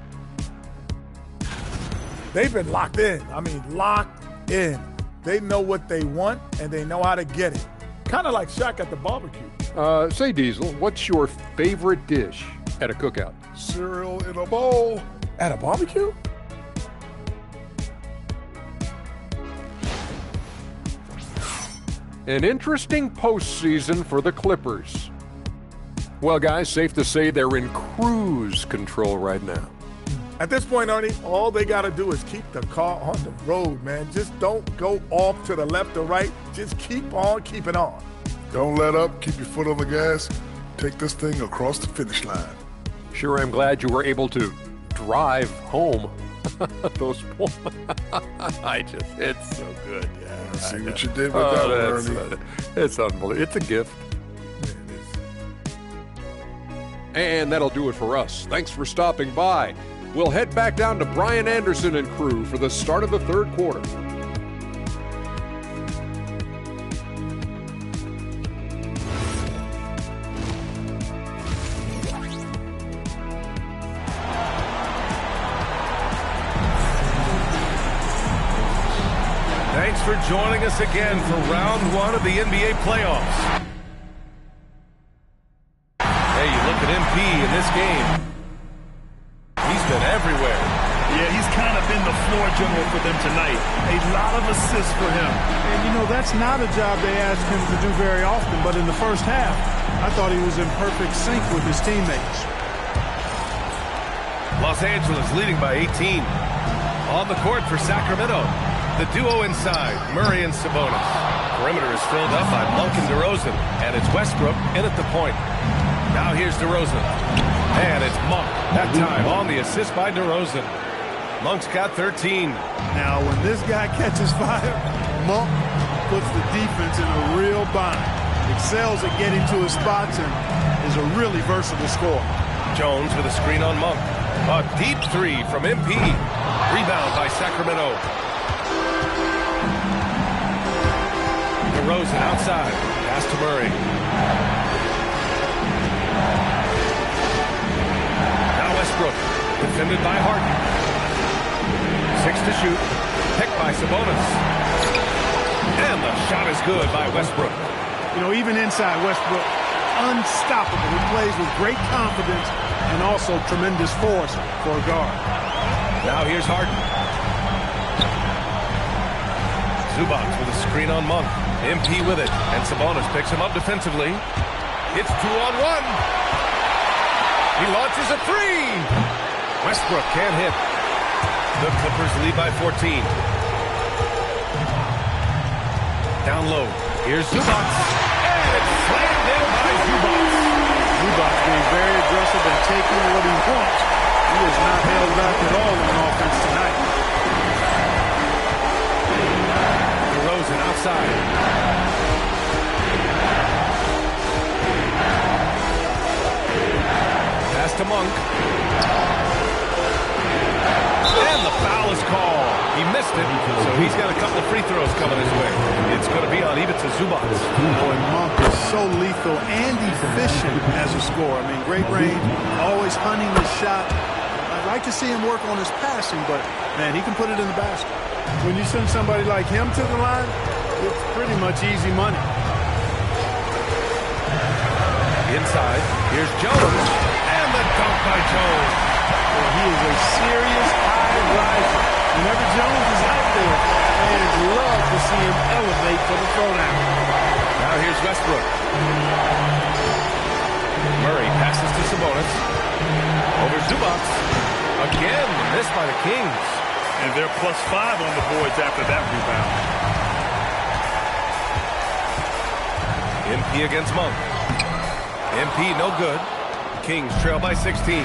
They've been locked in. I mean, locked in. They know what they want, and they know how to get it. Kind of like Shaq at the barbecue. Say, Diesel, what's your favorite dish at a cookout? Cereal in a bowl. At a barbecue? An interesting postseason for the Clippers. Well, guys, safe to say they're in cruise control right now. At this point, Ernie, all they got to do is keep the car on the road, man. Just don't go off to the left or right. Just keep on keeping on. Don't let up. Keep your foot on the gas. Take this thing across the finish line. Sure, I'm glad you were able to drive home. Those points. It's so good. Yeah, see what you did with that, Ernie. It's unbelievable. It's a gift. And that'll do it for us. Thanks for stopping by. We'll head back down to Brian Anderson and crew for the start of the third quarter. Thanks for joining us again for round 1 of the NBA playoffs. Hey, you look at MP in this game. He's been everywhere. Yeah, he's kind of been the floor general for them tonight. A lot of assists for him. And, you know, that's not a job they ask him to do very often, but in the first half, I thought he was in perfect sync with his teammates. Los Angeles leading by 18. On the court for Sacramento. The duo inside, Murray and Sabonis. Perimeter is filled up by Monk and DeRozan, and it's Westbrook in at the point. Now here's DeRozan. And it's Monk, that time on the assist by DeRozan. Monk's got 13. Now, when this guy catches fire, Monk puts the defense in a real bind. Excels at getting to his spots and is a really versatile scorer. Jones with a screen on Monk. A deep three from MP. Rebound by Sacramento. DeRozan outside. Pass to Murray. Now Westbrook. Defended by Harden. 6 to shoot. Picked by Sabonis. And the shot is good by Westbrook. You know, even inside, Westbrook, unstoppable. He plays with great confidence and also tremendous force for a guard. Now here's Harden. Zubac with a screen on Monk. MP with it, and Sabonis picks him up defensively. It's 2-on-1. He launches a three. Westbrook can't hit. The Clippers lead by 14. Down low. Here's Zubac. And it's slammed in by Zubac. Zubac being very aggressive and taking what he wants. He is not held back at all on offense tonight. DeRozan outside. Pass to Monk. And the foul is called. He missed it, so he's got a couple of free throws coming his way. It's going to be on Ivica Zubac. Boy, Monk is so lethal and efficient as a scorer. I mean, great range, always hunting the shot. I'd like to see him work on his passing, but, man, he can put it in the basket. When you send somebody like him to the line, it's pretty much easy money. Inside, here's Jones. And the dunk by Jones. Well, he is a serious high riser. Whenever Jones is out there, fans love to see him elevate for the throwdown. Now here's Westbrook. Murray passes to Sabonis. Over Zubac. Again, missed by the Kings. And they're +5 on the boards after that rebound. MP against Monk. MP no good. Kings trail by 16.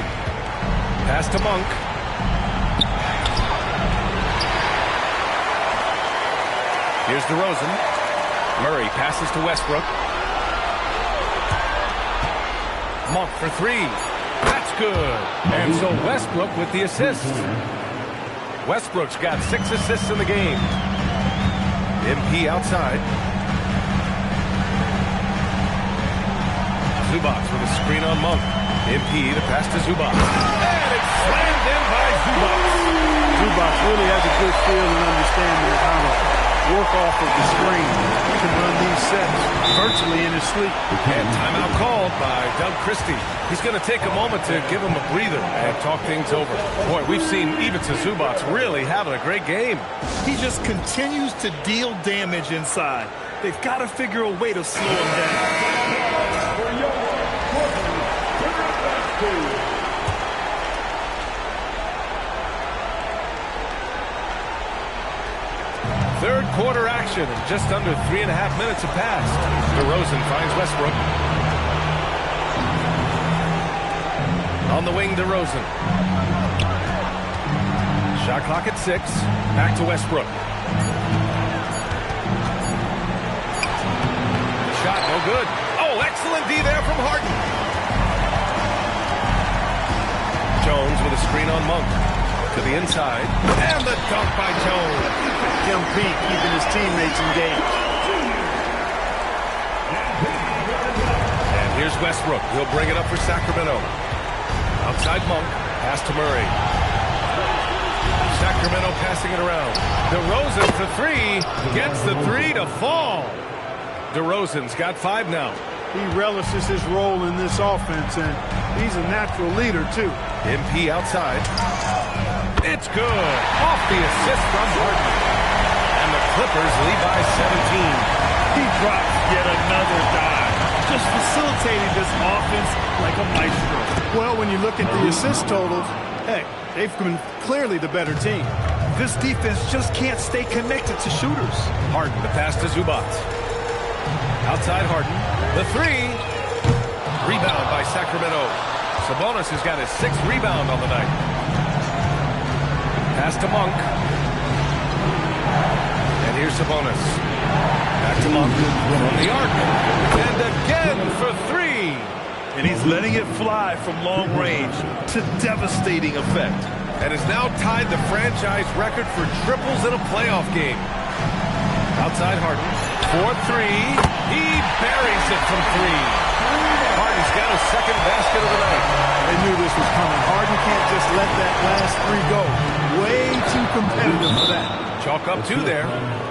Pass to Monk. Here's DeRozan. Murray passes to Westbrook. Monk for three. That's good. And so Westbrook with the assist. Westbrook's got 6 assists in the game. MP outside. Zubac with a screen on Monk. MP the pass to Zubac. And it's slammed in by Zubac. Zubac really has a good feel and understanding of how to work off of the screen. He can run these sets virtually in his sleep. And timeout called by Doug Christie. He's going to take a moment to give him a breather and talk things over. Boy, we've seen Ivica Zubac really having a great game. He just continues to deal damage inside. They've got to figure a way to slow him down. Third quarter action, and just under 3.5 minutes have passed. DeRozan finds Westbrook. On the wing, DeRozan. Shot clock at 6. Back to Westbrook. Shot no good. Oh, excellent D there from Harden. Jones with a screen on Monk. To the inside. And the dunk by Jones. Kim Peek keeping his teammates engaged. And here's Westbrook. He'll bring it up for Sacramento. Outside Monk. Pass to Murray. Sacramento passing it around. DeRozan for three. Gets the three to fall. DeRozan's got 5 now. He relishes his role in this offense, and he's a natural leader, too. MP outside. It's good. Off the assist from Harden. And the Clippers lead by 17. He drops yet another dive. Just facilitating this offense like a maestro. Well, when you look at the assist totals, heck, they've been clearly the better team. This defense just can't stay connected to shooters. Harden, the pass to Zubac. Outside Harden. The three. Rebound by Sacramento. Sabonis has got his 6th rebound on the night. Pass to Monk. And here's Sabonis. Back to Monk from the arc. And again for 3. And he's letting it fly from long range to devastating effect. And has now tied the franchise record for triples in a playoff game. Outside Harden. 4-3. He buries it from 3. Harden's got his 2nd basket of the night. They knew this was coming. Harden can't just let that last three go. Way too competitive for that. Chalk up 2 there.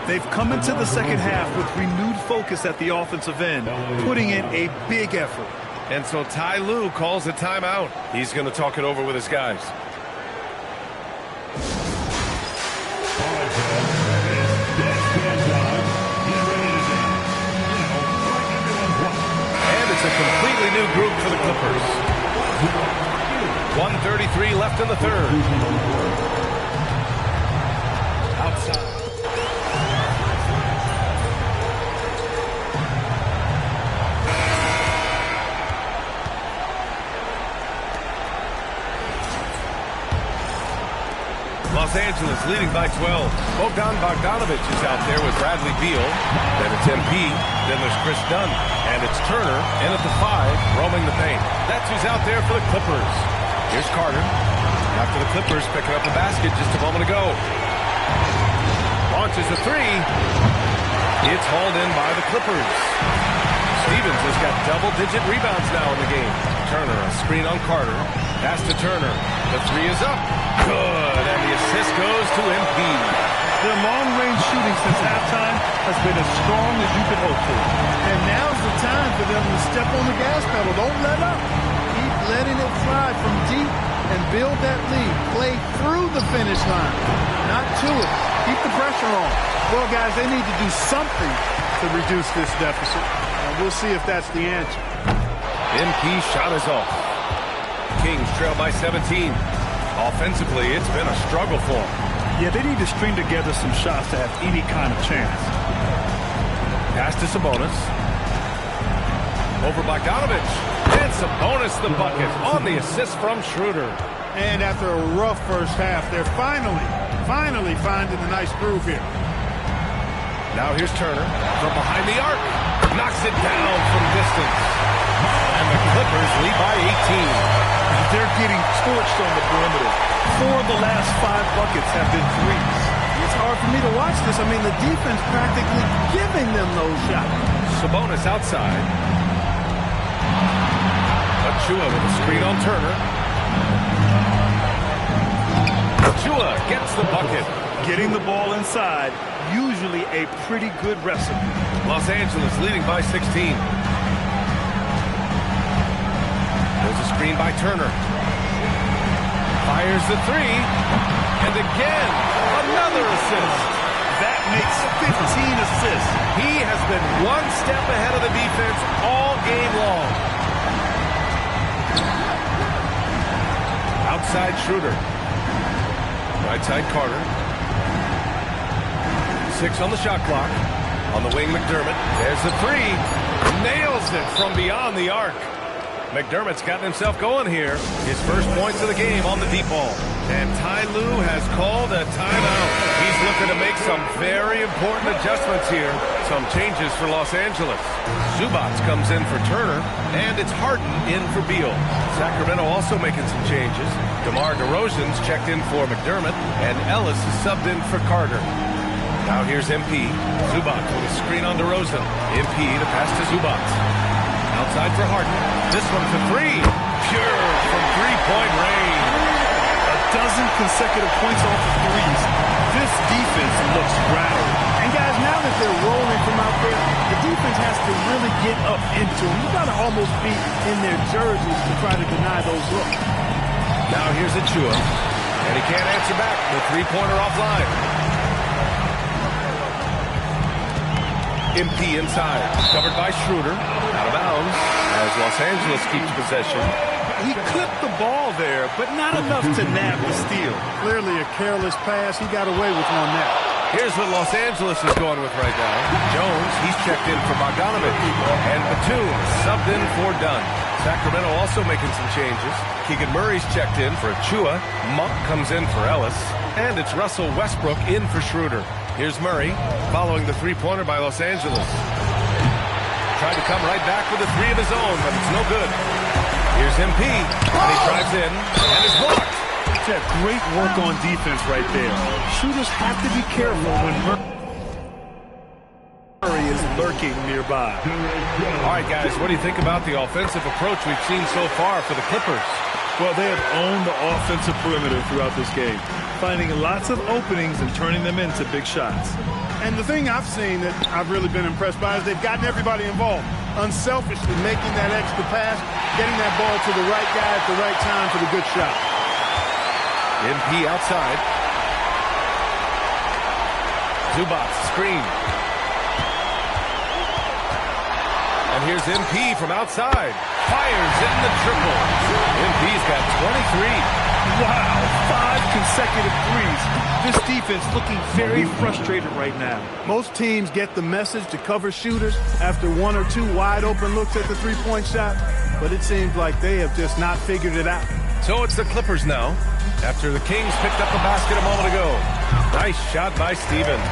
They've come into the second half with renewed focus at the offensive end, putting in a big effort. And so Ty Lue calls a timeout. He's going to talk it over with his guys. And it's a completely new group for the Clippers. 1:33 left in the third. Outside. Los Angeles leading by 12. Bogdanovich is out there with Bradley Beal. Then it's MP. Then there's Chris Dunn. And it's Turner in at the 5, roaming the paint. That's who's out there for the Clippers. Here's Carter. After the Clippers picking up the basket just a moment ago. Launches a 3. It's hauled in by the Clippers. Stevens has got double-digit rebounds now in the game. Turner, a screen on Carter. Pass to Turner. The 3 is up. Good. And the assist goes to MP. Their long-range shooting since halftime has been as strong as you could hope for. And now's the time for them to step on the gas pedal. Don't let up. Keep letting it fly from deep and build that lead. Play through the finish line, not to it. Keep the pressure on. Well, guys, they need to do something to reduce this deficit. And we'll see if that's the answer. MP shot is off. Kings trail by 17. Offensively, it's been a struggle for them. Yeah, they need to string together some shots to have any kind of chance. Pass to Sabonis. Over Bogdanovich. And Sabonis the bucket on the assist from Schroeder. And after a rough first half, they're finally finding a nice groove here. Now here's Turner from behind the arc. Knocks it down from distance. And the Clippers lead by 18. They're getting torched on the perimeter. 4 of the last 5 buckets have been threes. It's hard for me to watch this. I mean, the defense practically giving them those shots. Sabonis outside. Achua with a screen on Turner. Achua gets the bucket. Getting the ball inside, usually a pretty good recipe. Los Angeles leading by 16. There's a screen by Turner. Fires the 3. And again, another assist. That makes 15 assists. He has been one step ahead of the defense all game long. Outside Schroeder. Right side Carter. 6 on the shot clock. On the wing, McDermott. There's the 3. Nails it from beyond the arc. McDermott's gotten himself going here. His first points of the game on the deep ball. And Ty Lue has called a timeout. He's looking to make some very important adjustments here. Some changes for Los Angeles. Zubac comes in for Turner, and it's Harden in for Beal. Sacramento also making some changes. DeMar DeRozan's checked in for McDermott, and Ellis is subbed in for Carter. Now here's MP. Zubac with a screen on DeRozan. MP to pass to Zubac. Outside for Harden. This one for 3. Pure from three-point range. A dozen consecutive points off of threes. This defense looks rattled. And guys, now that they're rolling from out there, the defense has to really get up into them. You got to almost be in their jerseys to try to deny those looks. Now here's Achua. And he can't answer back. The three-pointer offline. MP inside. Covered by Schroeder. Out of bounds as Los Angeles keeps possession. He clipped the ball there, but not enough to nab the steal. Clearly a careless pass. He got away with one there. Here's what Los Angeles is going with right now. Jones, he's checked in for Bogdanovich. And Batum subbed in for Dunn. Sacramento also making some changes. Keegan Murray's checked in for Achua. Monk comes in for Ellis. And it's Russell Westbrook in for Schroeder. Here's Murray, following the three-pointer by Los Angeles. Tried to come right back with a 3 of his own, but it's no good. Here's MP, and he drives in, and is blocked. Yeah, great work on defense right there. Shooters have to be careful when Murray is lurking nearby. All right, guys, what do you think about the offensive approach we've seen so far for the Clippers? Well, they have owned the offensive perimeter throughout this game, finding lots of openings and turning them into big shots. And the thing I've seen that I've really been impressed by is they've gotten everybody involved, unselfishly making that extra pass, getting that ball to the right guy at the right time for the good shot. MP outside. Zubac screen. And here's MP from outside. Fires in the triple. MP's got 23. Wow, 5 consecutive threes. This defense looking very frustrated right now. Most teams get the message to cover shooters after 1 or 2 wide open looks at the three-point shot, but it seems like they have just not figured it out. So it's the Clippers now, after the Kings picked up the basket a moment ago. Nice shot by Stevens.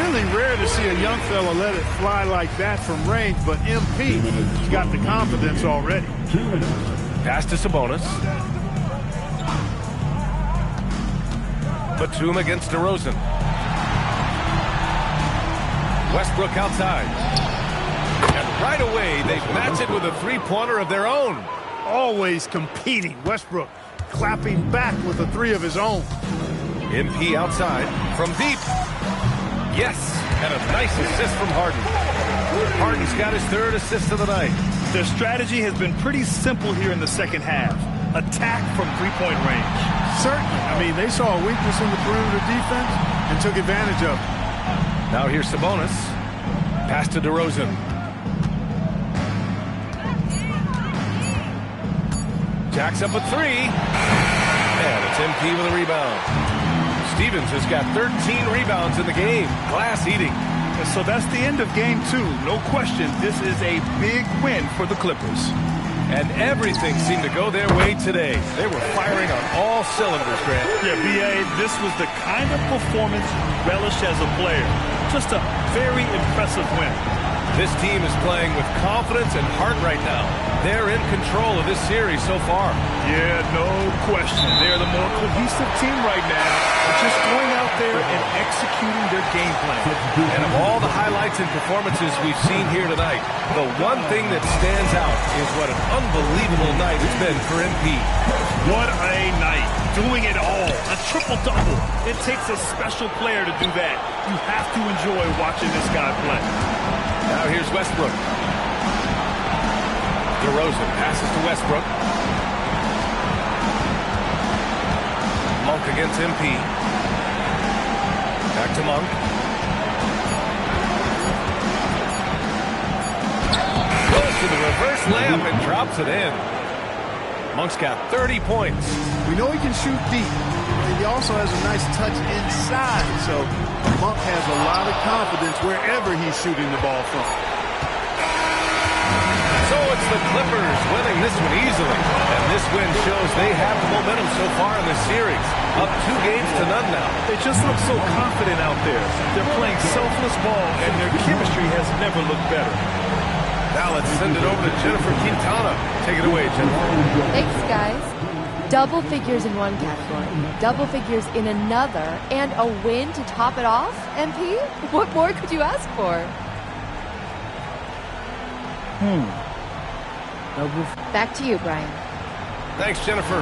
Really rare to see a young fella let it fly like that from range, but MP's got the confidence already. Pass to Sabonis. Batum against DeRozan. Westbrook outside. And right away, they match it with a three-pointer of their own. Always competing. Westbrook clapping back with a 3 of his own. MP outside from deep. Yes, and a nice assist from Harden. Harden's got his 3rd assist of the night. Their strategy has been pretty simple here in the second half. Attack from three-point range. Certainly. I mean, they saw a weakness in the perimeter defense and took advantage of it. Now here's Sabonis. Pass to DeRozan. Jacks up a 3. And it's MP with a rebound. Stevens has got 13 rebounds in the game. Glass eating. So that's the end of game 2. No question, this is a big win for the Clippers. And everything seemed to go their way today. They were firing on all cylinders, Grant. Yeah, B.A., this was the kind of performance you relish as a player. Just a very impressive win. This team is playing with confidence and heart right now. They're in control of this series so far. Yeah, no question. They're the more cohesive team right now. They're just going out there and executing their game plan. And of all the highlights and performances we've seen here tonight, the one thing that stands out is what an unbelievable night it's been for MP. What a night. Doing it all. A triple-double. It takes a special player to do that. You have to enjoy watching this guy play. Now here's Westbrook. DeRozan passes to Westbrook. Monk against MP. Back to Monk. Goes to the reverse layup and drops it in. Monk's got 30 points. We know he can shoot deep, and he also has a nice touch inside, so Monk has a lot of confidence wherever he's shooting the ball from. So it's the Clippers winning this one easily, and this win shows they have the momentum so far in this series. Up 2 games to none now. They just look so confident out there. They're playing selfless ball, and their chemistry has never looked better. Now let's send it over to Jennifer Quintana. Take it away, Jennifer. Thanks, guys. Double figures in one category, double figures in another, and a win to top it off, MP? What more could you ask for? Double. Back to you, Brian. Thanks, Jennifer.